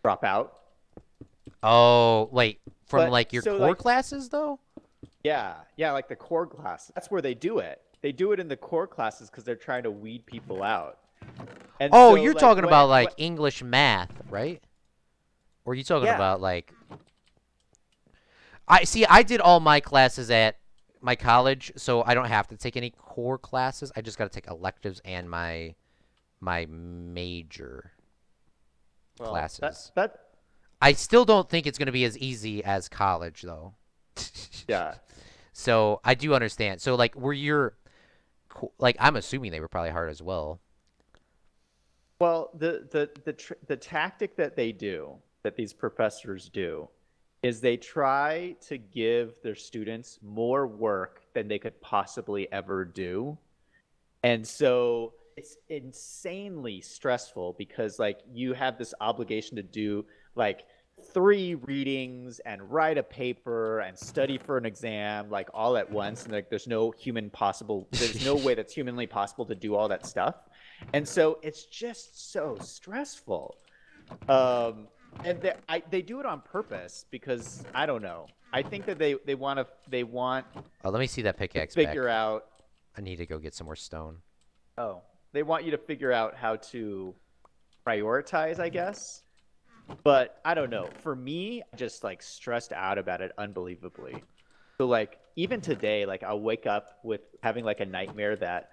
drop out. Oh, like from like your so, core like, classes though? Yeah, like the core class. That's where they do it. They do it in the core classes because they're trying to weed people out. And oh, so, you're like, talking about like English math, right? Or are you talking about like? I did all my classes at my college, so I don't have to take any core classes. I just got to take electives and my major classes. I still don't think it's going to be as easy as college, though. Yeah. So I do understand. So like, I'm assuming they were probably hard as well. Well, the tactic that they do, that these professors do, is they try to give their students more work than they could possibly ever do. And so it's insanely stressful because like you have this obligation to do like 3 readings and write a paper and study for an exam like all at once, and like there's no way that's humanly possible to do all that stuff. And so it's just so stressful. And they do it on purpose because I don't know. I think that they want Oh, let me see that to pickaxe back. figure out. I need to go get some more stone. Oh, they want you to figure out how to prioritize, I guess. But I don't know. For me, I just like stressed out about it unbelievably. So like even today, like I'll wake up with having like a nightmare that,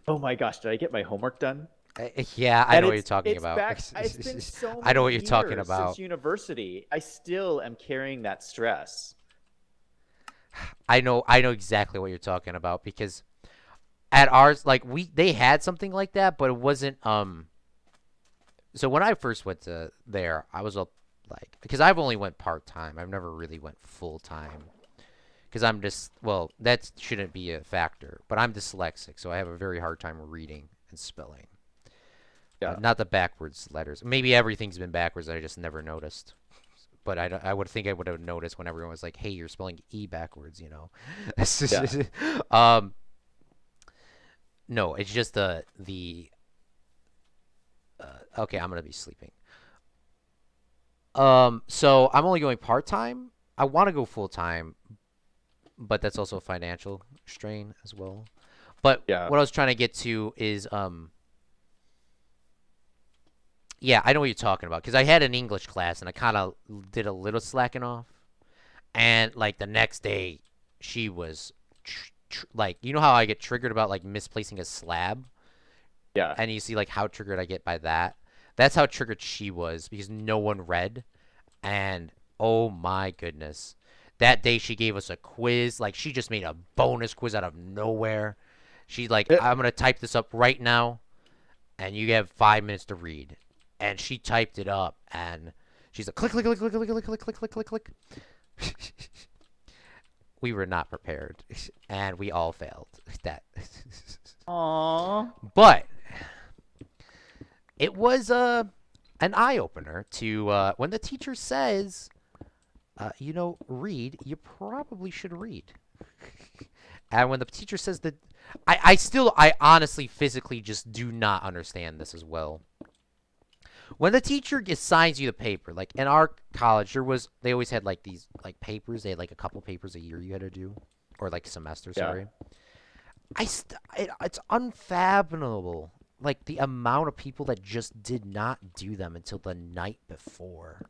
oh my gosh, did I get my homework done? Yeah, I And know what you're talking it's about. back. It's been so I know what many you're talking years about. since university. I still am carrying that stress. I know exactly what you're talking about because at ours, like they had something like that, but it wasn't. So when I first went to there, I was like, because I've only went part time. I've never really went full time because I'm just that shouldn't be a factor. But I'm dyslexic, so I have a very hard time reading and spelling. Yeah. Not the backwards letters. Maybe everything's been backwards. I just never noticed. But I would think I would have noticed when everyone was like, "Hey, you're spelling E backwards," you know. um, no, it's just the. Okay, I'm gonna be sleeping. So I'm only going part time. I want to go full time, but that's also a financial strain as well. But Yeah. what I was trying to get to is yeah, I know what you're talking about because I had an English class and I kind of did a little slacking off, and like the next day, she was like, you know how I get triggered about like misplacing a slab, Yeah. and you see like how triggered I get by that. That's how triggered she was because no one read, and oh my goodness, that day she gave us a quiz. Like she just made a bonus quiz out of nowhere. She's like, I'm gonna type this up right now, and you have 5 minutes to read. And she typed it up, and she's like, click, click, click, click, click, click, click, click, click, click. We were not prepared, and we all failed. That. Aww. But it was an eye opener to when the teacher says, read. You probably should read. And when the teacher says that, I honestly physically just do not understand this as well. When the teacher assigns you the paper, like in our college, they always had like these like papers. They had like a couple papers a year you had to do, or like semester. Sorry. It's unfathomable, like the amount of people that just did not do them until the night before.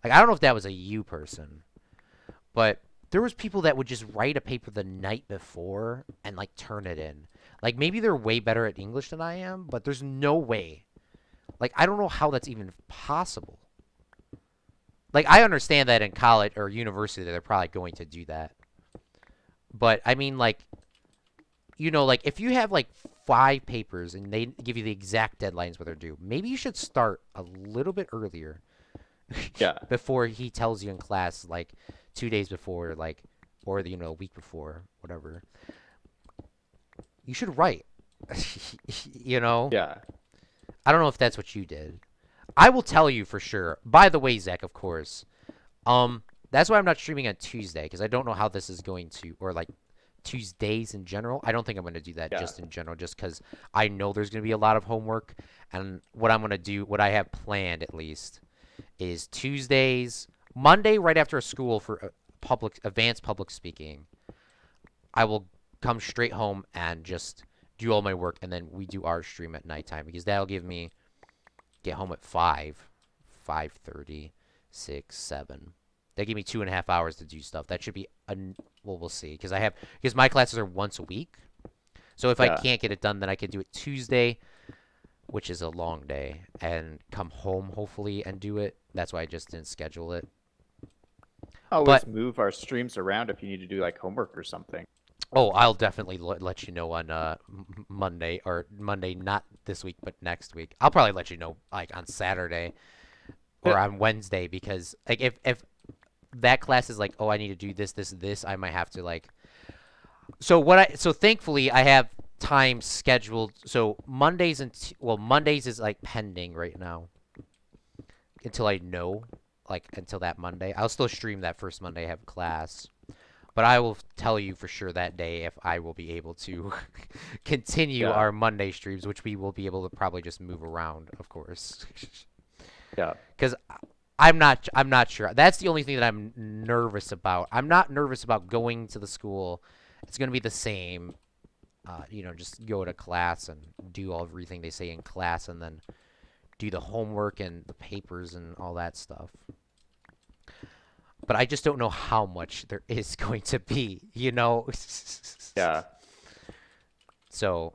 Like I don't know if that was a you person, but there was people that would just write a paper the night before and like turn it in. Like maybe they're way better at English than I am, but there's no way. Like, I don't know how that's even possible. Like, I understand that in college or university they're probably going to do that. But, I mean, like, like, if you have, like, 5 papers and they give you the exact deadlines where they're due, maybe you should start a little bit earlier. Yeah. Before he tells you in class, like, 2 days before, like, or, a week before, whatever. You should write. Yeah. I don't know if that's what you did. I will tell you for sure. By the way, Zach, of course. That's why I'm not streaming on Tuesday, because I don't know how this is going to, or like Tuesdays in general. I don't think I'm going to do that just in general, just because I know there's going to be a lot of homework. And what I'm going to do, what I have planned at least, is Tuesdays, Monday right after school for advanced public speaking. I will come straight home and just do all my work, and then we do our stream at nighttime because that'll give me get home at 5:30, 6, 7. That give me 2.5 hours to do stuff. That should be we'll see because my classes are once a week. So if I can't get it done, then I can do it Tuesday, which is a long day, and come home hopefully and do it. That's why I just didn't schedule it. Always move our streams around if you need to do like homework or something. Oh, I'll definitely let you know on Monday, or Monday, not this week, but next week. I'll probably let you know like on Saturday or on Wednesday, because like if that class is like, oh, I need to do this, this, and this, I might have to like. So thankfully I have time scheduled. So Mondays Mondays is like pending right now until I know, like until that Monday. I'll still stream that first Monday I have class, but I will tell you for sure that day if I will be able to continue our Monday streams, which we will be able to probably just move around, of course. Yeah. Because I'm not sure. That's the only thing that I'm nervous about. I'm not nervous about going to the school. It's going to be the same. Just go to class and do everything they say in class, and then do the homework and the papers and all that stuff. But I just don't know how much there is going to be, Yeah. So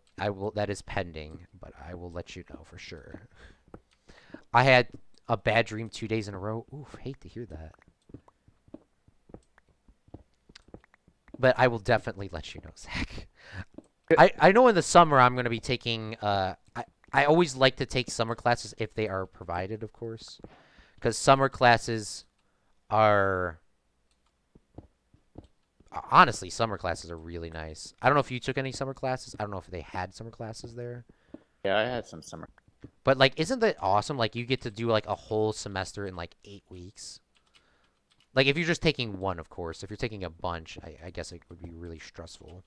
that is pending, but I will let you know for sure. I had a bad dream 2 days in a row. Oof, hate to hear that. But I will definitely let you know, Zach. I know in the summer I'm going to be taking, I always like to take summer classes if they are provided, of course. Because summer classes are, honestly, summer classes are really nice. I don't know if you took any summer classes. I don't know if they had summer classes there. Yeah, I had some summer. But, like, isn't that awesome? Like, you get to do, like, a whole semester in, like, 8 weeks. Like, if you're just taking one, of course. If you're taking a bunch, I guess it would be really stressful.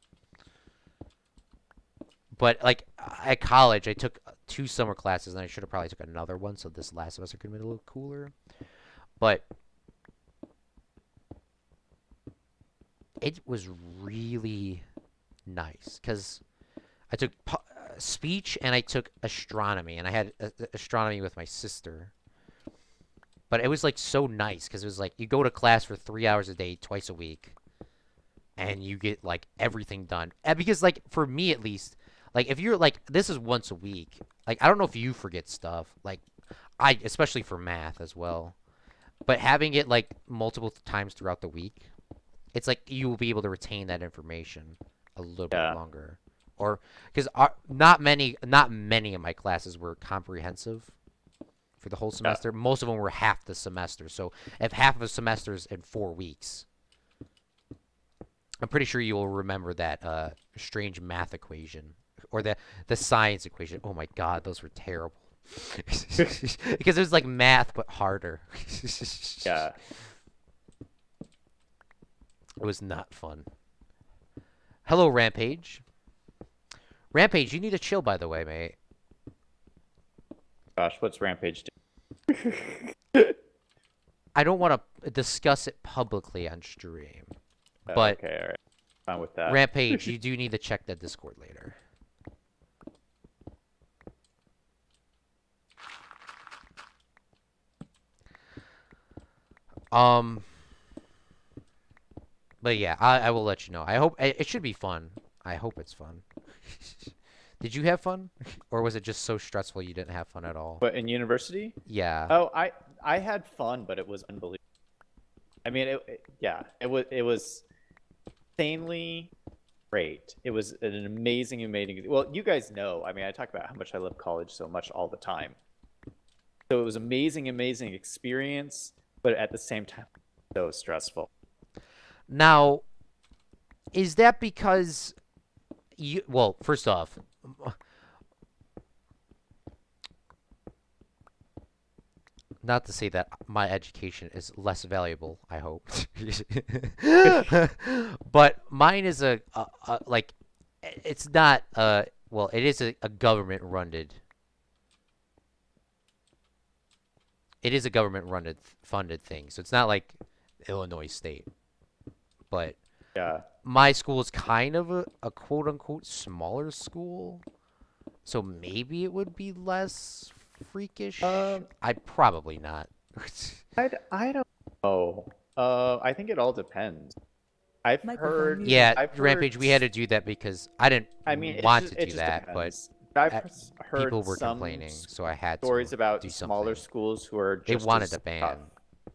But, like, at college, I took 2 summer classes, and I should have probably took another one, so this last semester could have been a little cooler. But it was really nice, because I took speech, and I took astronomy, and I had astronomy with my sister. But it was, like, so nice, because it was, like, you go to class for 3 hours a day, twice a week, and you get, like, everything done. And because, like, for me at least, like, if you're, like, this is once a week. Like, I don't know if you forget stuff. Like, especially for math as well. But having it, like, multiple times throughout the week, it's like you will be able to retain that information a little bit longer. Or, because not many of my classes were comprehensive for the whole semester. Yeah. Most of them were half the semester. So if half of a semester is in 4 weeks, I'm pretty sure you will remember that strange math equation or the science equation. Oh my God, those were terrible. Because it was like math but harder. Yeah. It was not fun. Hello, Rampage. Rampage, you need to chill, by the way, mate. Gosh, what's Rampage do? I don't want to discuss it publicly on stream. But okay, all right. Fine with that. Rampage, you do need to check that Discord later. But yeah, I will let you know. I hope it should be fun. I hope it's fun. Did you have fun, or was it just so stressful you didn't have fun at all? But in university? Yeah. Oh, I had fun, but it was unbelievable. I mean, it was insanely great. It was an amazing. Well, you guys know. I mean, I talk about how much I love college so much all the time. So it was amazing experience, but at the same time, so stressful. Now, is that because you? Well, first off, not to say that my education is less valuable, I hope. But mine is like, it's not well, it is a government funded. It is a government funded thing, so it's not like Illinois State. But yeah, my school is kind of a quote unquote smaller school, so maybe it would be less freakish. I probably not. I don't know. I think it all depends. I've heard. Yeah, Rampage. We had to do that because I didn't want to do that, depends. but I've heard people were complaining, so I had stories to about do smaller something. schools who are just They wanted to tough. ban,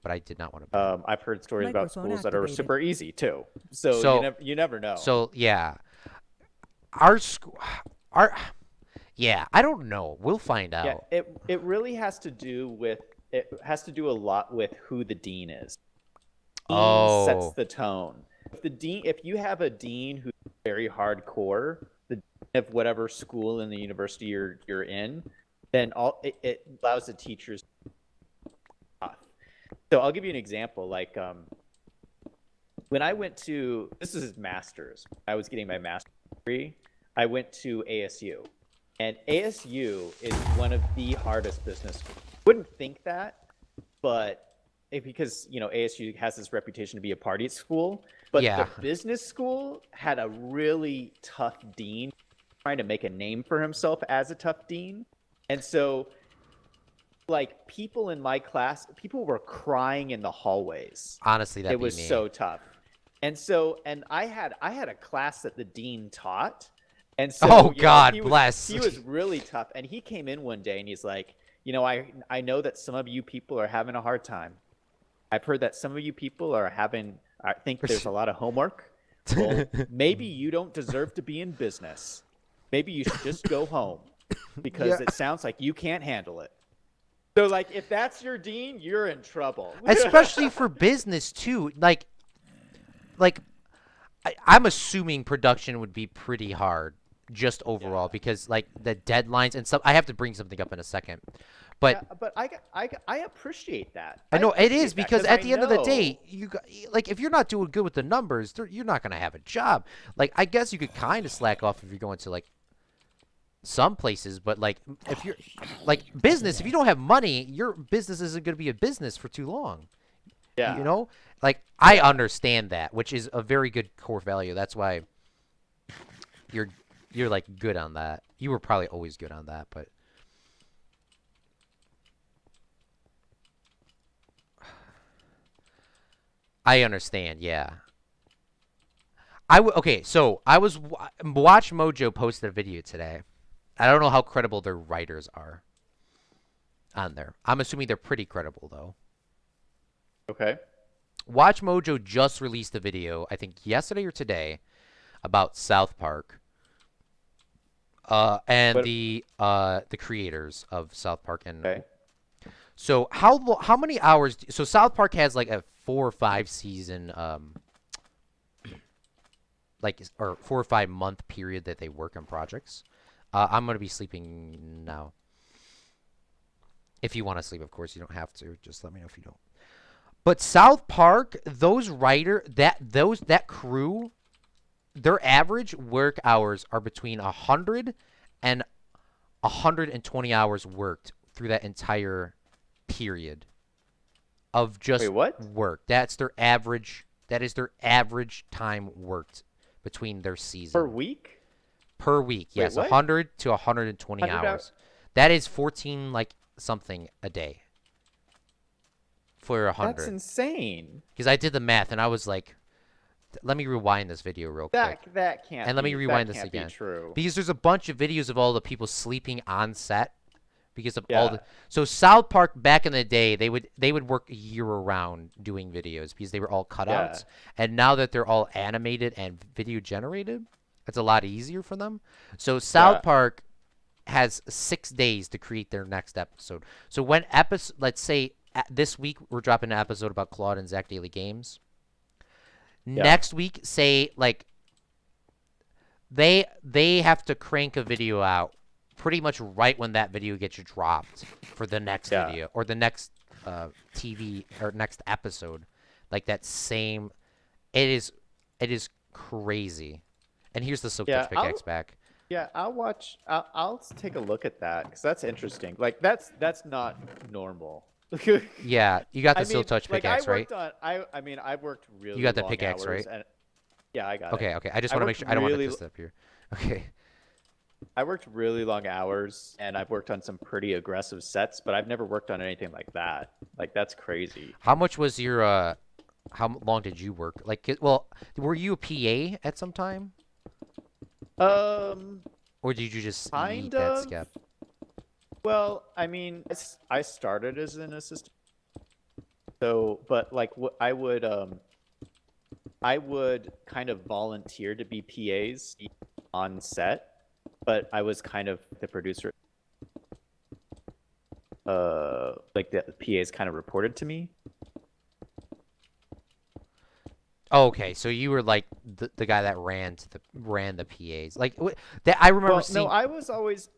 but I did not want to ban. I've heard stories about schools that are activated. super easy too. So you never know. So yeah, Yeah, I don't know. We'll find Yeah, out. it really has to do with a lot with who the dean is. Dean sets Oh, the tone. If you have a dean who's very hardcore, the dean of whatever school in the university you're in, then it allows the teachers. So I'll give you an example. Like when I went to this is master's. I was getting my master's degree. I went to ASU, and ASU is one of the hardest business schools. Wouldn't think that, but because ASU has this reputation to be a party school, but yeah. the business school had a really tough dean trying to make a name for himself as a tough dean. And so like people in my class, people were crying in the hallways. Honestly, It that'd be was me. so tough. And I had a class that the dean taught. And so, Oh God, bless. he was really tough. And he came in one day and he's like, I know that some of you people are having a hard time. I've heard that some of you people I think there's a lot of homework. Well, maybe you don't deserve to be in business. Maybe you should just go home because it sounds like you can't handle it. So, like, if that's your dean, you're in trouble. Especially for business too. Like I'm assuming production would be pretty hard, just overall, because like the deadlines and stuff. I have to bring something up in a second, but Yeah, but I appreciate that. I know it is appreciate that because at I the end of the day, know- like if you're not doing good with the numbers, you're not gonna have a job. Like I guess you could kind of slack off if you're going to like some places, but like if you're like business, if you don't have money, your business isn't gonna be a business for too long. Yeah. You know, like I understand that, which is a very good core value. That's why you're like good on that. You were probably always good on that, but I understand. Yeah. Okay, so I was Watch Mojo posted a video today. I don't know how credible their writers are on there. I'm assuming they're pretty credible though. Okay. Watch Mojo just released a video, I think yesterday or today, about South Park. And But the creators of South Park and okay. so how many hours? So South Park has like a 4 or 5 season like or 4 or 5 month period that they work on projects. I'm gonna be sleeping now. If you want to sleep, of course, you don't have to. Just let me know if you don't. But South Park, that crew, their average work hours are between 100 and 120 hours worked through that entire period of just Wait, what? work. That's their average. That is their average time worked between their season. Per week? Per week, yes, what? 100 to 120 100 hours. That is 14 like something a day for 100. That's insane. Because I did the math and I was like, let me rewind this video real quick. That can't. And let me rewind that this can't again. Be true. Because there's a bunch of videos of all the people sleeping on set because of all Yeah. the. So South Park back in the day, they would work year round doing videos because they were all cutouts. And now that they're all animated and video generated, it's a lot easier for them. So South Park has 6 days to create their next episode. So when let's say this week we're dropping an episode about Claude and Zach Daily Games. Next week, say like they have to crank a video out pretty much right when that video gets dropped for the next video or the next TV or next episode. Like that same, it is crazy. And here's the Silk Touch pickaxe back. Yeah, I'll take a look at that because that's interesting. Like that's not normal. Yeah, you got the Silk Touch pickaxe, right? I've worked really. You got the long pickaxe, hours right? Yeah, I got it. Okay. I just want to make sure I don't want to piss up here. Okay. I worked really long hours, and I've worked on some pretty aggressive sets, but I've never worked on anything like that. Like that's crazy. How much was your how long did you work? Like, well, were you a PA at some time? Or did you just eat that skep? Well, I mean, I started as an assistant. So, but like I would kind of volunteer to be PAs on set, but I was kind of the producer. Like the PAs kind of reported to me. Oh, okay, so you were like the guy that ran the PAs. Like that I remember Well, seeing. no, I was always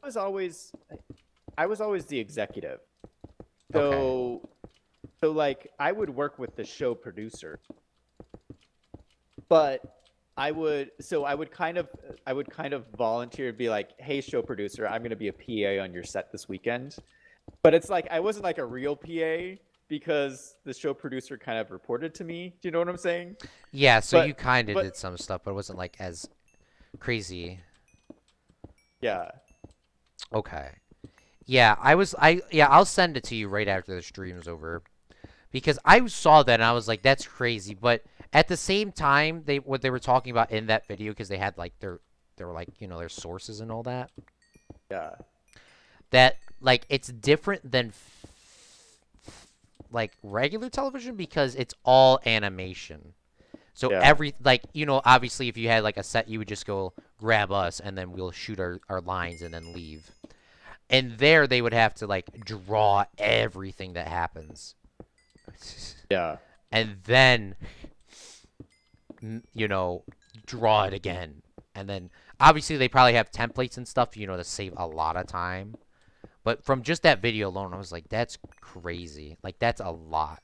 the executive. Okay. So like I would work with the show producer, but I would kind of volunteer and be like, "Hey, show producer, I'm going to be a PA on your set this weekend." But it's like I wasn't like a real PA because the show producer kind of reported to me. Do you know what I'm saying? Yeah, so you kind of But did some stuff, but it wasn't like as crazy. yeah. Okay. Yeah, I'll send it to you right after the stream's over. Because I saw that and I was like, that's crazy. But at the same time, what they were talking about in that video, because they had like they were like, their sources and all that. Yeah. That like it's different than like regular television because it's all animation. So Yeah. obviously if you had like a set, you would just go grab us and then we'll shoot our lines and then leave. And there they would have to like draw everything that happens. Yeah. And then draw it again. And then obviously they probably have templates and stuff, to save a lot of time. But from just that video alone, I was like, that's crazy. Like, that's a lot.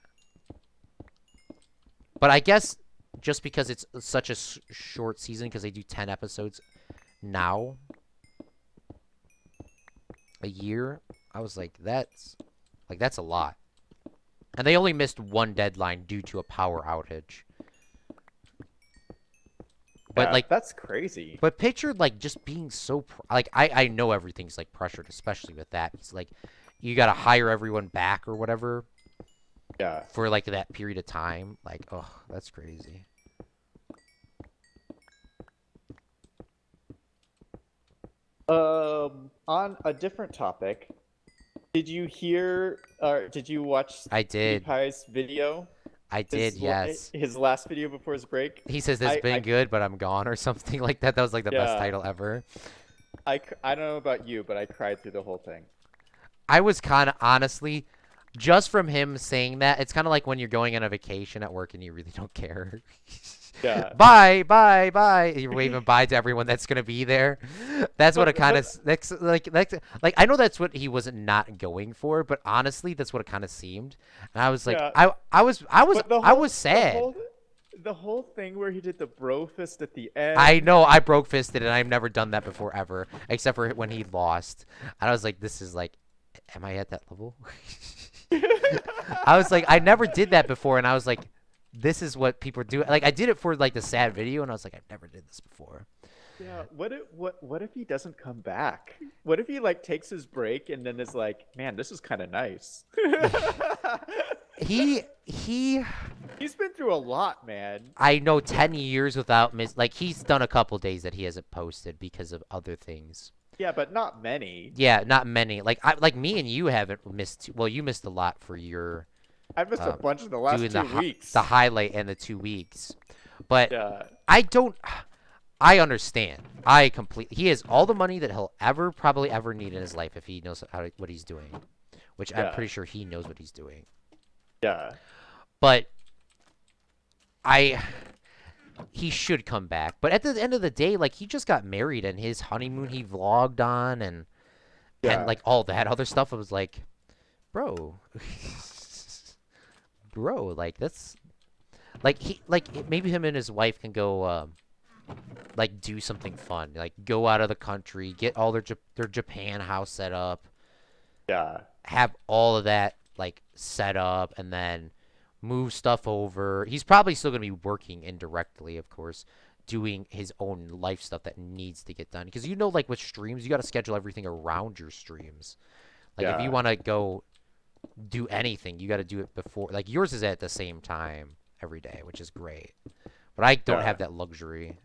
But I guess just because it's such a short season, because they do 10 episodes now, a year, I was like, that's a lot. And they only missed one deadline due to a power outage. But Yeah, that's crazy. But picture like just being so like I know everything's like pressured, especially with that. It's like you got to hire everyone back or whatever. Yeah. For like that period of time. Like, oh, that's crazy. On a different topic, did you hear or did you watch I did. PewDiePie's video? I did, yes. His last video before his break. He says it's been good, but I'm gone or something like that. That was like the best title ever. I don't know about you, but I cried through the whole thing. I was kind of, honestly, just from him saying that, it's kind of like when you're going on a vacation at work and you really don't care. Yeah. Bye, bye, bye. You're waving bye to everyone that's gonna be there. That's what it kind of like. I know that's what he was not going for, but honestly, that's what it kind of seemed. And I was like, Yeah. I was sad. The whole thing where he did the bro fist at the end. I know I broke fisted, and I've never done that before ever, except for when he lost. And I was like, this is like, am I at that level? I was like, I never did that before, and I was like, this is what people do. Like, I did it for like the sad video, and I was like, I've never did this before. Yeah. What if he doesn't come back? What if he like takes his break and then is like, man, this is kind of nice. He's been through a lot, man. I know 10 years without like he's done a couple days that he hasn't posted because of other things. Yeah, but not many. Yeah, not many. Like me and you haven't missed. Well, you missed a lot for your. I missed a bunch in the last 2 weeks. The highlight and the 2 weeks, but yeah. I understand. He has all the money that he'll probably ever need in his life if he knows what he's doing, which I'm pretty sure he knows what he's doing. Yeah. But he should come back. But at the end of the day, like, he just got married and his honeymoon he vlogged on and like all that other stuff. I was like, bro, like that's like maybe him and his wife can go like do something fun, like go out of the country, get all their Japan house set up. Yeah. Have all of that like set up and then move stuff over. He's probably still going to be working indirectly, of course, doing his own life stuff that needs to get done. Because like with streams, you got to schedule everything around your streams. Like if you want to go do anything, you got to do it before. Like yours is at the same time every day, which is great. But I don't have that luxury.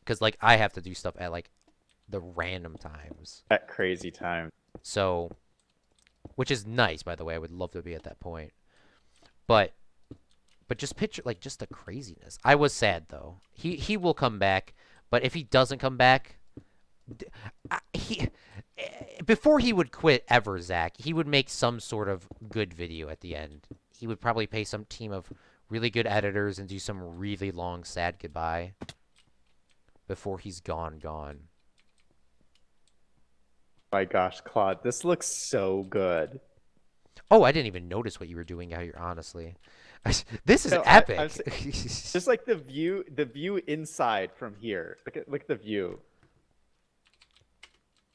Because like I have to do stuff at like the random times. At crazy time. So, which is nice, by the way. I would love to be at that point. But just picture like just the craziness. I was sad though. He will come back, but if he doesn't come back, He before he would quit ever, Zach, he would make some sort of good video at the end. He would probably pay some team of really good editors and do some really long sad goodbye before he's gone. My gosh, Claude, this looks so good. Oh, I didn't even notice what you were doing out here, honestly. This is No, epic. Just like the view inside from here. Look at the view.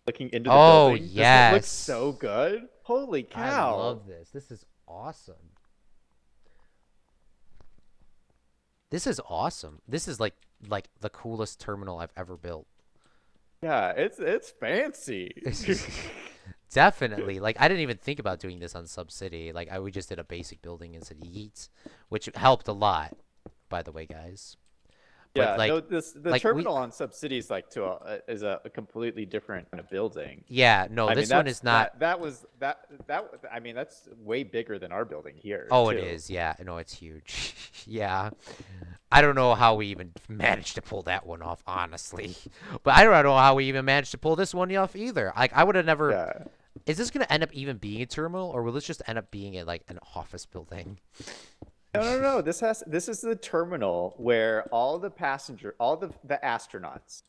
Looking into the building. Yes. This looks so good. Holy cow. I love this. This is awesome. This is awesome. This is like the coolest terminal I've ever built. Yeah, it's fancy. Definitely. Like, I didn't even think about doing this on Sub-City. Like, we just did a basic building and said yeet, which helped a lot, by the way, guys. Yeah, but, like, no, the terminal on Sub-City is like is a completely different kind of building. Yeah, no, I this mean, one is not. I mean, that's way bigger than our building here. Oh, too. it is. Yeah, no, it's huge. Yeah. I don't know how we even managed to pull that one off, honestly. But I don't know how we even managed to pull this one off either. Like, I would have never. Yeah. Is this going to end up even being a terminal, or will this just end up being like an office building? No. This is the terminal where all the astronauts.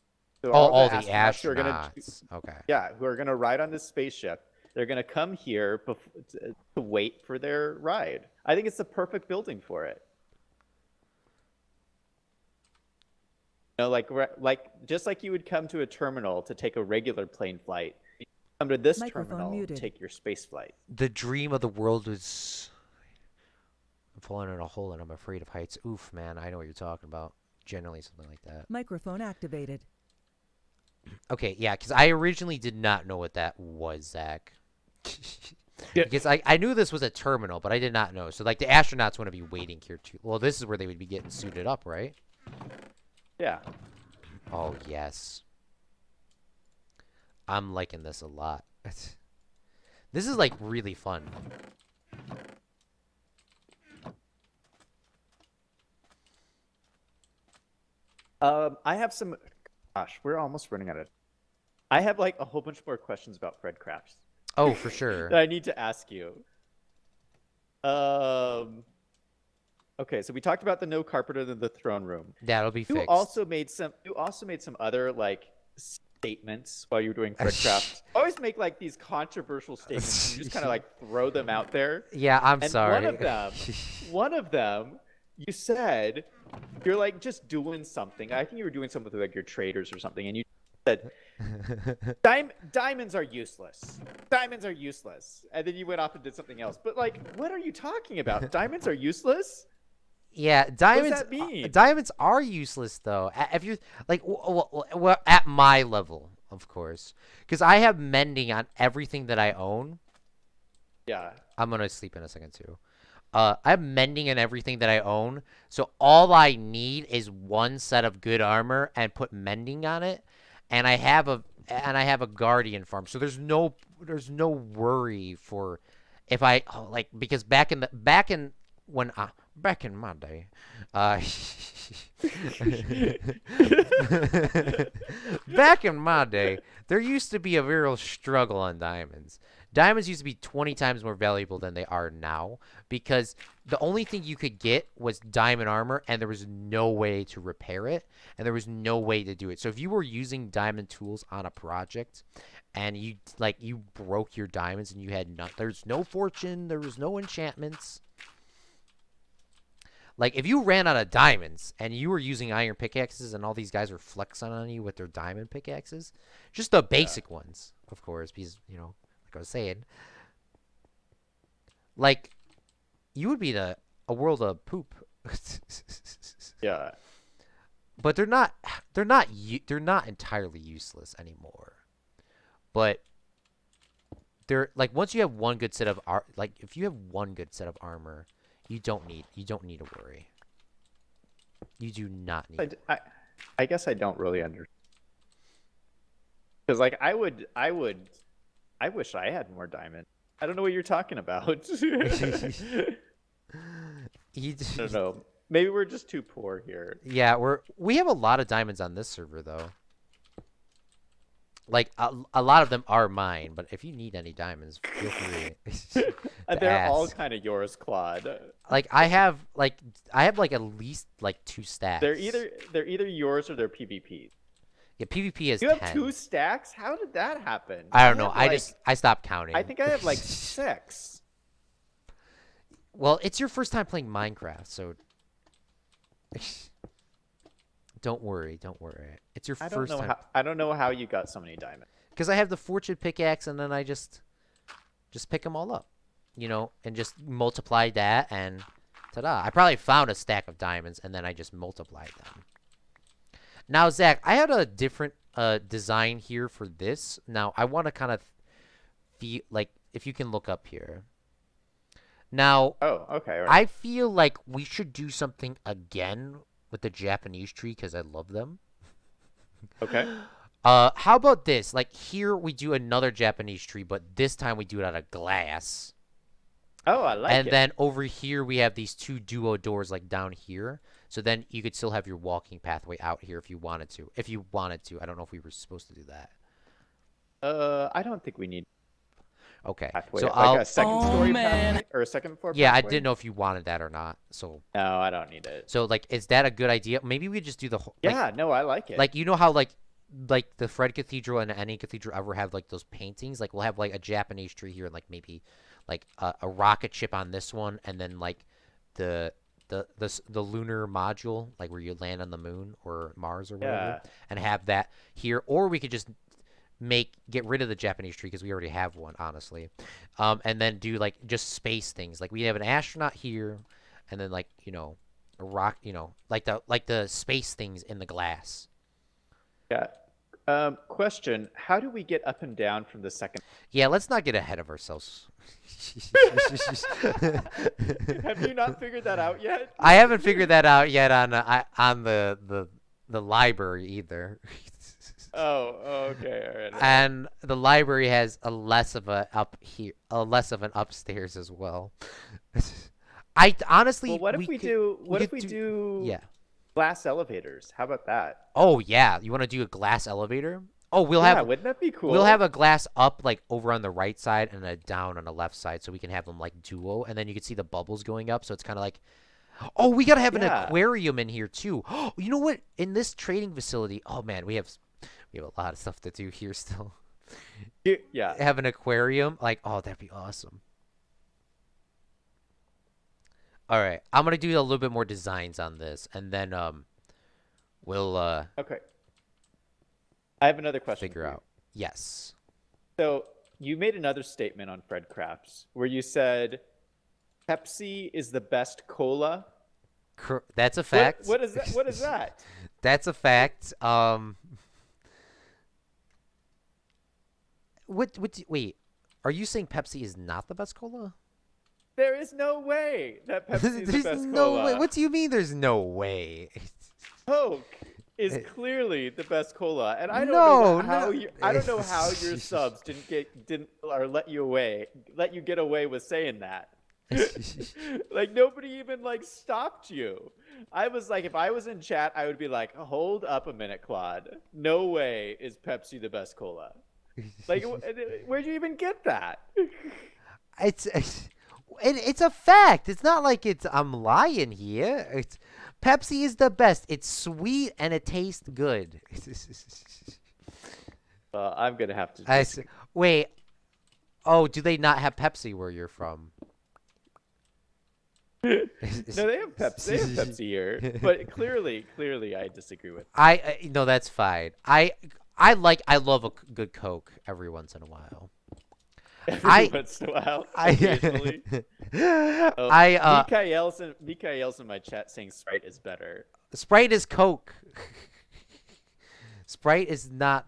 So all the astronauts who are astronauts. Okay. Yeah, who are gonna ride on this spaceship. They're gonna come here to wait for their ride. I think it's the perfect building for it. You know, like just like you would come to a terminal to take a regular plane flight, you come to this terminal to take your space flight. The dream of the world is. I'm falling in a hole and I'm afraid of heights. Oof, man, I know what you're talking about. Generally, something like that. Microphone activated. Okay, yeah, because I originally did not know what that was, Zach. Because I knew this was a terminal, but I did not know. So, like, the astronauts want to be waiting here, too. Well, this is where they would be getting suited up, right? Yeah. Oh, yes. I'm liking this a lot. This is, like, really fun. I have some. Gosh, we're almost running out of. I have like a whole bunch more questions about Fred Crafts. Oh, for sure. That I need to ask you. Okay, so we talked about the no carpet in the throne room. That'll be fixed. You also made some other like statements while you were doing Fred Crafts. Always make like these controversial statements. And you just kind of like throw them out there. Yeah, I'm sorry. One of them, you said you're like just doing something. I think you were doing something with like your traders or something, and you said diamonds are useless. Diamonds are useless. And then you went off and did something else. But like, what are you talking about? Diamonds are useless? Yeah, diamonds. What does that mean? Diamonds are useless, though. If you're like, well, at my level, of course, because I have mending on everything that I own. Yeah. I'm gonna sleep in a second too. I have mending on everything that I own, so all I need is one set of good armor and put mending on it, and I have a guardian farm, so there's no worry for if I because back in my day, back in my day, there used to be a real struggle on diamonds. Diamonds used to be 20 times more valuable than they are now because the only thing you could get was diamond armor, and there was no way to repair it, and there was no way to do it. So if you were using diamond tools on a project and you broke your diamonds and you had there's no fortune, there was no enchantments. Like, if you ran out of diamonds and you were using iron pickaxes and all these guys were flexing on you with their diamond pickaxes, just the basic ones, of course, because, like I was saying, like, you would be in a world of poop. Yeah. But they're not entirely useless anymore. But they're, like, once you have one good set of if you have one good set of armor, you don't need to worry. You do not need. I guess I don't really understand. Because like I wish I had more diamond. I don't know what you're talking about. I don't know. Maybe we're just too poor here. Yeah, we have a lot of diamonds on this server though. Like a lot of them are mine, but if you need any diamonds, feel free to They're all ask. kind of yours, Claude. Like I have like at least like 2 They're stacks. either yours or they're PvP. Yeah, PvP is You have 10. 2 stacks? How did that happen? I don't know. have, like, I stopped I counting. think I have like 6. Well, it's your first time playing Minecraft, so don't worry, don't worry. It's your first time. I don't know how you got so many diamonds. Because I have the fortune pickaxe, and then I just pick them all up, and just multiply that, and ta-da! I probably found a stack of diamonds, and then I just multiplied them. Now, Zach, I had a different design here for this. Now, I want to kind of feel like if you can look up here. Now, Oh, okay. Right. I feel like we should do something again with the Japanese tree because I love them. Okay. How about this? Like here we do another Japanese tree, but this time we do it out of glass. Oh, I like And it. then over here we have these 2 duo doors like down here. So then you could still have your walking pathway out here if you wanted to. If you wanted to. I don't know if we were supposed to do that. I don't think we need Okay. pathway. So Like a second story pathway or a second floor yeah, I pathway? didn't know if you wanted that or not. So No, I don't need it. like is that a good idea? Maybe we just do the whole Yeah, no, I like it. like you know how like the Fred Cathedral and any cathedral ever have like those paintings? Like we'll have like a Japanese tree here and like maybe like a rocket ship on this one, and then like the lunar module, like where you land on the moon or Mars or whatever, Yeah. and have that here. Or we could just get rid of the Japanese tree because we already have one, honestly, and then do like just space things. Like we have an astronaut here, and then like a rock, like the space things in the glass. Yeah. Question: how do we get up and down from the second? Yeah, let's not get ahead of ourselves. Have you not figured that out yet? I haven't figured that out yet on the library either. Oh, okay, all right. And the library has a less of an upstairs as well. I honestly. Well, what if we do? What if we do? Yeah. Glass elevators. How about that? Oh yeah, you want to do a glass elevator? Oh, Yeah, wouldn't that be cool? we'll have a glass up like over on the right side and a down on the left side, so we can have them like duo, and then you can see the bubbles going up, so it's kind of like. Oh, we gotta have an Yeah. aquarium in here too. You know what? In this trading facility, oh man, we have a lot of stuff to do here still. Yeah. Have an aquarium, like that'd be awesome. All right, I'm gonna do a little bit more designs on this, and then we'll Okay. I have another question. figure for you. out. Yes. So you made another statement on Fred Crafts where you said Pepsi is the best cola. That's a fact. What is that? What is that? That's a fact. Wait, are you saying Pepsi is not the best cola? There is no way that Pepsi is the There's best no cola. way. What do you mean there's no way? Coke is clearly the best cola, and I don't No, know how no. I don't know how your subs didn't or let you get away with saying that. Like nobody even like stopped you. I was like, if I was in chat, I would be like, hold up a minute, Claude. No way is Pepsi the best cola. Like, where'd you even get that? It's a fact. It's not like I'm lying here. Pepsi is the best. It's sweet and it tastes good. I'm gonna have to. Wait. Oh, do they not have Pepsi where you're from? No, they have Pepsi. They have Pepsi here, but clearly, I disagree with. No, that's fine. I love a good Coke every once in a while. Every once in a while, occasionally. Mikael's in my chat saying Sprite is better. Sprite is Coke. Sprite is not.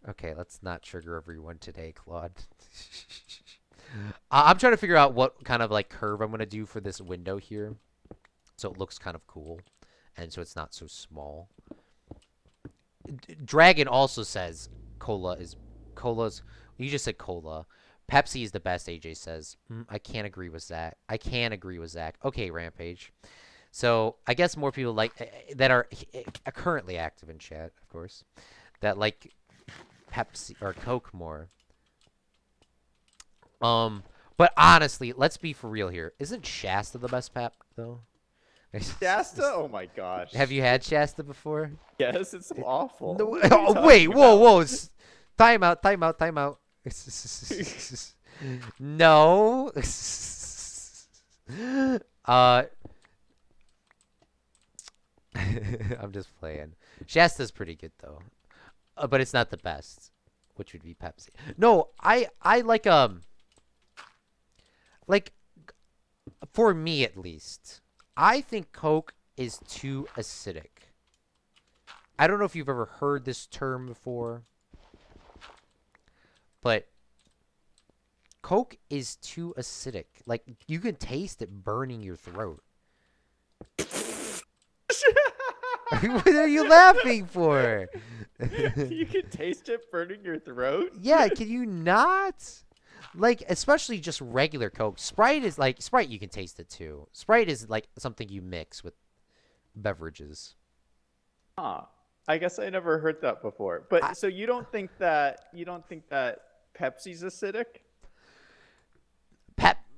Okay, let's not trigger everyone today, Claude. I'm trying to figure out what kind of like curve I'm gonna do for this window here, so it looks kind of cool, and so it's not so small. Dragon also says cola's. You just said cola. Pepsi is the best. AJ says. I can't agree with Zach. Okay, Rampage. So I guess more people like that are currently active in chat, of course. that like Pepsi or Coke more. But honestly, let's be for real here. Isn't Shasta the best pep though? Shasta? Oh my gosh. Have you had Shasta before? Yes, it's awful. No, What are you oh, wait, talking whoa, about? whoa. Time out, time out, time out. No. uh, I'm just playing. Shasta's pretty good though, but it's not the best, which would be Pepsi. No, I like for me at least, I think Coke is too acidic. I don't know if you've ever heard this term before, but Coke is too acidic. Like you can taste it burning your throat. What are you laughing for? You can taste it burning your throat? Yeah, can you not? Like, especially just regular Coke. Sprite is like, Sprite you can taste it too. Sprite is like something you mix with beverages. Huh. I guess I never heard that before. But so you don't think that Pepsi's acidic?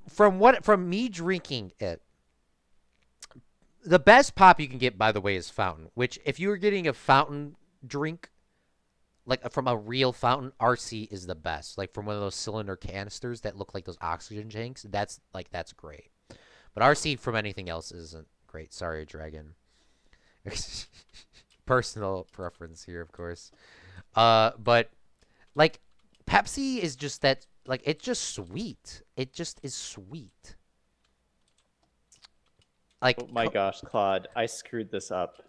From me drinking it, the best pop you can get, by the way, is fountain. Which, if you were getting a fountain drink, like from a real fountain, RC is the best. Like from one of those cylinder canisters that look like those oxygen tanks. That's great. But RC from anything else isn't great. Sorry, Dragon. Personal preference here, of course. But like Pepsi is just that. Like it's just sweet. It just is sweet. Like, Oh my gosh, Claude, I screwed this up.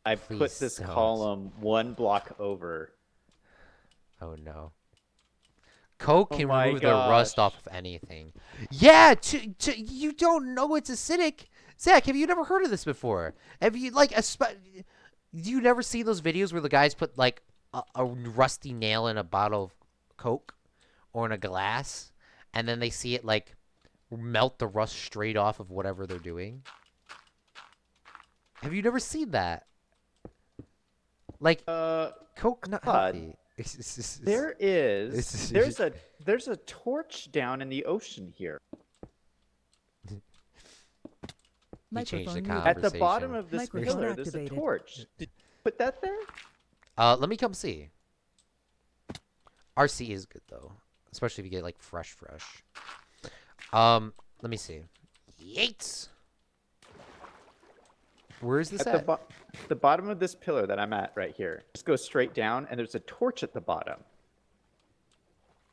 I put Please this don't. column one block over. oh no. Coke Oh can my remove the rust gosh. off of anything. Yeah, you don't know it's acidic. Zach, have you never heard of this before? Have you you never see those videos where the guys put like a rusty nail in a bottle of Coke or in a glass, and then they see it like melt the rust straight off of whatever they're doing? Have you never seen that? Like Coke not Claude, healthy. There's a torch down in the ocean here. You changed the Microphone muted. At the bottom conversation. of this Microphone pillar, there's a activated. torch. Did you put that there? Let me come see. RC is good though, especially if you get like fresh. Let me see. Yates. Where is this At at? the bottom of this pillar that I'm at right here. Just go straight down, and there's a torch at the bottom.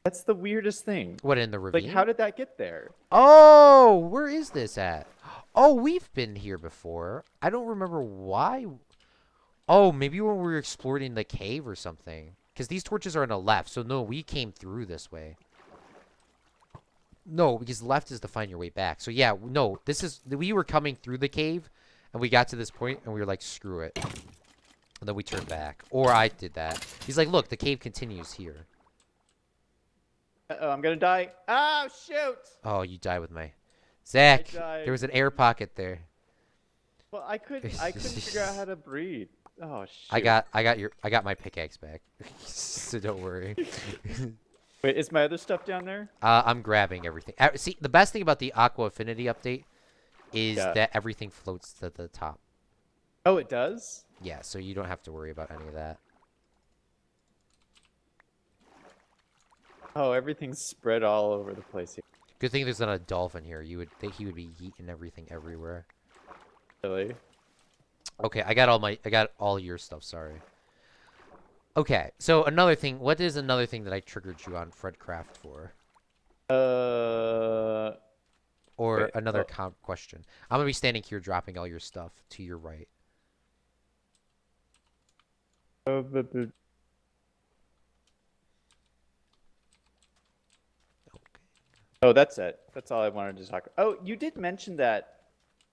That's the weirdest thing. What, in the ravine? Like, how did that get there? Oh, where is this at? Oh, we've been here before. I don't remember why. Oh, maybe when we were exploring the cave or something. Because these torches are on the left, so no, we came through this way. No, because left is to find your way back. So yeah, no, we were coming through the cave, and we got to this point, and we were like, screw it. And then we turned back. Or I did that. He's like, look, the cave continues here. Uh-oh, I'm gonna die. Oh, shoot! Oh, you die with my... Zach, died. there was an air pocket there. Well, I couldn't figure out how to breathe. Oh, shoot. I got my pickaxe back. So don't worry. Wait, is my other stuff down there? I'm grabbing everything. See, the best thing about the Aqua Affinity update is that everything floats to the top. Oh, it does? Yeah, so you don't have to worry about any of that. Oh, everything's spread all over the place here. Good thing there's not a dolphin here. You would think he would be yeeting everything everywhere. Really? Okay, I got all your stuff, sorry. Okay, so another thing, what is another thing that I triggered you on Fredcraft for? Or wait, another question. I'm gonna be standing here dropping all your stuff to your right. Okay. Oh, that's it. That's all I wanted to talk about. Oh, you did mention that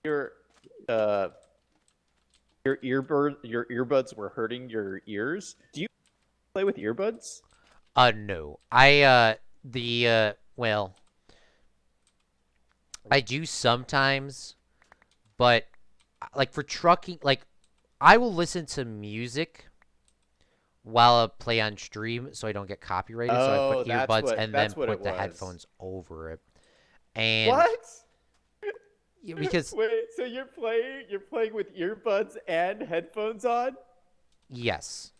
your earbuds were hurting your ears. Do you play with earbuds? No. Well, I do sometimes, but like for trucking, like I will listen to music while I play on stream, so I don't get copyrighted. So I Oh, put earbuds and then that's what it put the was. headphones over it. And What? because Wait, so you're playing with earbuds and headphones on? yes,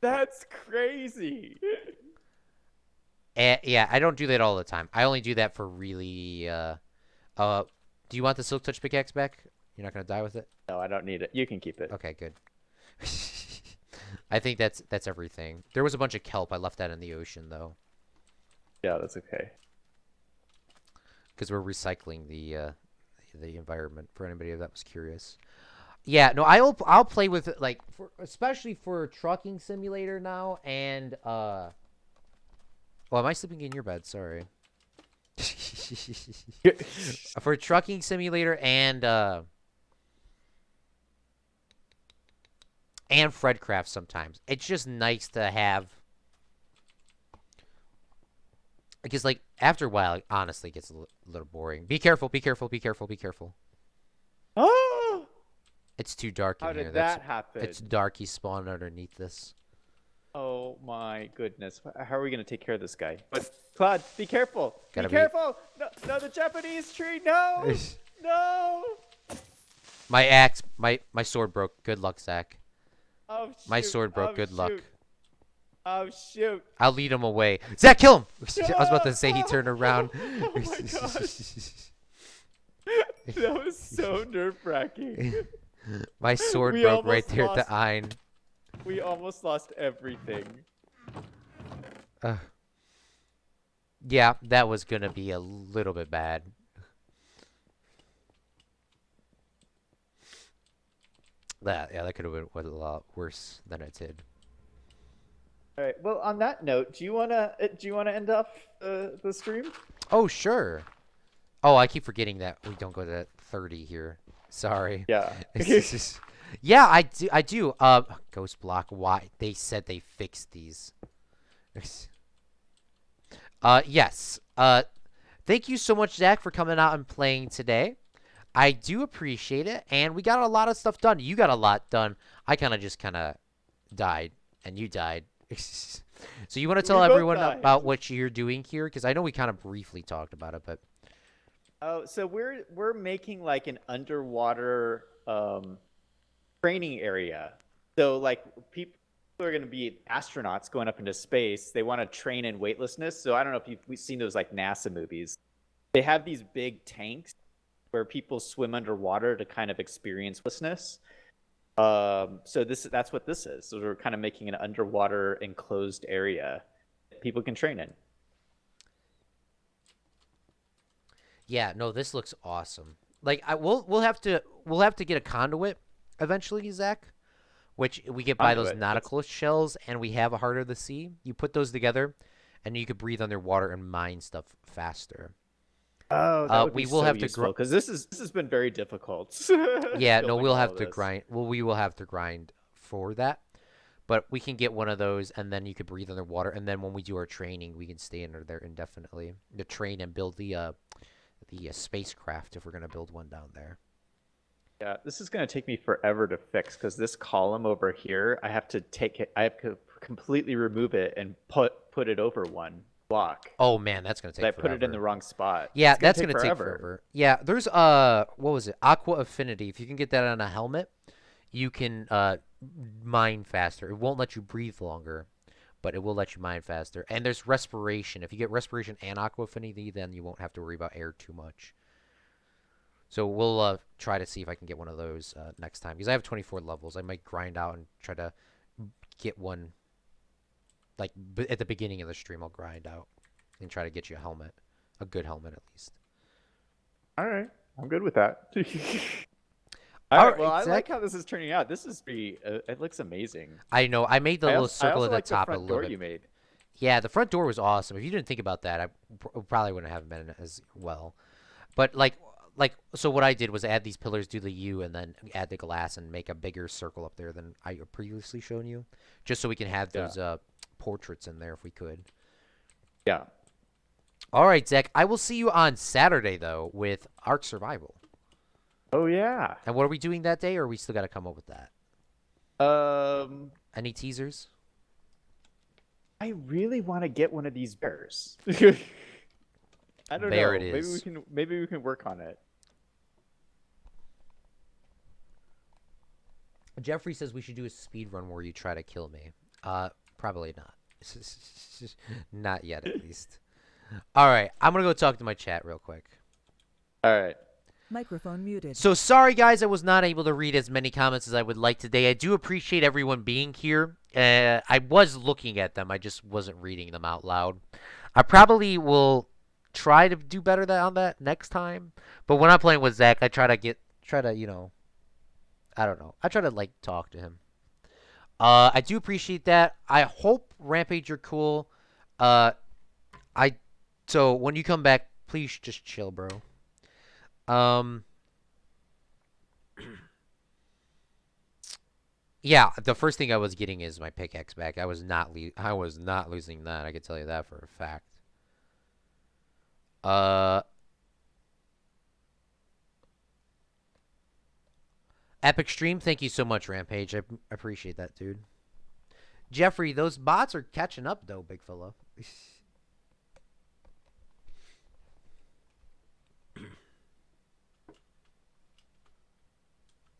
That's crazy. yeah, I don't do that all the time. I only do that for really. Do you want the Silk Touch pickaxe back? You're not gonna die with it. No, I don't need it. You can keep it. Okay, good. I think that's everything. There was a bunch of kelp. I left that in the ocean though, Yeah, that's okay. because we're recycling the environment. For anybody that was curious. Yeah, no, I'll play with it like especially for trucking simulator now and Well, am I sleeping in your bed? Sorry. For trucking simulator and Fredcraft sometimes. It's just nice to have because like after a while it honestly gets a little boring. Be careful, be careful, be careful, be careful. Oh! It's too dark in How here. did that happen? It's dark. He's spawned underneath this. Oh my goodness. How are we going to take care of this guy? But Claude, be careful. Gotta be be- careful. No, no, the Japanese tree. No. No. My axe, my sword broke. Good luck, Zach. Oh, shoot. My sword broke. Oh, Good luck. shoot. Oh, shoot. I'll lead him away. Zach, kill him! I was about to say he turned around. Oh my gosh. That was so nerve-wracking. My sword We broke right almost there at lost- the Ein. We almost lost everything. Yeah, that was gonna be a little bit bad. That could have been a lot worse than it did. All right. Well, on that note, do you wanna end off the stream? Oh, sure. Oh, I keep forgetting that we don't go to 30 here. Sorry. Yeah. Yeah, I do. Ghost block. Why? They said they fixed these. Yes. Thank you so much, Zach, for coming out and playing today. I do appreciate it, and we got a lot of stuff done. You got a lot done. I kind of died, and you died. So you want to tell both everyone died. about what you're doing here? Because I know we kind of briefly talked about it, but Oh, so we're making like an underwater training area. So like people are going to be astronauts going up into space. They want to train in weightlessness. So I don't know if we've seen those like NASA movies. They have these big tanks where people swim underwater to kind of experience weightlessness. So that's what this is. So we're kind of making an underwater enclosed area that people can train in. yeah, no, this looks awesome. Like we'll have to get a conduit eventually, Zach, which we get by those Conduit, nautical shells, and we have a heart of the sea. You put those together, and you could breathe underwater and mine stuff faster. Oh, that would we be will so have to useful because this has been very difficult. Yeah, no, building we'll all have of to this. grind. Well, we will have to grind for that, but we can get one of those, and then you could breathe underwater, and then when we do our training, we can stay under there indefinitely to train and build the spacecraft if we're gonna build one down there. Yeah, this is going to take me forever to fix because this column over here, I have to completely remove it and put it over one block. Oh man, that's gonna take. I put it in forever. the wrong spot. Yeah, It's that's gonna take forever. Yeah, there's what was it? Aqua Affinity. If you can get that on a helmet, you can mine faster. It won't let you breathe longer, but it will let you mine faster. And there's respiration. If you get respiration and Aqua Affinity, then you won't have to worry about air too much. So we'll try to see if I can get one of those next time because I have 24 levels. I might grind out and try to get one. Like at the beginning of the stream, I'll grind out and try to get you a helmet, a good helmet at least. All right, I'm good with that. All All right, right, well, I Zach. like how this is turning out. It looks amazing. I know. I made the I little also circle at the like top the a front little door bit. you made. Yeah, the front door was awesome. If you didn't think about that, I probably wouldn't have been as well. But like so what I did was add these pillars, do the U, and then add the glass and make a bigger circle up there than I previously shown you, just so we can have those portraits in there if we could. Yeah. All right, Zach. I will see you on Saturday though with Ark Survival. Oh yeah. And what are we doing that day, or we still got to come up with that? Any teasers? I really want to get one of these bears. I don't There know. it is. Maybe we can work on it. Jeffrey says we should do a speed run where you try to kill me. Probably not. Not yet, at least. All right, I'm gonna go talk to my chat real quick. All right. Microphone muted. So sorry, guys, I was not able to read as many comments as I would like today. I do appreciate everyone being here. I was looking at them. I just wasn't reading them out loud. I probably will try to do better on that next time. But when I'm playing with Zach, I try to, you know, I don't know. I try to, like, talk to him. I do appreciate that. I hope, Rampage, you're cool. So when you come back, please just chill, bro. Yeah, the first thing I was getting is my pickaxe back. I was not losing that. I can tell you that for a fact. Epic stream, thank you so much, Rampage. I appreciate that, dude. Jeffrey, those bots are catching up, though, big fella.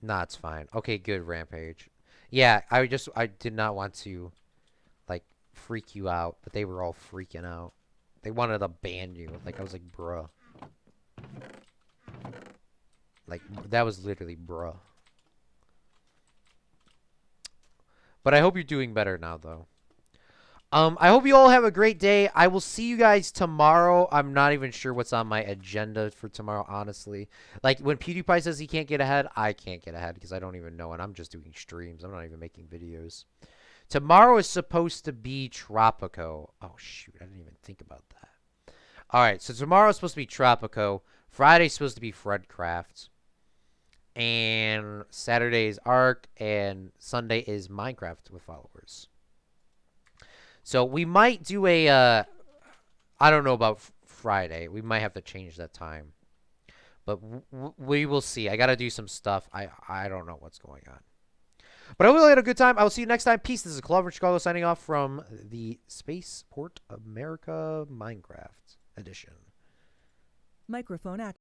Nah, it's fine. Okay, good, Rampage. Yeah, I did not want to, like, freak you out, but they were all freaking out. They wanted to ban you. Like, I was like, bruh. Like, that was literally bruh. But I hope you're doing better now, though. I hope you all have a great day. I will see you guys tomorrow. I'm not even sure what's on my agenda for tomorrow, honestly. Like, when PewDiePie says he can't get ahead, I can't get ahead because I don't even know, and I'm just doing streams. I'm not even making videos. Tomorrow is supposed to be Tropico. Oh, shoot. I didn't even think about that. All right, so tomorrow is supposed to be Tropico. Friday's supposed to be Fredcraft. And Saturday is Ark, and Sunday is Minecraft with followers. So we might do a, I don't know about Friday. We might have to change that time. But we will see. I got to do some stuff. I don't know what's going on. But I really had a good time. I will see you next time. Peace. This is ClaudeChicago signing off from the Spaceport America Minecraft edition. Microphone activated.